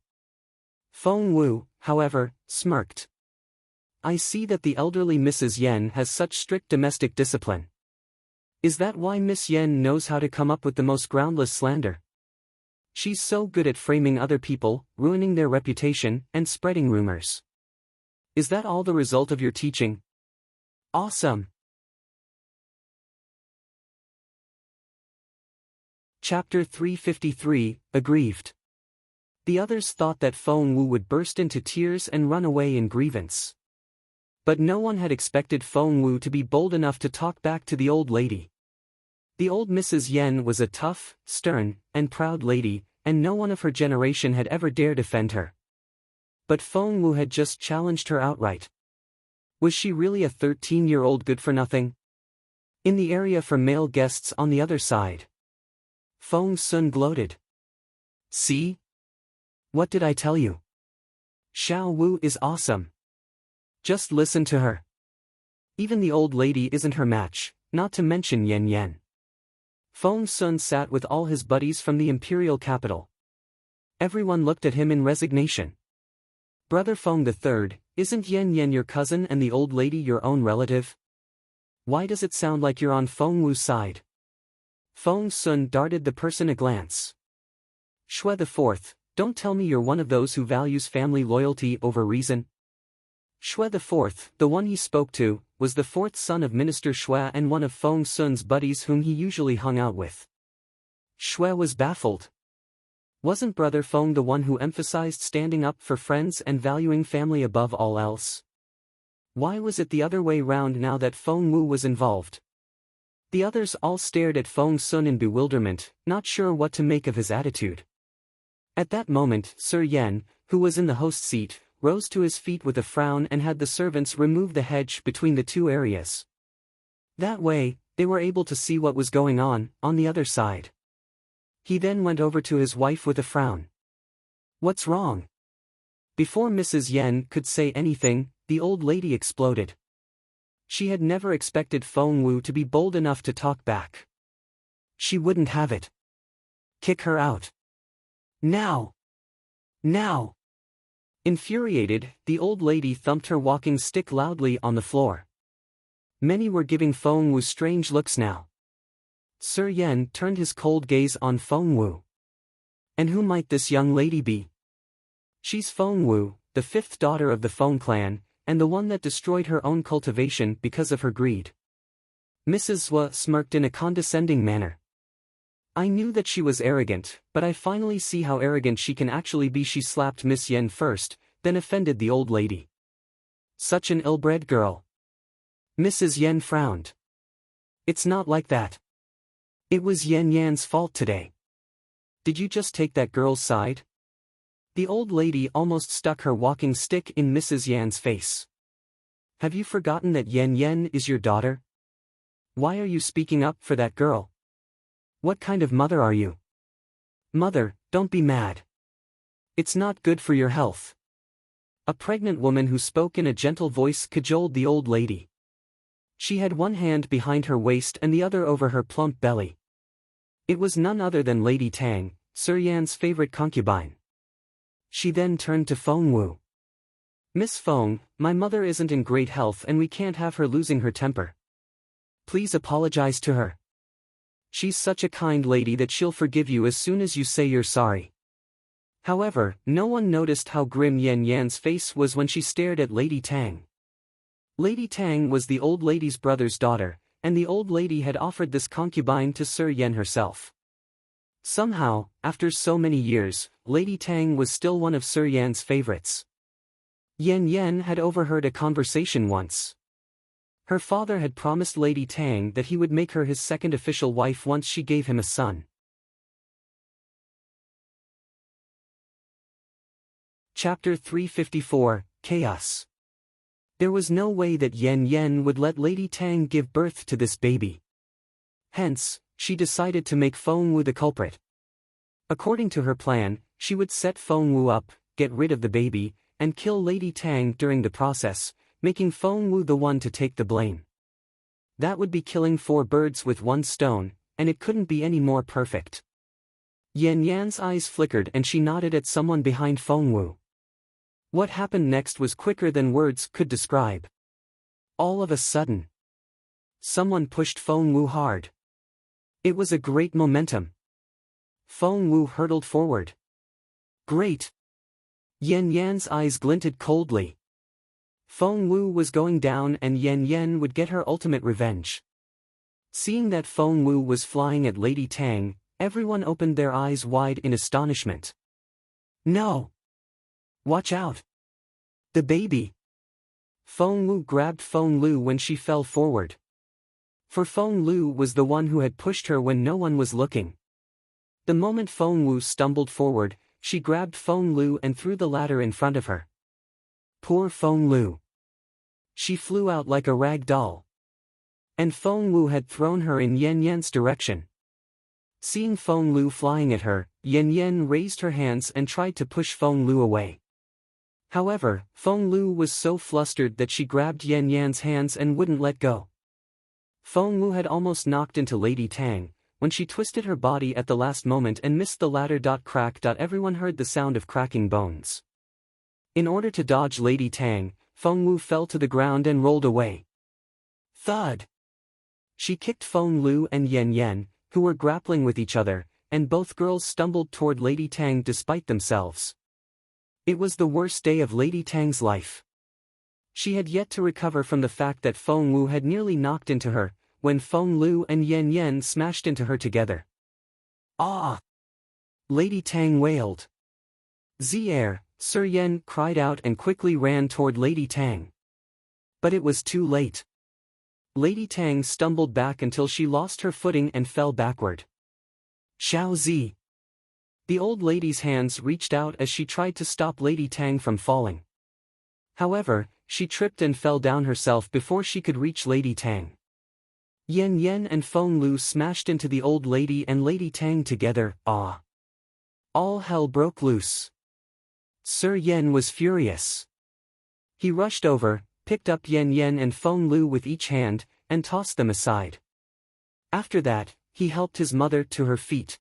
Feng Wu, however, smirked. I see that the elderly Mrs. Yen has such strict domestic discipline. Is that why Miss Yen knows how to come up with the most groundless slander? She's so good at framing other people, ruining their reputation, and spreading rumors. Is that all the result of your teaching? Awesome! Chapter 353, Aggrieved. The others thought that Feng Wu would burst into tears and run away in grievance. But no one had expected Feng Wu to be bold enough to talk back to the old lady. The old Mrs. Yen was a tough, stern, and proud lady, and no one of her generation had ever dared defend her. But Feng Wu had just challenged her outright. Was she really a 13-year-old good-for-nothing? In the area for male guests on the other side, Feng Sun gloated. See? What did I tell you? Xiao Wu is awesome. Just listen to her. Even the old lady isn't her match, not to mention Yen Yen. Feng Sun sat with all his buddies from the imperial capital. Everyone looked at him in resignation. Brother Feng III, isn't Yen Yen your cousin and the old lady your own relative? Why does it sound like you're on Feng Wu's side? Feng Sun darted the person a glance. Shui IV, don't tell me you're one of those who values family loyalty over reason. Shui IV, the one he spoke to, was the fourth son of Minister Shui and one of Feng Sun's buddies whom he usually hung out with. Shui was baffled. Wasn't Brother Feng the one who emphasized standing up for friends and valuing family above all else? Why was it the other way round now that Feng Wu was involved? The others all stared at Feng Sun in bewilderment, not sure what to make of his attitude. At that moment, Sir Yen, who was in the host seat, rose to his feet with a frown and had the servants remove the hedge between the two areas. That way, they were able to see what was going on the other side. He then went over to his wife with a frown. What's wrong? Before Mrs. Yen could say anything, the old lady exploded. She had never expected Feng Wu to be bold enough to talk back. She wouldn't have it. Kick her out. Now! Now! Infuriated, the old lady thumped her walking stick loudly on the floor. Many were giving Feng Wu strange looks now. Sir Yen turned his cold gaze on Feng Wu. And who might this young lady be? She's Feng Wu, the fifth daughter of the Feng clan, and the one that destroyed her own cultivation because of her greed. Mrs. Zhua smirked in a condescending manner. I knew that she was arrogant, but I finally see how arrogant she can actually be. She slapped Miss Yen first, then offended the old lady. Such an ill-bred girl. Mrs. Yen frowned. It's not like that. It was Yen Yan's fault today. Did you just take that girl's side? The old lady almost stuck her walking stick in Mrs. Yan's face. Have you forgotten that Yen Yen is your daughter? Why are you speaking up for that girl? What kind of mother are you? Mother, don't be mad. It's not good for your health. A pregnant woman who spoke in a gentle voice cajoled the old lady. She had one hand behind her waist and the other over her plump belly. It was none other than Lady Tang, Sir Yan's favorite concubine. She then turned to Feng Wu. Miss Feng, my mother isn't in great health and we can't have her losing her temper. Please apologize to her. She's such a kind lady that she'll forgive you as soon as you say you're sorry. However, no one noticed how grim Yen Yan's face was when she stared at Lady Tang. Lady Tang was the old lady's brother's daughter, and the old lady had offered this concubine to Sir Yen herself. Somehow, after so many years, Lady Tang was still one of Sir Yan's favorites. Yen Yen had overheard a conversation once. Her father had promised Lady Tang that he would make her his second official wife once she gave him a son. Chapter 354, Chaos. There was no way that Yen Yen would let Lady Tang give birth to this baby. Hence, she decided to make Feng Wu the culprit. According to her plan, she would set Feng Wu up, get rid of the baby, and kill Lady Tang during the process, making Feng Wu the one to take the blame. That would be killing 4 birds with 1 stone, and it couldn't be any more perfect. Yen Yan's eyes flickered and she nodded at someone behind Feng Wu. What happened next was quicker than words could describe. All of a sudden, someone pushed Feng Wu hard. It was a great momentum. Feng Wu hurtled forward. Great! Yan Yan's eyes glinted coldly. Feng Wu was going down and Yan Yan would get her ultimate revenge. Seeing that Feng Wu was flying at Lady Tang, everyone opened their eyes wide in astonishment. No! Watch out! The baby! Feng Wu grabbed Feng Lu when she fell forward. For Feng Lu was the one who had pushed her when no one was looking. The moment Feng Wu stumbled forward, she grabbed Feng Lu and threw the ladder in front of her. Poor Feng Lu. She flew out like a rag doll. And Feng Wu had thrown her in Yan Yan's direction. Seeing Feng Lu flying at her, Yan Yan raised her hands and tried to push Feng Lu away. However, Feng Lu was so flustered that she grabbed Yan Yan's hands and wouldn't let go. Feng Lu had almost knocked into Lady Tang, when she twisted her body at the last moment and missed the ladder. Crack. Everyone heard the sound of cracking bones. In order to dodge Lady Tang, Feng Wu fell to the ground and rolled away. Thud! She kicked Feng Lu and Yan Yan, who were grappling with each other, and both girls stumbled toward Lady Tang despite themselves. It was the worst day of Lady Tang's life. She had yet to recover from the fact that Feng Wu had nearly knocked into her, when Feng Lu and Yan Yan smashed into her together. Ah! Lady Tang wailed. Zier, Sir Yan cried out and quickly ran toward Lady Tang. But it was too late. Lady Tang stumbled back until she lost her footing and fell backward. Xiao Zi. The old lady's hands reached out as she tried to stop Lady Tang from falling. However, she tripped and fell down herself before she could reach Lady Tang. Yan Yan and Feng Lu smashed into the old lady and Lady Tang together. Ah! All hell broke loose. Sir Yan was furious. He rushed over, picked up Yan Yan and Feng Lu with each hand, and tossed them aside. After that, he helped his mother to her feet.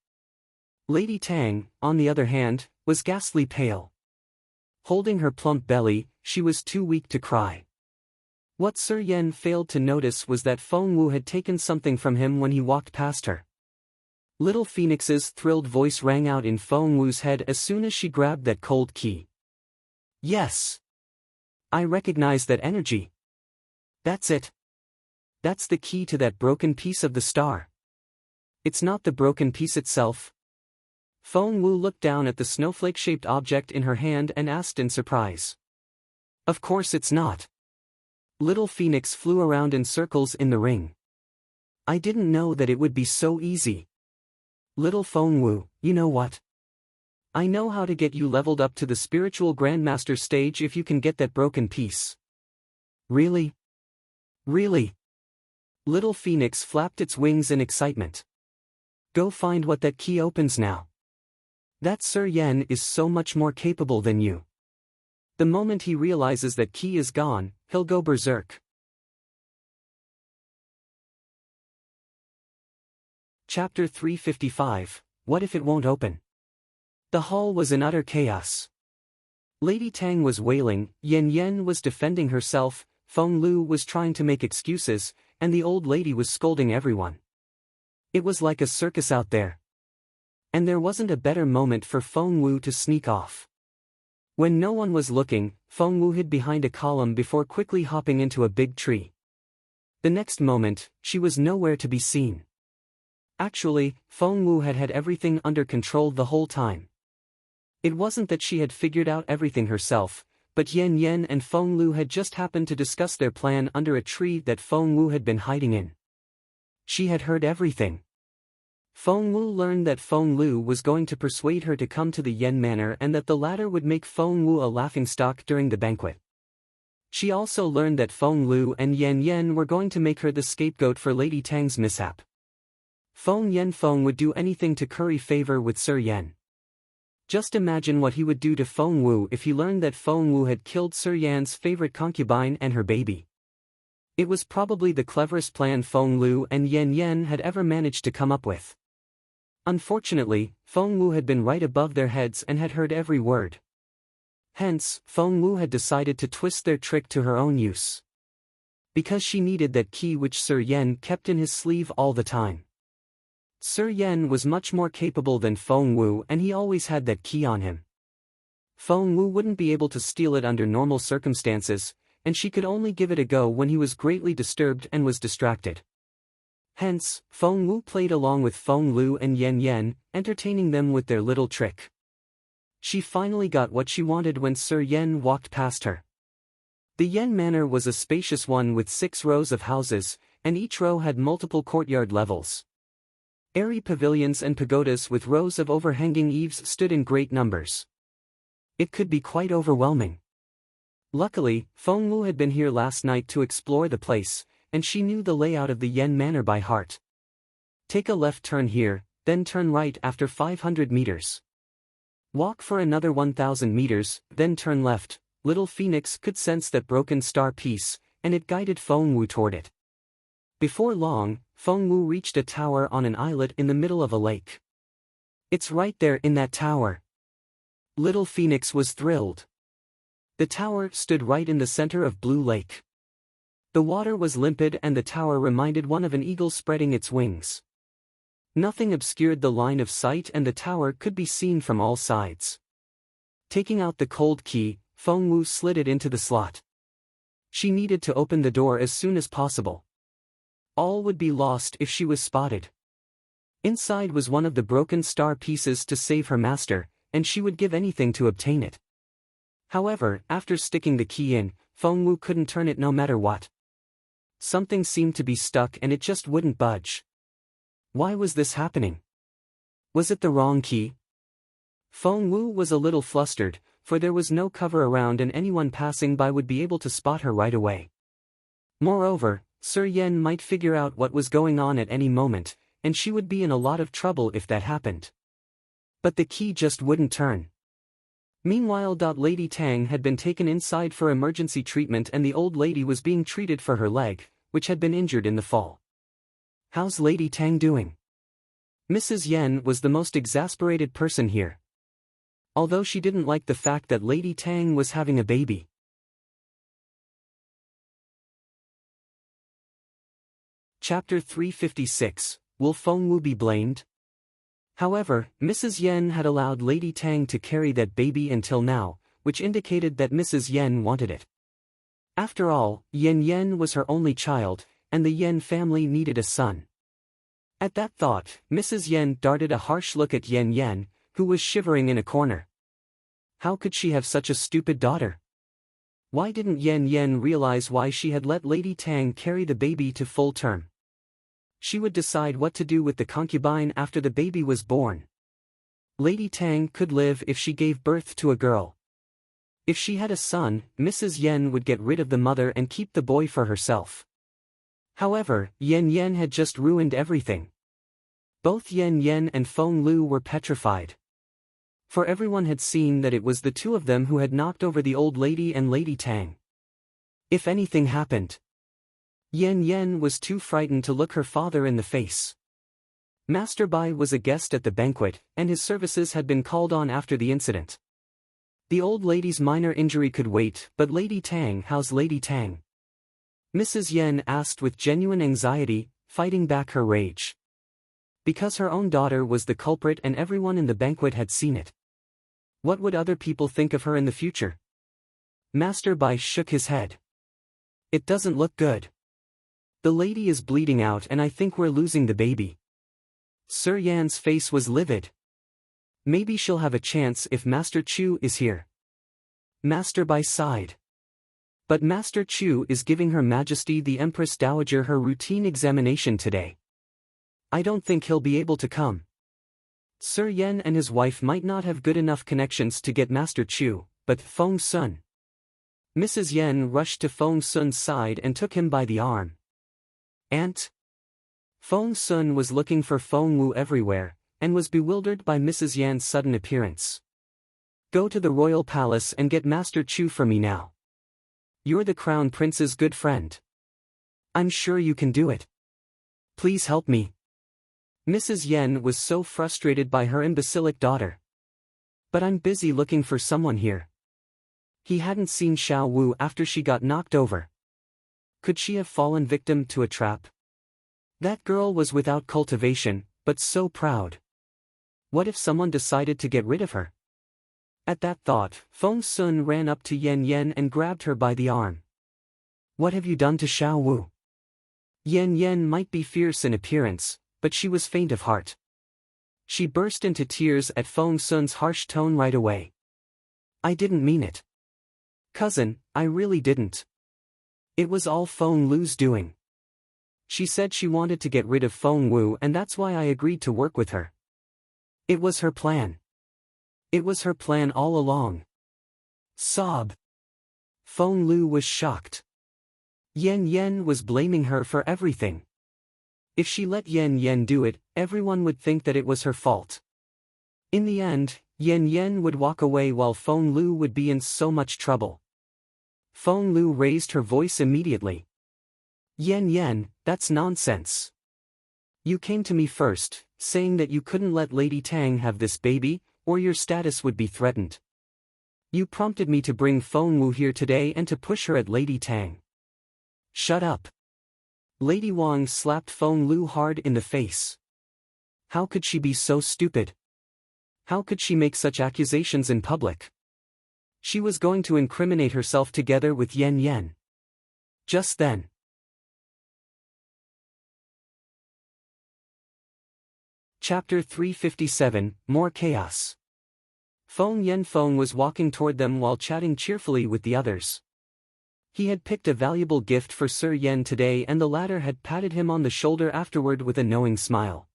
Lady Tang, on the other hand, was ghastly pale. Holding her plump belly, she was too weak to cry. What Sir Yan failed to notice was that Feng Wu had taken something from him when he walked past her. Little Phoenix's thrilled voice rang out in Feng Wu's head as soon as she grabbed that cold key. Yes! I recognize that energy. That's it. That's the key to that broken piece of the star. It's not the broken piece itself. Feng Wu looked down at the snowflake-shaped object in her hand and asked in surprise. Of course it's not. Little Phoenix flew around in circles in the ring. I didn't know that it would be so easy. Little Feng Wu, you know what? I know how to get you leveled up to the spiritual grandmaster stage if you can get that broken piece. Really? Really? Little Phoenix flapped its wings in excitement. Go find what that key opens now. That Sir Yan is so much more capable than you. The moment he realizes that key is gone, he'll go berserk. Chapter 355, What if it won't open? The hall was in utter chaos. Lady Tang was wailing, Yan Yan was defending herself, Feng Lu was trying to make excuses, and the old lady was scolding everyone. It was like a circus out there. And there wasn't a better moment for Feng Wu to sneak off. When no one was looking, Feng Wu hid behind a column before quickly hopping into a big tree. The next moment, she was nowhere to be seen. Actually, Feng Wu had had everything under control the whole time. It wasn't that she had figured out everything herself, but Yan Yan and Feng Lu had just happened to discuss their plan under a tree that Feng Wu had been hiding in. She had heard everything. Feng Wu learned that Feng Lu was going to persuade her to come to the Yan Manor and that the latter would make Feng Wu a laughingstock during the banquet. She also learned that Feng Lu and Yan Yan were going to make her the scapegoat for Lady Tang's mishap. Feng would do anything to curry favor with Sir Yan. Just imagine what he would do to Feng Wu if he learned that Feng Wu had killed Sir Yan's favorite concubine and her baby. It was probably the cleverest plan Feng Lu and Yan Yan had ever managed to come up with. Unfortunately, Feng Wu had been right above their heads and had heard every word. Hence, Feng Wu had decided to twist their trick to her own use. Because she needed that key which Sir Yen kept in his sleeve all the time. Sir Yen was much more capable than Feng Wu and he always had that key on him. Feng Wu wouldn't be able to steal it under normal circumstances, and she could only give it a go when he was greatly disturbed and was distracted. Hence, Feng Wu played along with Feng Lu and Yen Yen, entertaining them with their little trick. She finally got what she wanted when Sir Yen walked past her. The Yen Manor was a spacious one with 6 rows of houses, and each row had multiple courtyard levels. Airy pavilions and pagodas with rows of overhanging eaves stood in great numbers. It could be quite overwhelming. Luckily, Feng Wu had been here last night to explore the place, and she knew the layout of the Yen Manor by heart. Take a left turn here, then turn right after 500 meters. Walk for another 1,000 meters, then turn left. Little Phoenix could sense that broken star piece, and it guided Feng Wu toward it. Before long, Feng Wu reached a tower on an islet in the middle of a lake. It's right there in that tower. Little Phoenix was thrilled. The tower stood right in the center of Blue Lake. The water was limpid and the tower reminded one of an eagle spreading its wings. Nothing obscured the line of sight and the tower could be seen from all sides. Taking out the cold key, Feng Wu slid it into the slot. She needed to open the door as soon as possible. All would be lost if she was spotted. Inside was one of the broken star pieces to save her master, and she would give anything to obtain it. However, after sticking the key in, Feng Wu couldn't turn it no matter what. Something seemed to be stuck and it just wouldn't budge. Why was this happening? Was it the wrong key? Feng Wu was a little flustered, for there was no cover around and anyone passing by would be able to spot her right away. Moreover, Sir Yen might figure out what was going on at any moment, and she would be in a lot of trouble if that happened. But the key just wouldn't turn. Meanwhile, Lady Tang had been taken inside for emergency treatment and the old lady was being treated for her leg, which had been injured in the fall. How's Lady Tang doing? Mrs. Yen was the most exasperated person here. Although she didn't like the fact that Lady Tang was having a baby. Chapter 356, Will Feng Wu be blamed? However, Mrs. Yen had allowed Lady Tang to carry that baby until now, which indicated that Mrs. Yen wanted it. After all, Yen Yen was her only child, and the Yen family needed a son. At that thought, Mrs. Yen darted a harsh look at Yen Yen, who was shivering in a corner. How could she have such a stupid daughter? Why didn't Yen Yen realize why she had let Lady Tang carry the baby to full term? She would decide what to do with the concubine after the baby was born. Lady Tang could live if she gave birth to a girl. If she had a son, Mrs. Yen would get rid of the mother and keep the boy for herself. However, Yen Yen had just ruined everything. Both Yen Yen and Feng Lu were petrified. For everyone had seen that it was the two of them who had knocked over the old lady and Lady Tang. If anything happened, Yen Yen was too frightened to look her father in the face. Master Bai was a guest at the banquet, and his services had been called on after the incident. The old lady's minor injury could wait, but Lady Tang, how's Lady Tang? Mrs. Yen asked with genuine anxiety, fighting back her rage. Because her own daughter was the culprit and everyone in the banquet had seen it. What would other people think of her in the future? Master Bai shook his head. It doesn't look good. The lady is bleeding out and I think we're losing the baby. Sir Yan's face was livid. Maybe she'll have a chance if Master Chu is here. Master Bai sighed. But Master Chu is giving Her Majesty the Empress Dowager her routine examination today. I don't think he'll be able to come. Sir Yen and his wife might not have good enough connections to get Master Chu, but Feng Sun. Mrs. Yen rushed to Feng Sun's side and took him by the arm. Aunt? Feng Sun was looking for Feng Wu everywhere, and was bewildered by Mrs. Yan's sudden appearance. Go to the royal palace and get Master Chu for me now. You're the crown prince's good friend. I'm sure you can do it. Please help me. Mrs. Yen was so frustrated by her imbecilic daughter. But I'm busy looking for someone here. He hadn't seen Xiao Wu after she got knocked over. Could she have fallen victim to a trap? That girl was without cultivation, but so proud. What if someone decided to get rid of her? At that thought, Feng Sun ran up to Yan Yan and grabbed her by the arm. What have you done to Xiao Wu? Yan Yan might be fierce in appearance, but she was faint of heart. She burst into tears at Feng Sun's harsh tone right away. I didn't mean it. Cousin, I really didn't. It was all Feng Lu's doing. She said she wanted to get rid of Feng Wu and that's why I agreed to work with her. It was her plan. It was her plan all along. Sob. Feng Lu was shocked. Yan Yan was blaming her for everything. If she let Yan Yan do it, everyone would think that it was her fault. In the end, Yan Yan would walk away while Feng Lu would be in so much trouble. Feng Lu raised her voice immediately. Yan Yan, that's nonsense. You came to me first, saying that you couldn't let Lady Tang have this baby, or your status would be threatened. You prompted me to bring Feng Wu here today and to push her at Lady Tang. Shut up. Lady Wang slapped Feng Lu hard in the face. How could she be so stupid? How could she make such accusations in public? She was going to incriminate herself together with Yan Yan. Just then. Chapter 357, More Chaos. Feng Yanfeng was walking toward them while chatting cheerfully with the others. He had picked a valuable gift for Sir Yan today and the latter had patted him on the shoulder afterward with a knowing smile.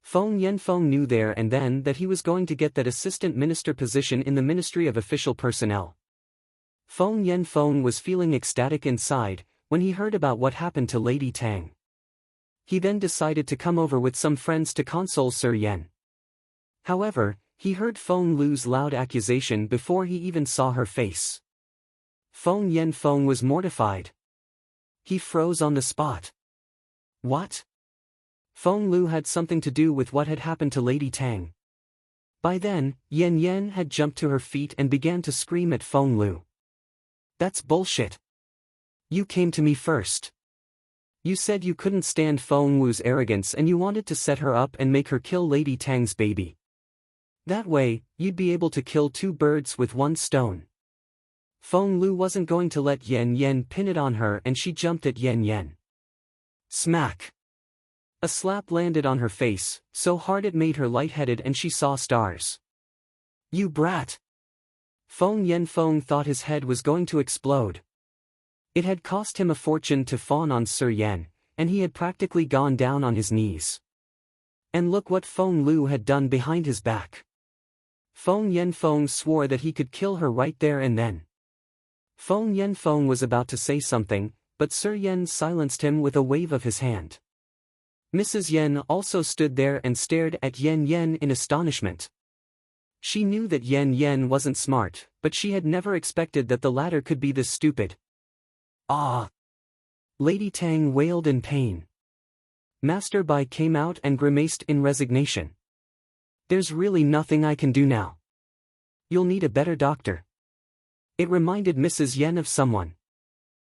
Feng Yanfeng knew there and then that he was going to get that assistant minister position in the Ministry of Official Personnel. Feng Yanfeng was feeling ecstatic inside when he heard about what happened to Lady Tang. He then decided to come over with some friends to console Sir Yan. However, he heard Feng Lu's loud accusation before he even saw her face. Feng Yanfeng was mortified. He froze on the spot. What? Feng Lu had something to do with what had happened to Lady Tang. By then, Yan Yan had jumped to her feet and began to scream at Feng Lu. That's bullshit. You came to me first. You said you couldn't stand Feng Wu's arrogance and you wanted to set her up and make her kill Lady Tang's baby. That way, you'd be able to kill two birds with one stone. Feng Lu wasn't going to let Yan Yan pin it on her and she jumped at Yan Yan. Smack! A slap landed on her face, so hard it made her lightheaded and she saw stars. You brat! Feng Yanfeng thought his head was going to explode. It had cost him a fortune to fawn on Sir Yan, and he had practically gone down on his knees. And look what Feng Lu had done behind his back. Feng Yanfeng swore that he could kill her right there and then. Feng Yanfeng was about to say something, but Sir Yan silenced him with a wave of his hand. Mrs. Yan also stood there and stared at Yan Yan in astonishment. She knew that Yan Yan wasn't smart, but she had never expected that the latter could be this stupid. Ah! Lady Tang wailed in pain. Master Bai came out and grimaced in resignation. There's really nothing I can do now. You'll need a better doctor. It reminded Mrs. Yan of someone.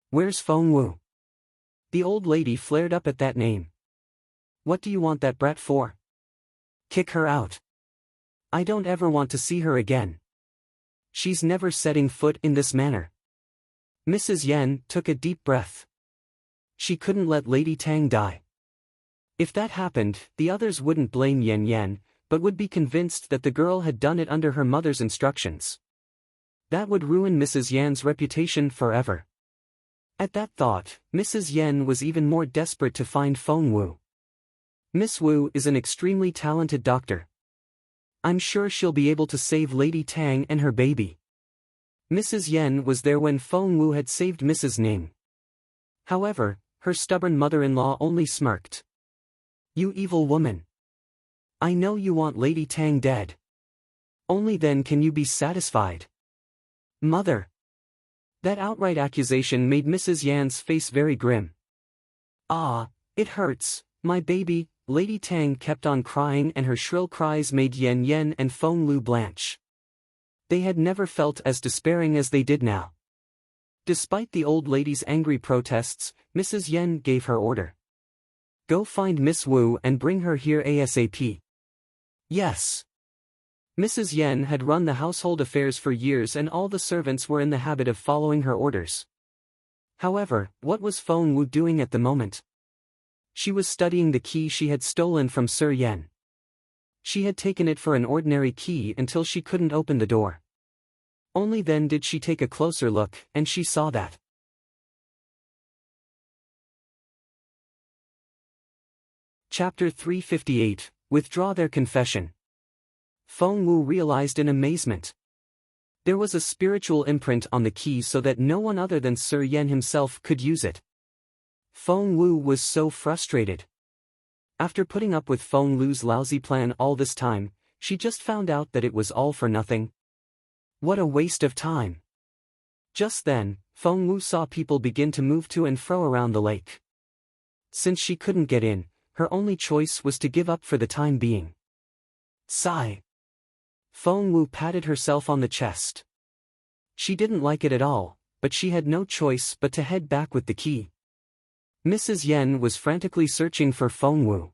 Where's Feng Wu? The old lady flared up at that name. What do you want that brat for? Kick her out. I don't ever want to see her again. She's never setting foot in this manor. Mrs. Yan took a deep breath. She couldn't let Lady Tang die. If that happened, the others wouldn't blame Yan Yan, but would be convinced that the girl had done it under her mother's instructions. That would ruin Mrs. Yan's reputation forever. At that thought, Mrs. Yan was even more desperate to find Feng Wu. Miss Wu is an extremely talented doctor. I'm sure she'll be able to save Lady Tang and her baby. Mrs. Yan was there when Feng Wu had saved Mrs. Ning. However, her stubborn mother-in-law only smirked. You evil woman. I know you want Lady Tang dead. Only then can you be satisfied. Mother. That outright accusation made Mrs. Yan's face very grim. Ah, it hurts, my baby. Lady Tang kept on crying and her shrill cries made Yan Yan and Feng Lu blanch. They had never felt as despairing as they did now. Despite the old lady's angry protests, Mrs. Yen gave her order. Go find Miss Wu and bring her here ASAP. Yes. Mrs. Yen had run the household affairs for years and all the servants were in the habit of following her orders. However, what was Feng Wu doing at the moment? She was studying the key she had stolen from Sir Yen. She had taken it for an ordinary key until she couldn't open the door. Only then did she take a closer look, and she saw that. Chapter 358, Withdraw Their Confession. Feng Wu realized in amazement. There was a spiritual imprint on the key so that no one other than Sir Yen himself could use it. Feng Wu was so frustrated. After putting up with Feng Lu's lousy plan all this time, she just found out that it was all for nothing. What a waste of time. Just then, Feng Wu saw people begin to move to and fro around the lake. Since she couldn't get in, her only choice was to give up for the time being. Sigh. Feng Wu patted herself on the chest. She didn't like it at all, but she had no choice but to head back with the key. Mrs. Yen was frantically searching for Feng Wu.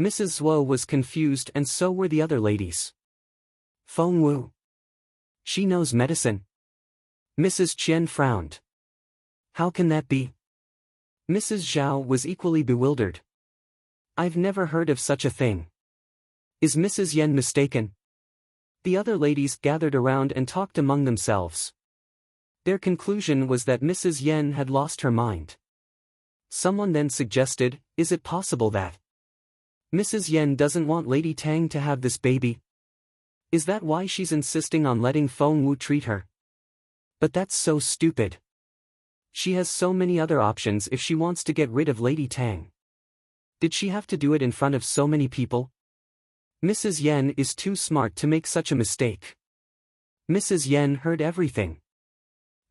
Mrs. Zhuo was confused and so were the other ladies. Feng Wu. She knows medicine. Mrs. Chen frowned. How can that be? Mrs. Xiao was equally bewildered. I've never heard of such a thing. Is Mrs. Yen mistaken? The other ladies gathered around and talked among themselves. Their conclusion was that Mrs. Yen had lost her mind. Someone then suggested, is it possible that Mrs. Yen doesn't want Lady Tang to have this baby? Is that why she's insisting on letting Feng Wu treat her? But that's so stupid. She has so many other options if she wants to get rid of Lady Tang. Did she have to do it in front of so many people? Mrs. Yen is too smart to make such a mistake. Mrs. Yen heard everything.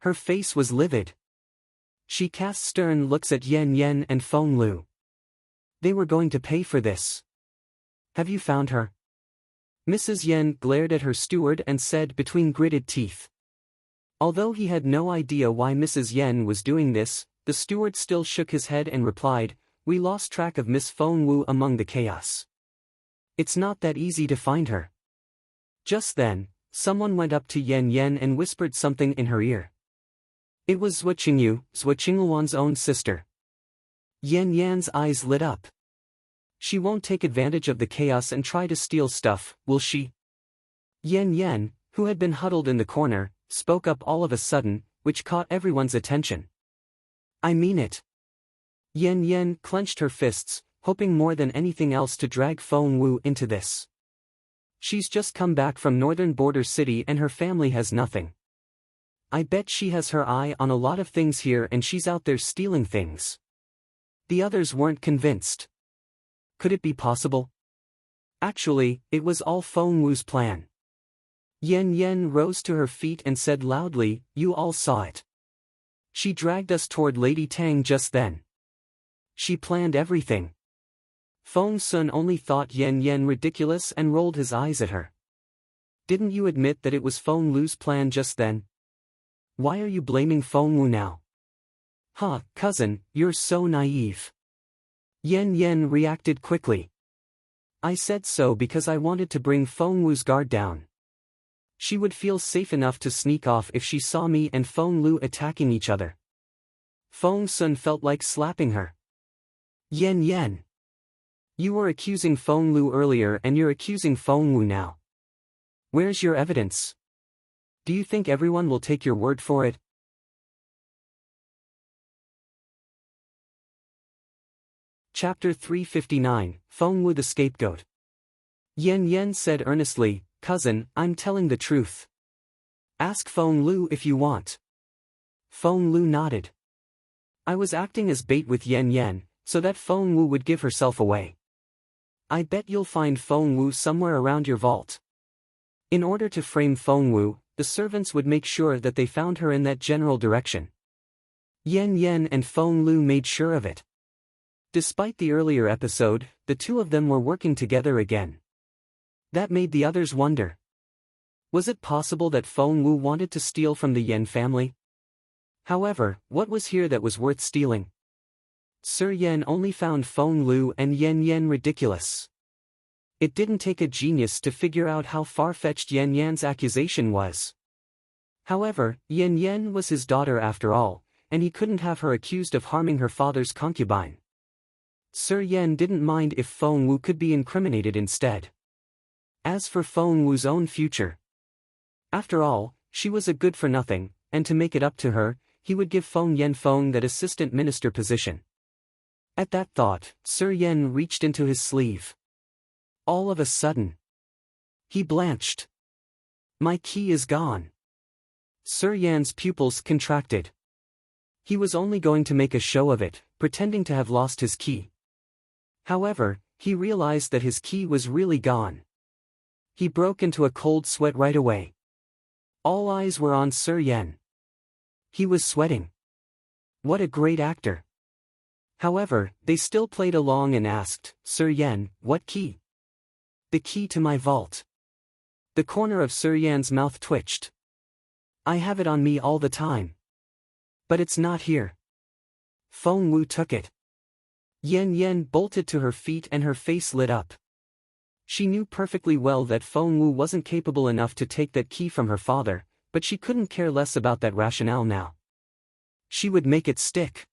Her face was livid. She cast stern looks at Yen Yen and Feng Lu. They were going to pay for this. Have you found her? Mrs. Yen glared at her steward and said between gritted teeth. Although he had no idea why Mrs. Yen was doing this, the steward still shook his head and replied, we lost track of Miss Feng Wu among the chaos. It's not that easy to find her. Just then, someone went up to Yen Yen and whispered something in her ear. It was Zhuo Qingyu, Zhuo Qingluan's own sister. Yen Yan's eyes lit up. She won't take advantage of the chaos and try to steal stuff, will she? Yen Yen, who had been huddled in the corner, spoke up all of a sudden, which caught everyone's attention. I mean it. Yen Yen clenched her fists, hoping more than anything else to drag Feng Wu into this. She's just come back from northern border city and her family has nothing. I bet she has her eye on a lot of things here and she's out there stealing things. The others weren't convinced. Could it be possible? Actually, it was all Feng Wu's plan. Yen Yen rose to her feet and said loudly, you all saw it. She dragged us toward Lady Tang just then. She planned everything. Feng Sun only thought Yen Yen ridiculous and rolled his eyes at her. Didn't you admit that it was Feng Lu's plan just then? Why are you blaming Feng Wu now? Huh, cousin, you're so naive. Yen Yen reacted quickly. I said so because I wanted to bring Feng Wu's guard down. She would feel safe enough to sneak off if she saw me and Feng Lu attacking each other. Feng Sun felt like slapping her. Yen Yen. You were accusing Feng Lu earlier and you're accusing Feng Wu now. Where's your evidence? Do you think everyone will take your word for it? Chapter 359, Feng Wu the Scapegoat. Yen Yen said earnestly, cousin, I'm telling the truth. Ask Feng Lu if you want. Feng Lu nodded. I was acting as bait with Yen Yen, so that Feng Wu would give herself away. I bet you'll find Feng Wu somewhere around your vault. In order to frame Feng Wu, the servants would make sure that they found her in that general direction. Yen Yen and Feng Lu made sure of it. Despite the earlier episode, the two of them were working together again. That made the others wonder. Was it possible that Feng Wu wanted to steal from the Yan family? However, what was here that was worth stealing? Sir Yan only found Feng Lu and Yan ridiculous. It didn't take a genius to figure out how far-fetched Yan's accusation was. However, Yan was his daughter after all, and he couldn't have her accused of harming her father's concubine. Sir Yan didn't mind if Feng Wu could be incriminated instead. As for Feng Wu's own future, after all, she was a good-for-nothing, and to make it up to her, he would give Feng that assistant minister position. At that thought, Sir Yan reached into his sleeve. All of a sudden, he blanched. My key is gone. Sir Yan's pupils contracted. He was only going to make a show of it, pretending to have lost his key. However, he realized that his key was really gone. He broke into a cold sweat right away. All eyes were on Sir Yan. He was sweating. What a great actor. However, they still played along and asked, Sir Yan, what key? The key to my vault. The corner of Sir Yan's mouth twitched. I have it on me all the time. But it's not here. Feng Wu took it. Yan bolted to her feet and her face lit up. She knew perfectly well that Feng Wu wasn't capable enough to take that key from her father, but she couldn't care less about that rationale now. She would make it stick.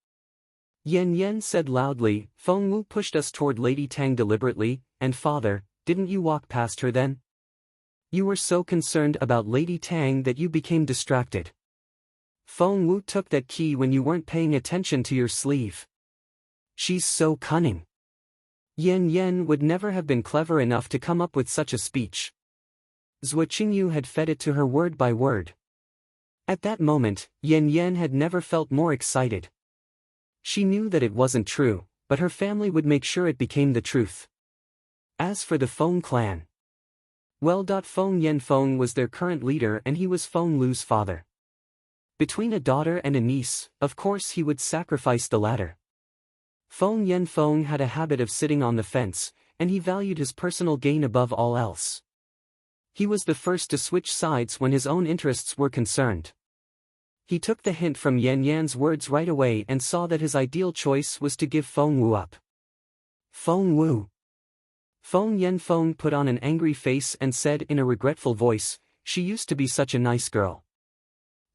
Yan said loudly, Feng Wu pushed us toward Lady Tang deliberately, and father, didn't you walk past her then? You were so concerned about Lady Tang that you became distracted. Feng Wu took that key when you weren't paying attention to your sleeve. She's so cunning. Yan would never have been clever enough to come up with such a speech. Zhuo Qingyu had fed it to her word by word. At that moment, Yan had never felt more excited. She knew that it wasn't true, but her family would make sure it became the truth. As for the Feng clan, well, Feng was their current leader and he was Feng Lu's father. Between a daughter and a niece, of course he would sacrifice the latter. Feng had a habit of sitting on the fence, and he valued his personal gain above all else. He was the first to switch sides when his own interests were concerned. He took the hint from Yan's words right away and saw that his ideal choice was to give Feng Wu up. Feng Wu. Feng put on an angry face and said in a regretful voice, she used to be such a nice girl.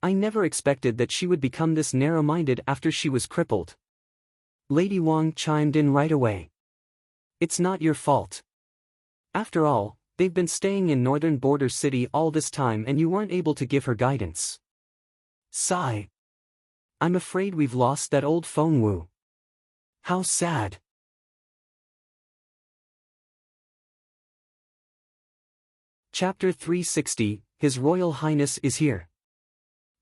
I never expected that she would become this narrow-minded after she was crippled. Lady Wang chimed in right away. It's not your fault. After all, they've been staying in northern border city all this time and you weren't able to give her guidance. Sigh. I'm afraid we've lost that old Feng Wu. How sad. Chapter 360, His Royal Highness is here.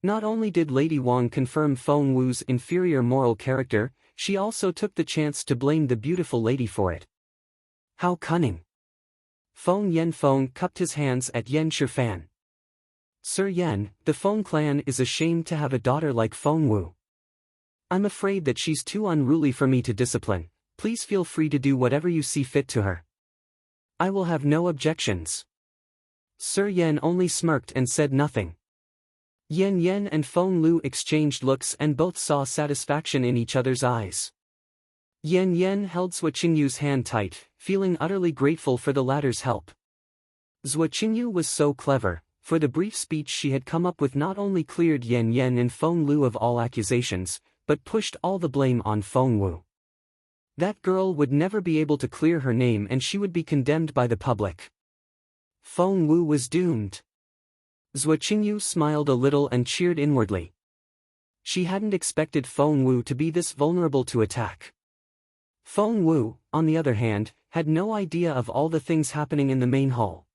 Not only did Lady Wang confirm Feng Wu's inferior moral character, she also took the chance to blame the beautiful lady for it. How cunning. Feng cupped his hands at Yan Shifan. Sir Yan, the Feng clan is ashamed to have a daughter like Feng Wu. I'm afraid that she's too unruly for me to discipline. Please feel free to do whatever you see fit to her. I will have no objections. Sir Yan only smirked and said nothing. Yan and Feng Lu exchanged looks and both saw satisfaction in each other's eyes. Yan held Zhuo Qingyu's hand tight, feeling utterly grateful for the latter's help. Zhuo Qingyu was so clever, for the brief speech she had come up with not only cleared Yan and Feng Lu of all accusations, but pushed all the blame on Feng Wu. That girl would never be able to clear her name and she would be condemned by the public. Feng Wu was doomed. Zhuo Qingyu smiled a little and cheered inwardly. She hadn't expected Feng Wu to be this vulnerable to attack. Feng Wu, on the other hand, had no idea of all the things happening in the main hall.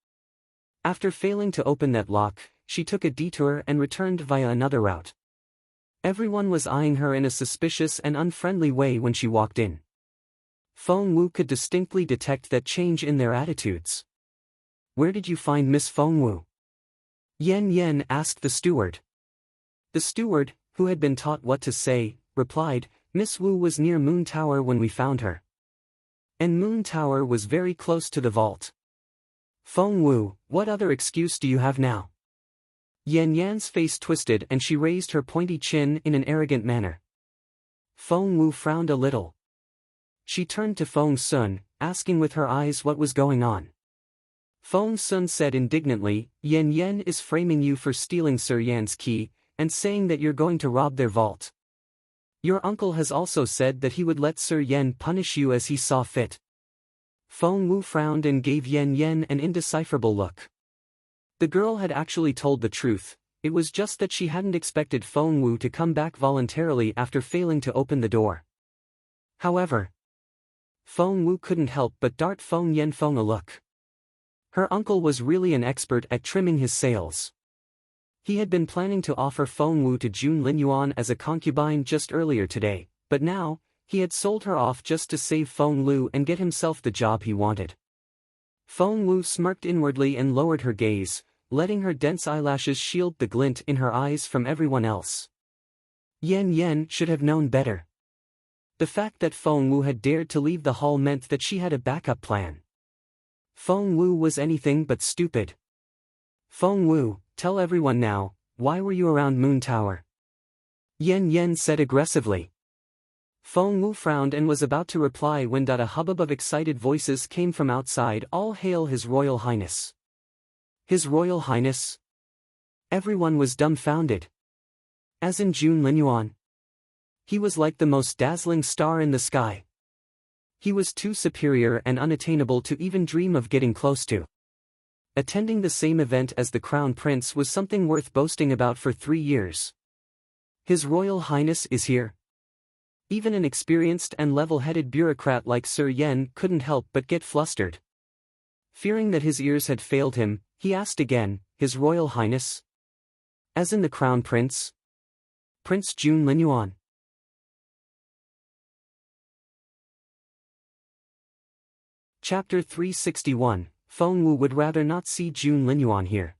After failing to open that lock, she took a detour and returned via another route. Everyone was eyeing her in a suspicious and unfriendly way when she walked in. Feng Wu could distinctly detect that change in their attitudes. Where did you find Miss Feng Wu? Yan asked the steward. The steward, who had been taught what to say, replied, Miss Wu was near Moon Tower when we found her. And Moon Tower was very close to the vault. Feng Wu, what other excuse do you have now? Yan Yan's face twisted and she raised her pointy chin in an arrogant manner. Feng Wu frowned a little. She turned to Feng Sun, asking with her eyes what was going on. Feng Sun said indignantly, Yan Yan is framing you for stealing Sir Yan's key, and saying that you're going to rob their vault. Your uncle has also said that he would let Sir Yan punish you as he saw fit. Feng Wu frowned and gave Yan Yan an indecipherable look. The girl had actually told the truth, it was just that she hadn't expected Feng Wu to come back voluntarily after failing to open the door. However, Feng Wu couldn't help but dart Feng Yanfeng a look. Her uncle was really an expert at trimming his sails. He had been planning to offer Feng Wu to Jun Linyuan as a concubine just earlier today, but now, he had sold her off just to save Feng Lu and get himself the job he wanted. Feng Wu smirked inwardly and lowered her gaze, letting her dense eyelashes shield the glint in her eyes from everyone else. Yan Yan should have known better. The fact that Feng Wu had dared to leave the hall meant that she had a backup plan. Feng Wu was anything but stupid. Feng Wu, tell everyone now, why were you around Moon Tower? Yan Yan said aggressively. Feng Wu frowned and was about to reply when a hubbub of excited voices came from outside. All hail His Royal Highness. His Royal Highness? Everyone was dumbfounded. As in Jun Linyuan. He was like the most dazzling star in the sky. He was too superior and unattainable to even dream of getting close to. Attending the same event as the Crown Prince was something worth boasting about for 3 years. His Royal Highness is here. Even an experienced and level-headed bureaucrat like Sir Yan couldn't help but get flustered. Fearing that his ears had failed him, he asked again, His Royal Highness? As in the Crown Prince? Prince Jun Linyuan. Chapter 361, Feng Wu would rather not see Jun Linyuan here.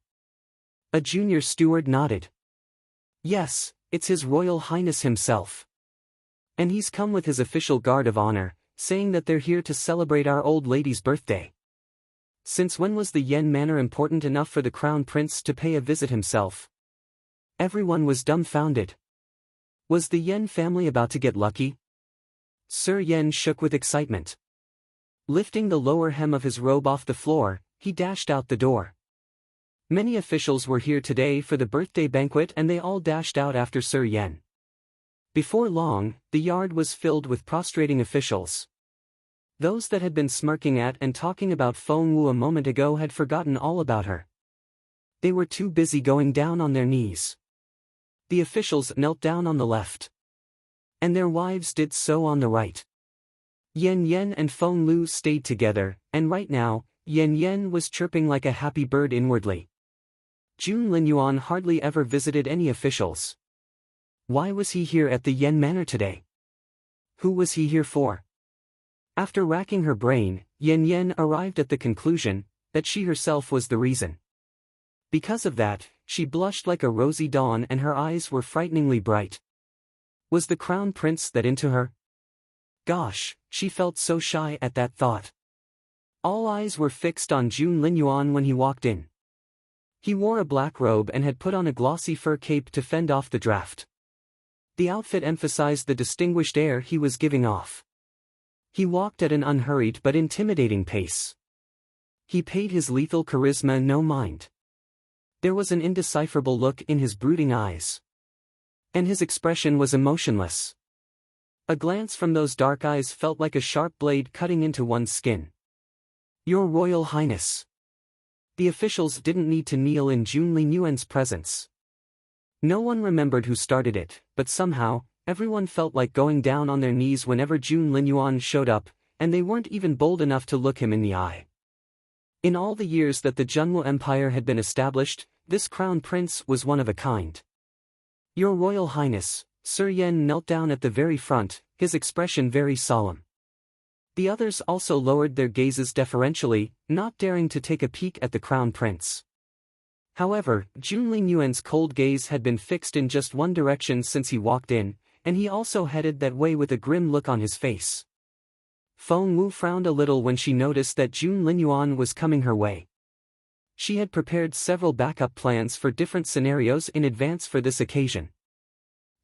A junior steward nodded. Yes, it's His Royal Highness himself. And he's come with his official guard of honor, saying that they're here to celebrate our old lady's birthday. Since when was the Yen Manor important enough for the Crown Prince to pay a visit himself? Everyone was dumbfounded. Was the Yen family about to get lucky? Sir Yen shook with excitement. Lifting the lower hem of his robe off the floor, he dashed out the door. Many officials were here today for the birthday banquet and they all dashed out after Sir Yen. Before long, the yard was filled with prostrating officials. Those that had been smirking at and talking about Feng Wu a moment ago had forgotten all about her. They were too busy going down on their knees. The officials knelt down on the left. And their wives did so on the right. Yan Yan and Feng Lu stayed together, and right now, Yan Yan was chirping like a happy bird inwardly. Jun Linyuan hardly ever visited any officials. Why was he here at the Yen Manor today? Who was he here for? After racking her brain, Yan Yan arrived at the conclusion that she herself was the reason. Because of that, she blushed like a rosy dawn and her eyes were frighteningly bright. Was the Crown Prince that into her? Gosh, she felt so shy at that thought. All eyes were fixed on Jun Linyuan when he walked in. He wore a black robe and had put on a glossy fur cape to fend off the draft. The outfit emphasized the distinguished air he was giving off. He walked at an unhurried but intimidating pace. He paid his lethal charisma no mind. There was an indecipherable look in his brooding eyes. And his expression was emotionless. A glance from those dark eyes felt like a sharp blade cutting into one's skin. Your Royal Highness. The officials didn't need to kneel in Jun Linyuan's presence. No one remembered who started it, but somehow, everyone felt like going down on their knees whenever Jun Linyuan showed up, and they weren't even bold enough to look him in the eye. In all the years that the Junwu Empire had been established, this Crown Prince was one of a kind. Your Royal Highness. Sir Yen knelt down at the very front, his expression very solemn. The others also lowered their gazes deferentially, not daring to take a peek at the Crown Prince. However, Jun Linyuan's cold gaze had been fixed in just one direction since he walked in, and he also headed that way with a grim look on his face. Feng Wu frowned a little when she noticed that Jun Linyuan was coming her way. She had prepared several backup plans for different scenarios in advance for this occasion.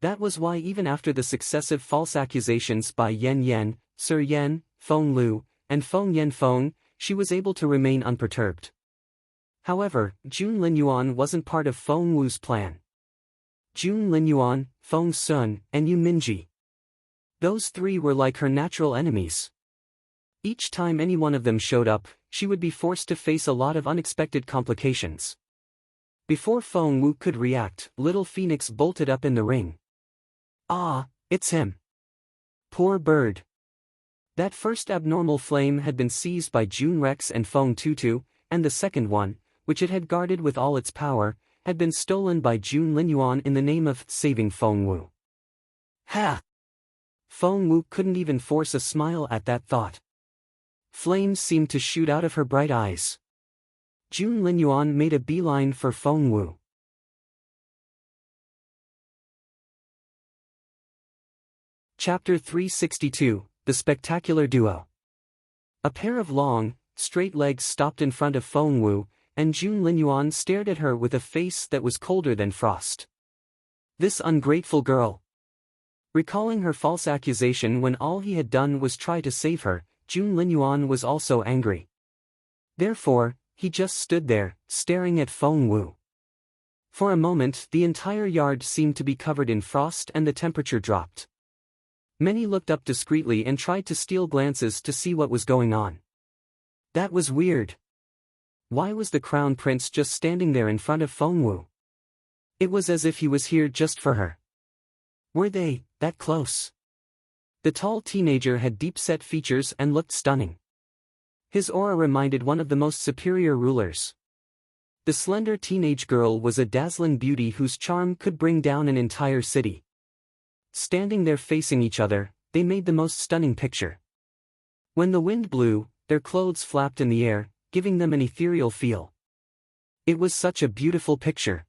That was why even after the successive false accusations by Yan Yan, Sir Yan, Feng Lu, and Feng Yan Feng, she was able to remain unperturbed. However, Jun Linyuan wasn't part of Feng Wu's plan. Jun Linyuan, Feng Sun, and Yu Minji. Those three were like her natural enemies. Each time any one of them showed up, she would be forced to face a lot of unexpected complications. Before Feng Wu could react, Little Phoenix bolted up in the ring. Ah, it's him. Poor bird. That first abnormal flame had been seized by Jun Rex and Feng Tutu, and the second one, which it had guarded with all its power, had been stolen by Jun Linyuan in the name of saving Feng Wu. Ha! Feng Wu couldn't even force a smile at that thought. Flames seemed to shoot out of her bright eyes. Jun Linyuan made a beeline for Feng Wu. Chapter 362, The Spectacular Duo. A pair of long, straight legs stopped in front of Feng Wu, and Jun Linyuan stared at her with a face that was colder than frost. This ungrateful girl. Recalling her false accusation when all he had done was try to save her, Jun Linyuan was also angry. Therefore, he just stood there, staring at Feng Wu. For a moment the entire yard seemed to be covered in frost and the temperature dropped. Many looked up discreetly and tried to steal glances to see what was going on. That was weird. Why was the crown prince just standing there in front of Feng Wu? It was as if he was here just for her. Were they that close? The tall teenager had deep-set features and looked stunning. His aura reminded one of the most superior rulers. The slender teenage girl was a dazzling beauty whose charm could bring down an entire city. Standing there facing each other, they made the most stunning picture. When the wind blew, their clothes flapped in the air, giving them an ethereal feel. It was such a beautiful picture.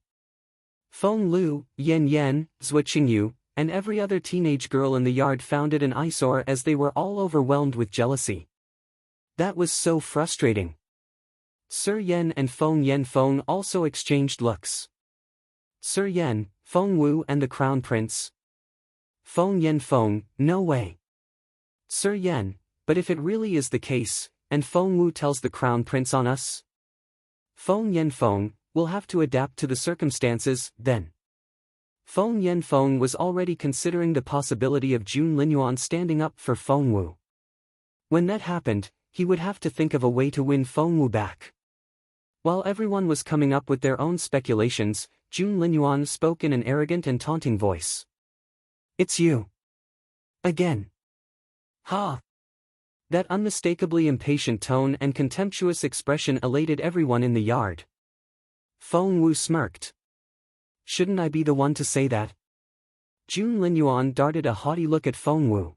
Feng Lu, Yan Yan, Zui Qingyu, and every other teenage girl in the yard found it an eyesore as they were all overwhelmed with jealousy. That was so frustrating. Sir Yan and Feng Yan Feng also exchanged looks. Sir Yan, Feng Wu and the Crown Prince. Feng Yan Feng, no way. Sir Yan, but if it really is the case, and Feng Wu tells the Crown Prince on us? Feng Yan Feng, we'll have to adapt to the circumstances, then. Feng Yan Feng was already considering the possibility of Jun Linyuan standing up for Feng Wu. When that happened, he would have to think of a way to win Feng Wu back. While everyone was coming up with their own speculations, Jun Linyuan spoke in an arrogant and taunting voice. It's you. Again. Ha! That unmistakably impatient tone and contemptuous expression elated everyone in the yard. Feng Wu smirked. Shouldn't I be the one to say that? Jun Linyuan darted a haughty look at Feng Wu.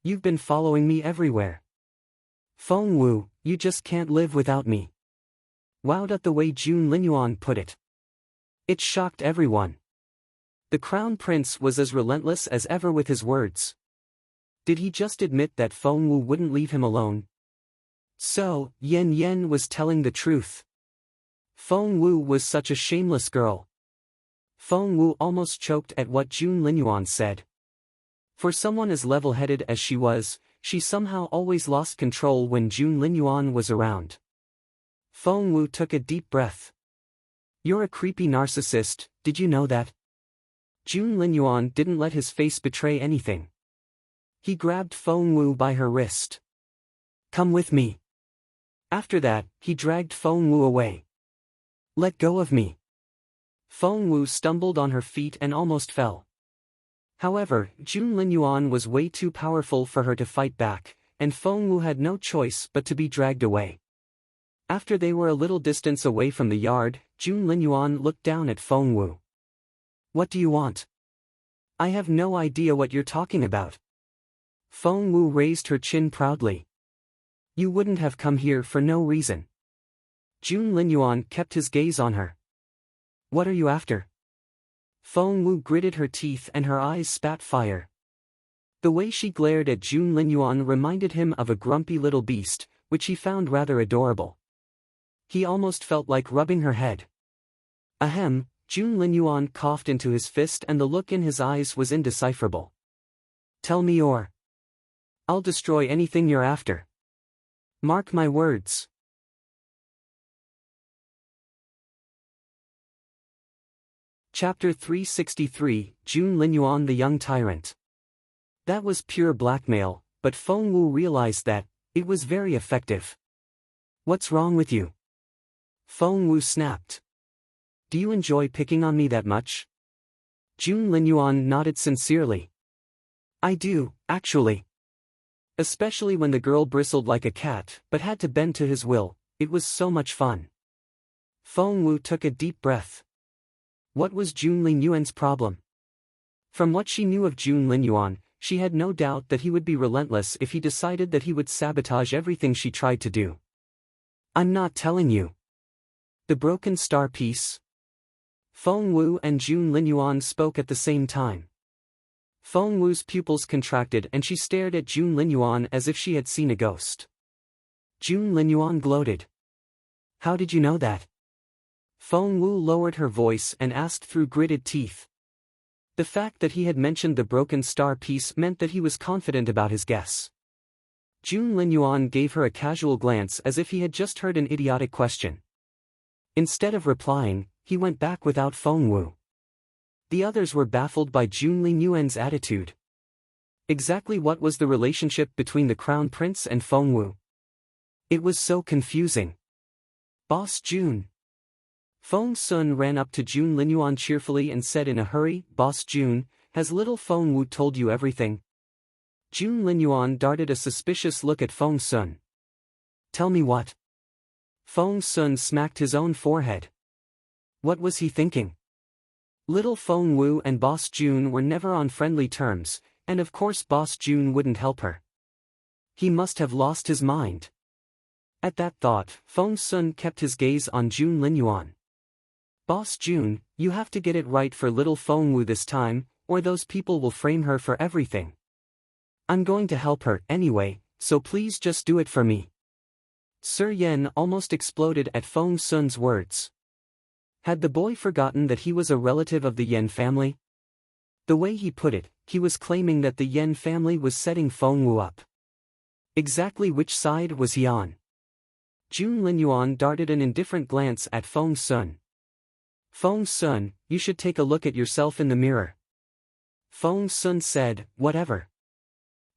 You've been following me everywhere. Feng Wu, you just can't live without me. Wowed at the way Jun Linyuan put it. It shocked everyone. The Crown Prince was as relentless as ever with his words. Did he just admit that Feng Wu wouldn't leave him alone? So, Yan Yan was telling the truth. Feng Wu was such a shameless girl. Feng Wu almost choked at what Jun Linyuan said. For someone as level-headed as she was, she somehow always lost control when Jun Linyuan was around. Feng Wu took a deep breath. You're a creepy narcissist, did you know that? Jun Linyuan didn't let his face betray anything. He grabbed Feng Wu by her wrist. Come with me. After that, he dragged Feng Wu away. Let go of me. Feng Wu stumbled on her feet and almost fell. However, Jun Linyuan was way too powerful for her to fight back, and Feng Wu had no choice but to be dragged away. After they were a little distance away from the yard, Jun Linyuan looked down at Feng Wu. What do you want? I have no idea what you're talking about. Feng Wu raised her chin proudly. You wouldn't have come here for no reason. Jun Linyuan kept his gaze on her. What are you after? Feng Wu gritted her teeth and her eyes spat fire. The way she glared at Jun Linyuan reminded him of a grumpy little beast, which he found rather adorable. He almost felt like rubbing her head. Ahem, Jun Linyuan coughed into his fist and the look in his eyes was indecipherable. Tell me or I'll destroy anything you're after. Mark my words. Chapter 363, Jun Linyuan the Young Tyrant. That was pure blackmail, but Feng Wu realized that it was very effective. What's wrong with you? Feng Wu snapped. Do you enjoy picking on me that much? Jun Linyuan nodded sincerely. I do, actually. Especially when the girl bristled like a cat but had to bend to his will, it was so much fun. Feng Wu took a deep breath. What was Jun Linyuan's problem? From what she knew of Jun Linyuan, she had no doubt that he would be relentless if he decided that he would sabotage everything she tried to do. I'm not telling you. The broken star piece? Feng Wu and Jun Linyuan spoke at the same time. Feng Wu's pupils contracted and she stared at Jun Linyuan as if she had seen a ghost. Jun Linyuan gloated. How did you know that? Feng Wu lowered her voice and asked through gritted teeth. The fact that he had mentioned the broken star piece meant that he was confident about his guess. Jun Linyuan gave her a casual glance as if he had just heard an idiotic question. Instead of replying, he went back without Feng Wu. The others were baffled by Jun Linyuan's attitude. Exactly what was the relationship between the Crown Prince and Feng Wu? It was so confusing. Boss Jun. Feng Sun ran up to Jun Linyuan cheerfully and said in a hurry, Boss Jun, has little Feng Wu told you everything? Jun Linyuan darted a suspicious look at Feng Sun. Tell me what? Feng Sun smacked his own forehead. What was he thinking? Little Feng Wu and Boss Jun were never on friendly terms, and of course Boss Jun wouldn't help her. He must have lost his mind. At that thought, Feng Sun kept his gaze on Jun Linyuan. Boss Jun, you have to get it right for little Feng Wu this time, or those people will frame her for everything. I'm going to help her anyway, so please just do it for me. Sir Yen almost exploded at Feng Sun's words. Had the boy forgotten that he was a relative of the Yen family? The way he put it, he was claiming that the Yen family was setting Feng Wu up. Exactly which side was he on? Jun Linyuan darted an indifferent glance at Feng Sun. Feng Sun, you should take a look at yourself in the mirror. Feng Sun said, whatever.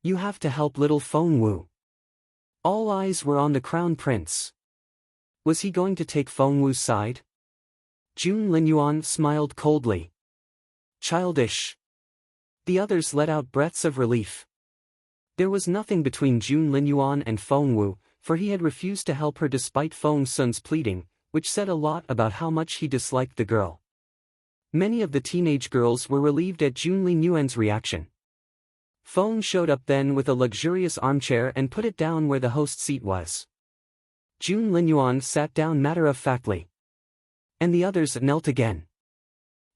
You have to help little Feng Wu. All eyes were on the Crown Prince. Was he going to take Feng Wu's side? Jun Linyuan smiled coldly. Childish. The others let out breaths of relief. There was nothing between Jun Linyuan and Feng Wu, for he had refused to help her despite Feng Sun's pleading, which said a lot about how much he disliked the girl. Many of the teenage girls were relieved at Jun Linyuan's reaction. Feng showed up then with a luxurious armchair and put it down where the host seat was. Jun Linyuan sat down matter-of-factly. And the others knelt again.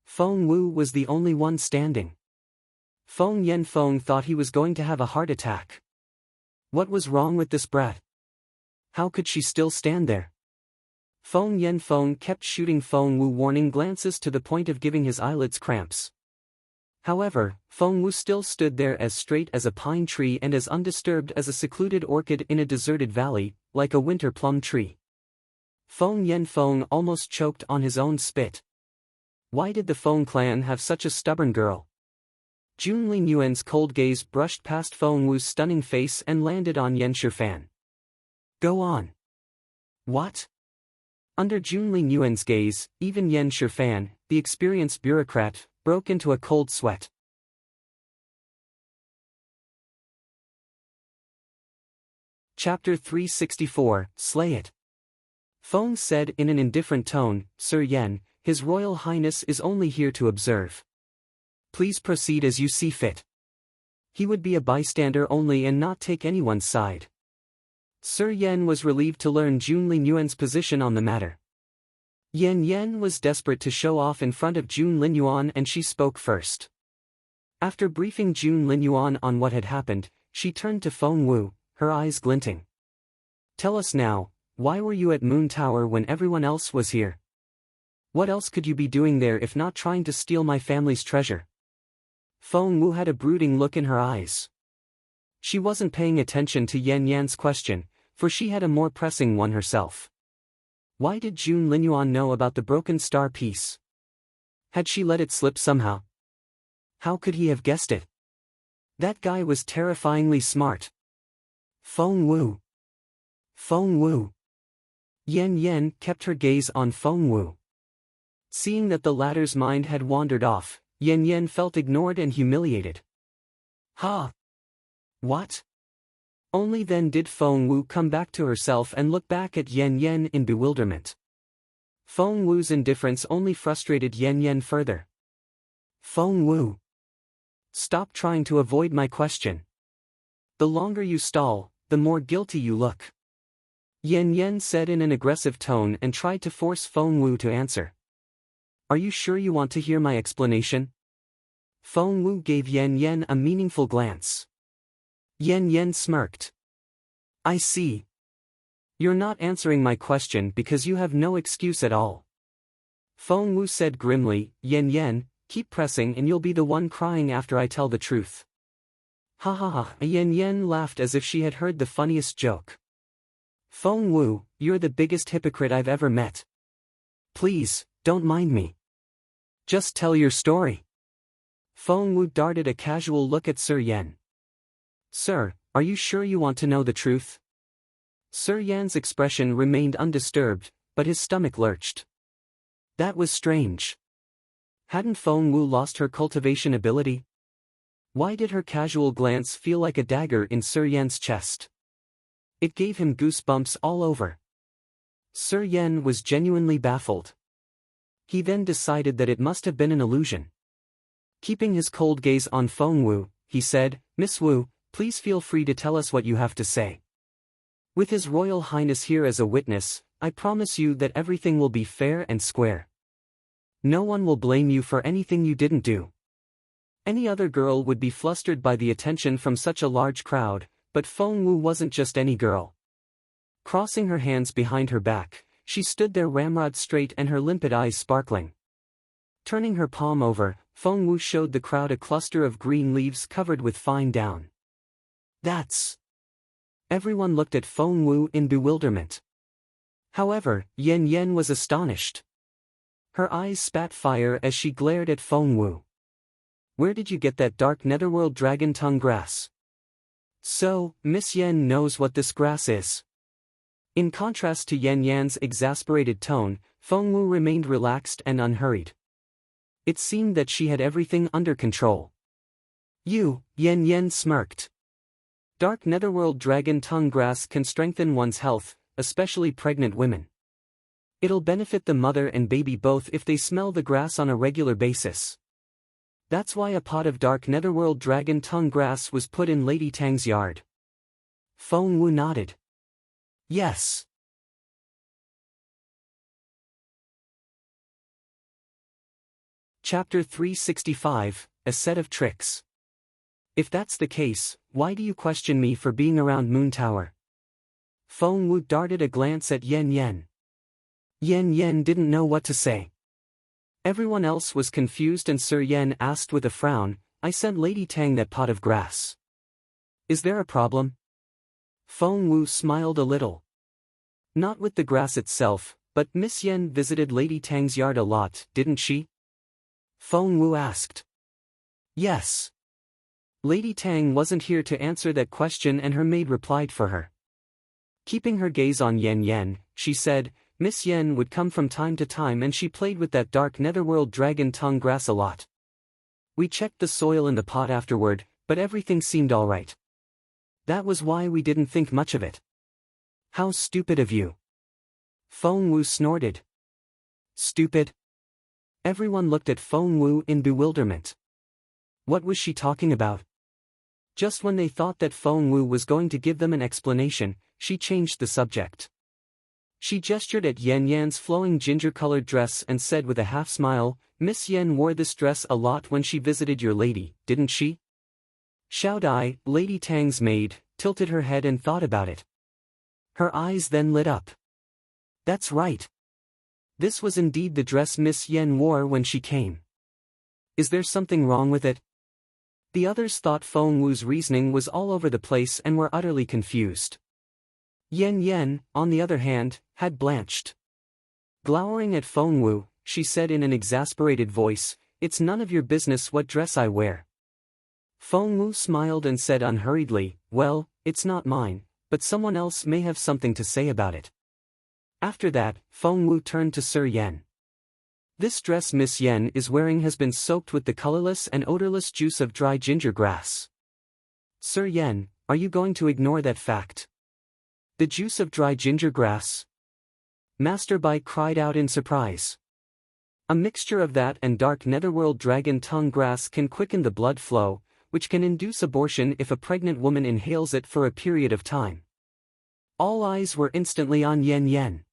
Feng Wu was the only one standing. Feng Yanfeng thought he was going to have a heart attack. What was wrong with this brat? How could she still stand there? Feng Yanfeng kept shooting Feng Wu warning glances to the point of giving his eyelids cramps. However, Feng Wu still stood there as straight as a pine tree and as undisturbed as a secluded orchid in a deserted valley, like a winter plum tree. Feng Yanfeng almost choked on his own spit. Why did the Feng clan have such a stubborn girl? Jun Linyuan's cold gaze brushed past Feng Wu's stunning face and landed on Yan Shifan. Go on. What? Under Jun Linyuan's gaze, even Yan Shifan, the experienced bureaucrat, broke into a cold sweat. Chapter 364, Slay It. Feng said in an indifferent tone, Sir Yen, His Royal Highness is only here to observe. Please proceed as you see fit. He would be a bystander only and not take anyone's side. Sir Yen was relieved to learn Jun Linyuan's position on the matter. Yen was desperate to show off in front of Jun Linyuan and she spoke first. After briefing Jun Linyuan on what had happened, she turned to Feng Wu, her eyes glinting. Tell us now, why were you at Moon Tower when everyone else was here? What else could you be doing there if not trying to steal my family's treasure? Feng Wu had a brooding look in her eyes. She wasn't paying attention to Yan Yan's question, for she had a more pressing one herself. Why did Jun Linyuan know about the broken star piece? Had she let it slip somehow? How could he have guessed it? That guy was terrifyingly smart. Feng Wu. Feng Wu. Yan Yan kept her gaze on Feng Wu. Seeing that the latter's mind had wandered off, Yan Yan felt ignored and humiliated. Ha! What? Only then did Feng Wu come back to herself and look back at Yan Yan in bewilderment. Feng Wu's indifference only frustrated Yan Yan further. Feng Wu. Stop trying to avoid my question. The longer you stall, the more guilty you look. Yan Yan said in an aggressive tone and tried to force Feng Wu to answer. Are you sure you want to hear my explanation? Feng Wu gave Yan Yan a meaningful glance. Yan Yan smirked. I see. You're not answering my question because you have no excuse at all. Feng Wu said grimly, Yan Yan, keep pressing and you'll be the one crying after I tell the truth. Ha ha ha. Yan Yan laughed as if she had heard the funniest joke. Feng Wu, you're the biggest hypocrite I've ever met. Please, don't mind me. Just tell your story. Feng Wu darted a casual look at Sir Yan. Sir, are you sure you want to know the truth? Sir Yan's expression remained undisturbed, but his stomach lurched. That was strange. Hadn't Feng Wu lost her cultivation ability? Why did her casual glance feel like a dagger in Sir Yan's chest? It gave him goosebumps all over. Sir Yan was genuinely baffled. He then decided that it must have been an illusion. Keeping his cold gaze on Feng Wu, he said, Miss Wu, please feel free to tell us what you have to say. With His Royal Highness here as a witness, I promise you that everything will be fair and square. No one will blame you for anything you didn't do. Any other girl would be flustered by the attention from such a large crowd, but Feng Wu wasn't just any girl. Crossing her hands behind her back, she stood there ramrod straight and her limpid eyes sparkling. Turning her palm over, Feng Wu showed the crowd a cluster of green leaves covered with fine down. That's... Everyone looked at Feng Wu in bewilderment. However, Yan Yan was astonished. Her eyes spat fire as she glared at Feng Wu. Where did you get that dark netherworld dragon tongue grass? So, Miss Yan knows what this grass is. In contrast to Yan Yan's exasperated tone, Feng Wu remained relaxed and unhurried. It seemed that she had everything under control. You, Yan Yan smirked. Dark netherworld dragon tongue grass can strengthen one's health, especially pregnant women. It'll benefit the mother and baby both if they smell the grass on a regular basis. That's why a pot of dark netherworld dragon tongue grass was put in Lady Tang's yard. Feng Wu nodded. Yes. Chapter 365, A Set of Tricks. If that's the case, why do you question me for being around Moon Tower? Feng Wu darted a glance at Yan Yan. Yan Yan didn't know what to say. Everyone else was confused and Sir Yan asked with a frown, I sent Lady Tang that pot of grass. Is there a problem? Feng Wu smiled a little. Not with the grass itself, but Miss Yan visited Lady Tang's yard a lot, didn't she? Feng Wu asked. Yes. Lady Tang wasn't here to answer that question and her maid replied for her. Keeping her gaze on Yan Yan, she said, Miss Yan would come from time to time and she played with that dark netherworld dragon tongue grass a lot. We checked the soil in the pot afterward, but everything seemed alright. That was why we didn't think much of it. How stupid of you. Feng Wu snorted. Stupid? Everyone looked at Feng Wu in bewilderment. What was she talking about? Just when they thought that Feng Wu was going to give them an explanation, she changed the subject. She gestured at Yan Yan's flowing ginger-colored dress and said with a half-smile, Miss Yan wore this dress a lot when she visited your lady, didn't she? Xiao Dai, Lady Tang's maid, tilted her head and thought about it. Her eyes then lit up. That's right. This was indeed the dress Miss Yen wore when she came. Is there something wrong with it? The others thought Feng Wu's reasoning was all over the place and were utterly confused. Yen, on the other hand, had blanched. Glowering at Feng Wu, she said in an exasperated voice, "It's none of your business what dress I wear." Feng Wu smiled and said unhurriedly, "Well, it's not mine, but someone else may have something to say about it." After that, Feng Wu turned to Sir Yen. "This dress Miss Yen is wearing has been soaked with the colorless and odorless juice of dry ginger grass. Sir Yen, are you going to ignore that fact?" "The juice of dry ginger grass?" Master Bai cried out in surprise. "A mixture of that and dark netherworld dragon tongue grass can quicken the blood flow, which can induce abortion if a pregnant woman inhales it for a period of time." All eyes were instantly on Yen.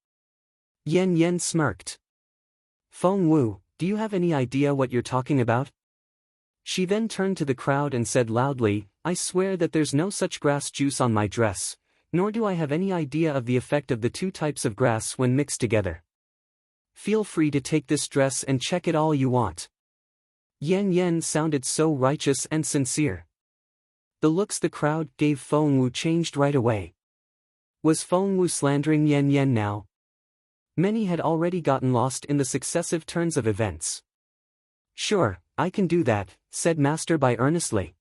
Yen smirked. "Feng Wu, do you have any idea what you're talking about?" She then turned to the crowd and said loudly, "I swear that there's no such grass juice on my dress, nor do I have any idea of the effect of the two types of grass when mixed together. Feel free to take this dress and check it all you want." Yen sounded so righteous and sincere. The looks the crowd gave Feng Wu changed right away. Was Feng Wu slandering Yen now? Many had already gotten lost in the successive turns of events. "Sure, I can do that," said Master Bai earnestly.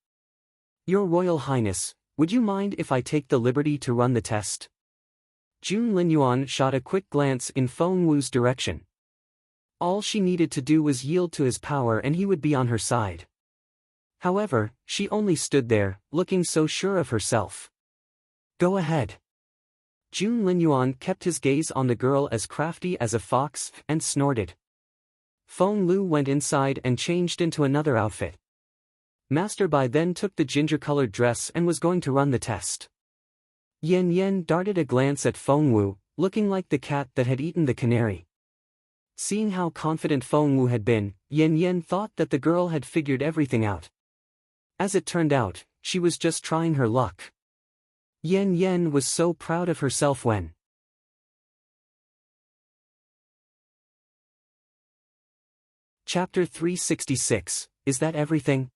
"Your Royal Highness, would you mind if I take the liberty to run the test?" Jun Linyuan shot a quick glance in Feng Wu's direction. All she needed to do was yield to his power and he would be on her side. However, she only stood there, looking so sure of herself. "Go ahead." Jun Linyuan kept his gaze on the girl as crafty as a fox, and snorted. Feng Lu went inside and changed into another outfit. Master Bai then took the ginger-colored dress and was going to run the test. Yen darted a glance at Feng Wu, looking like the cat that had eaten the canary. Seeing how confident Feng Wu had been, Yen thought that the girl had figured everything out. As it turned out, she was just trying her luck. Yen was so proud of herself when Chapter 366, Is that everything?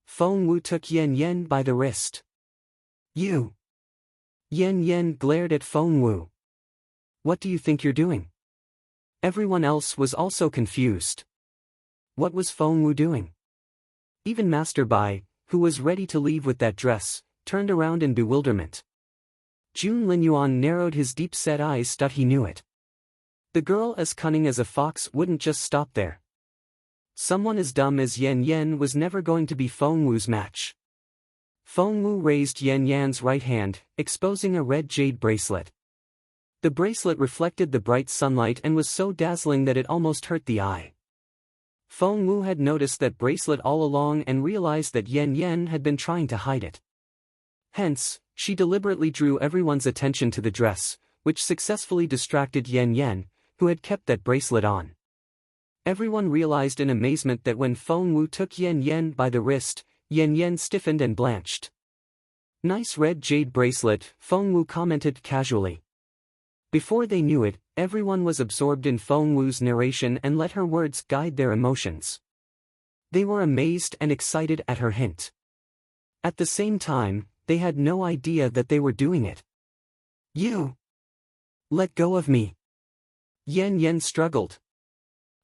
Feng Wu took Yen by the wrist. "You!" Yen glared at Feng Wu. "What do you think you're doing?" Everyone else was also confused. What was Feng Wu doing? Even Master Bai, who was ready to leave with that dress, turned around in bewilderment. Jun Linyuan narrowed his deep-set eyes, thought he knew it. The girl as cunning as a fox wouldn't just stop there. Someone as dumb as Yen was never going to be Feng Wu's match. Feng Wu raised Yen's right hand, exposing a red jade bracelet. The bracelet reflected the bright sunlight and was so dazzling that it almost hurt the eye. Feng Wu had noticed that bracelet all along and realized that Yen had been trying to hide it. Hence, she deliberately drew everyone's attention to the dress, which successfully distracted Yen, who had kept that bracelet on. Everyone realized in amazement that when Feng Wu took Yen by the wrist, Yen stiffened and blanched. "Nice red jade bracelet," Feng Wu commented casually. Before they knew it, everyone was absorbed in Feng Wu's narration and let her words guide their emotions. They were amazed and excited at her hint. At the same time, they had no idea that they were doing it. "You! Let go of me!" Yen struggled.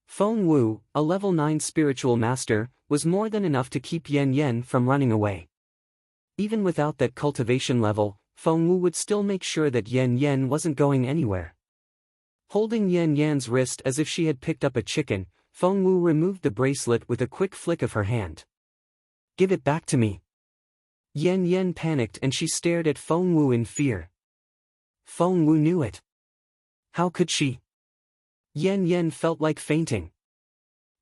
Feng Wu, a level 9 spiritual master, was more than enough to keep Yen from running away. Even without that cultivation level, Feng Wu would still make sure that Yen wasn't going anywhere. Holding Yen's wrist as if she had picked up a chicken, Feng Wu removed the bracelet with a quick flick of her hand. "Give it back to me." Yen panicked and she stared at Feng Wu in fear. Feng Wu knew it. How could she? Yen felt like fainting.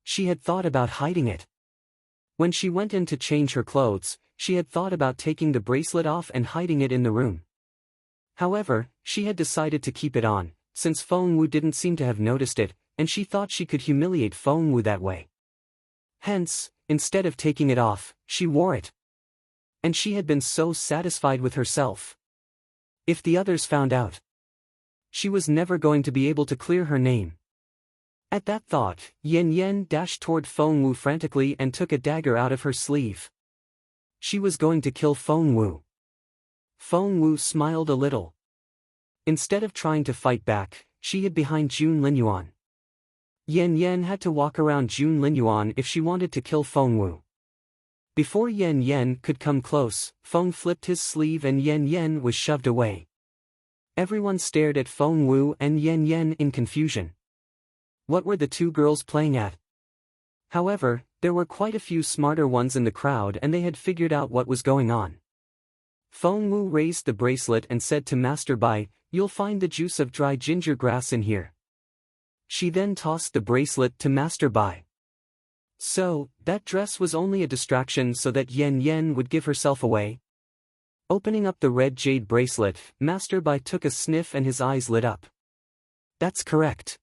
She had thought about hiding it. When she went in to change her clothes, she had thought about taking the bracelet off and hiding it in the room. However, she had decided to keep it on, since Feng Wu didn't seem to have noticed it, and she thought she could humiliate Feng Wu that way. Hence, instead of taking it off, she wore it. And she had been so satisfied with herself. If the others found out, She was never going to be able to clear her name. At that thought, Yan Yan dashed toward Feng Wu frantically and took a dagger out of her sleeve. She was going to kill Feng Wu. Feng Wu smiled a little. Instead of trying to fight back, she hid behind Jun Linyuan. Yan Yan had to walk around Jun Linyuan if she wanted to kill Feng Wu. Before Yan Yan could come close, Feng flipped his sleeve and Yan Yan was shoved away. Everyone stared at Feng Wu and Yan Yan in confusion. What were the two girls playing at? However, there were quite a few smarter ones in the crowd and they had figured out what was going on. Feng Wu raised the bracelet and said to Master Bai, "You'll find the juice of dry ginger grass in here." She then tossed the bracelet to Master Bai. So, that dress was only a distraction so that Yan Yan would give herself away? Opening up the red jade bracelet, Master Bai took a sniff and his eyes lit up. That's correct.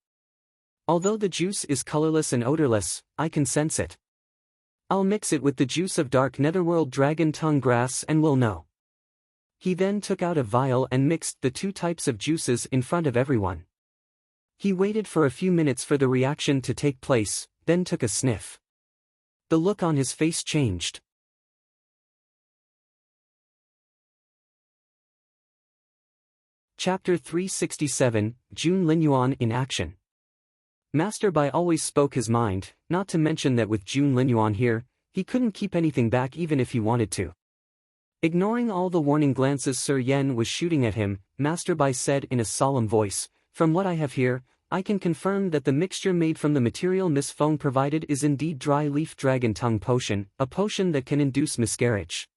Although the juice is colorless and odorless, I can sense it. I'll mix it with the juice of dark netherworld dragon tongue grass and we'll know. He then took out a vial and mixed the two types of juices in front of everyone. He waited for a few minutes for the reaction to take place, then took a sniff. The look on his face changed. Chapter 367, Jun Linyuan in Action. Master Bai always spoke his mind, not to mention that with Jun Linyuan here, he couldn't keep anything back even if he wanted to. Ignoring all the warning glances Sir Yen was shooting at him, Master Bai said in a solemn voice, "From what I have here, I can confirm that the mixture made from the material Miss Feng provided is indeed dry leaf dragon tongue potion, a potion that can induce miscarriage."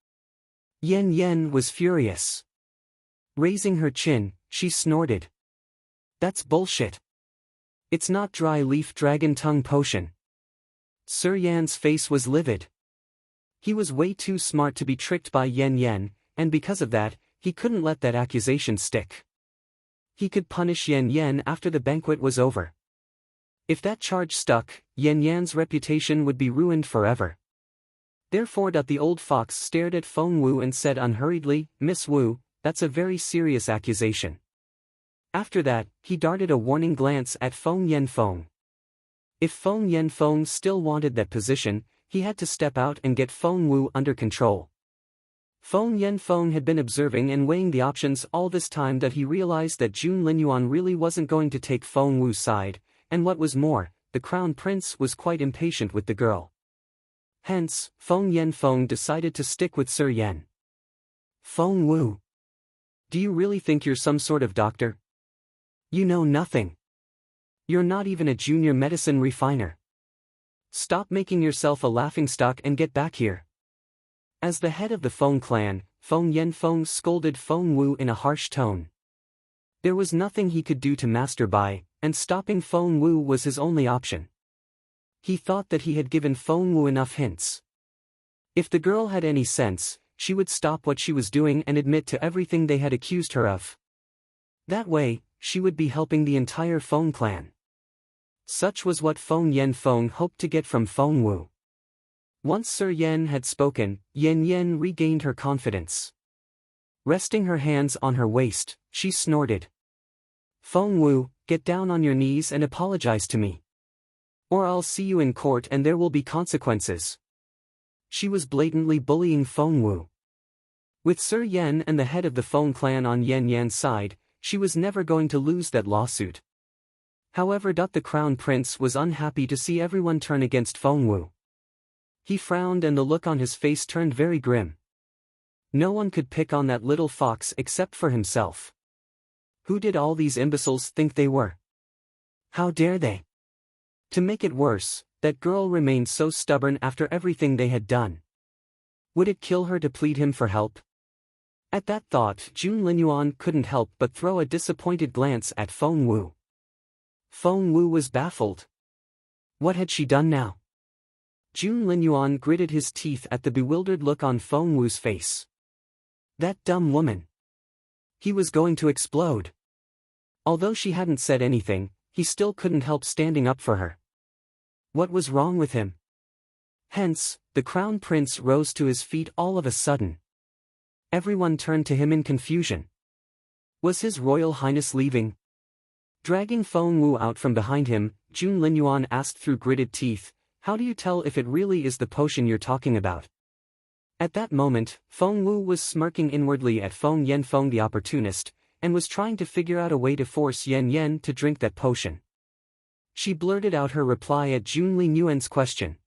Yan Yan was furious. Raising her chin, she snorted. "That's bullshit. It's not dry leaf dragon tongue potion." Sir Yan's face was livid. He was way too smart to be tricked by Yan Yan, and because of that, he couldn't let that accusation stick. He could punish Yan Yan after the banquet was over. If that charge stuck, Yan Yan's reputation would be ruined forever. Therefore the old fox stared at Feng Wu and said unhurriedly, "Miss Wu, that's a very serious accusation." After that, he darted a warning glance at Feng Yanfeng. If Feng Yanfeng still wanted that position, he had to step out and get Feng Wu under control. Feng Yanfeng had been observing and weighing the options all this time that he realized that Jun Linyuan really wasn't going to take Feng Wu's side, and what was more, the crown prince was quite impatient with the girl. Hence, Feng Yanfeng decided to stick with Sir Yen. "Feng Wu. Do you really think you're some sort of doctor? You know nothing. You're not even a junior medicine refiner. Stop making yourself a laughingstock and get back here." As the head of the Feng clan, Feng Yanfeng scolded Feng Wu in a harsh tone. There was nothing he could do to Master Bai, and stopping Feng Wu was his only option. He thought that he had given Feng Wu enough hints. If the girl had any sense, she would stop what she was doing and admit to everything they had accused her of. That way, she would be helping the entire Feng clan. Such was what Feng Yanfeng hoped to get from Feng Wu. Once Sir Yen had spoken, Yan Yan regained her confidence. Resting her hands on her waist, she snorted. "Feng Wu, get down on your knees and apologize to me. Or I'll see you in court and there will be consequences." She was blatantly bullying Feng Wu. With Sir Yen and the head of the Feng clan on Yan Yan's side, she was never going to lose that lawsuit. However, the crown prince was unhappy to see everyone turn against Feng Wu. He frowned and the look on his face turned very grim. No one could pick on that little fox except for himself. Who did all these imbeciles think they were? How dare they? To make it worse, that girl remained so stubborn after everything they had done. Would it kill her to plead him for help? At that thought, Jun Linyuan couldn't help but throw a disappointed glance at Feng Wu. Feng Wu was baffled. What had she done now? Jun Linyuan gritted his teeth at the bewildered look on Feng Wu's face. That dumb woman. He was going to explode. Although she hadn't said anything, he still couldn't help standing up for her. What was wrong with him? Hence, the crown prince rose to his feet all of a sudden. Everyone turned to him in confusion. Was His Royal Highness leaving? Dragging Feng Wu out from behind him, Jun Linyuan asked through gritted teeth, "How do you tell if it really is the potion you're talking about?" At that moment, Feng Wu was smirking inwardly at Feng Yanfeng the opportunist, and was trying to figure out a way to force Yan Yan to drink that potion. She blurted out her reply at Jun Linyuan's question.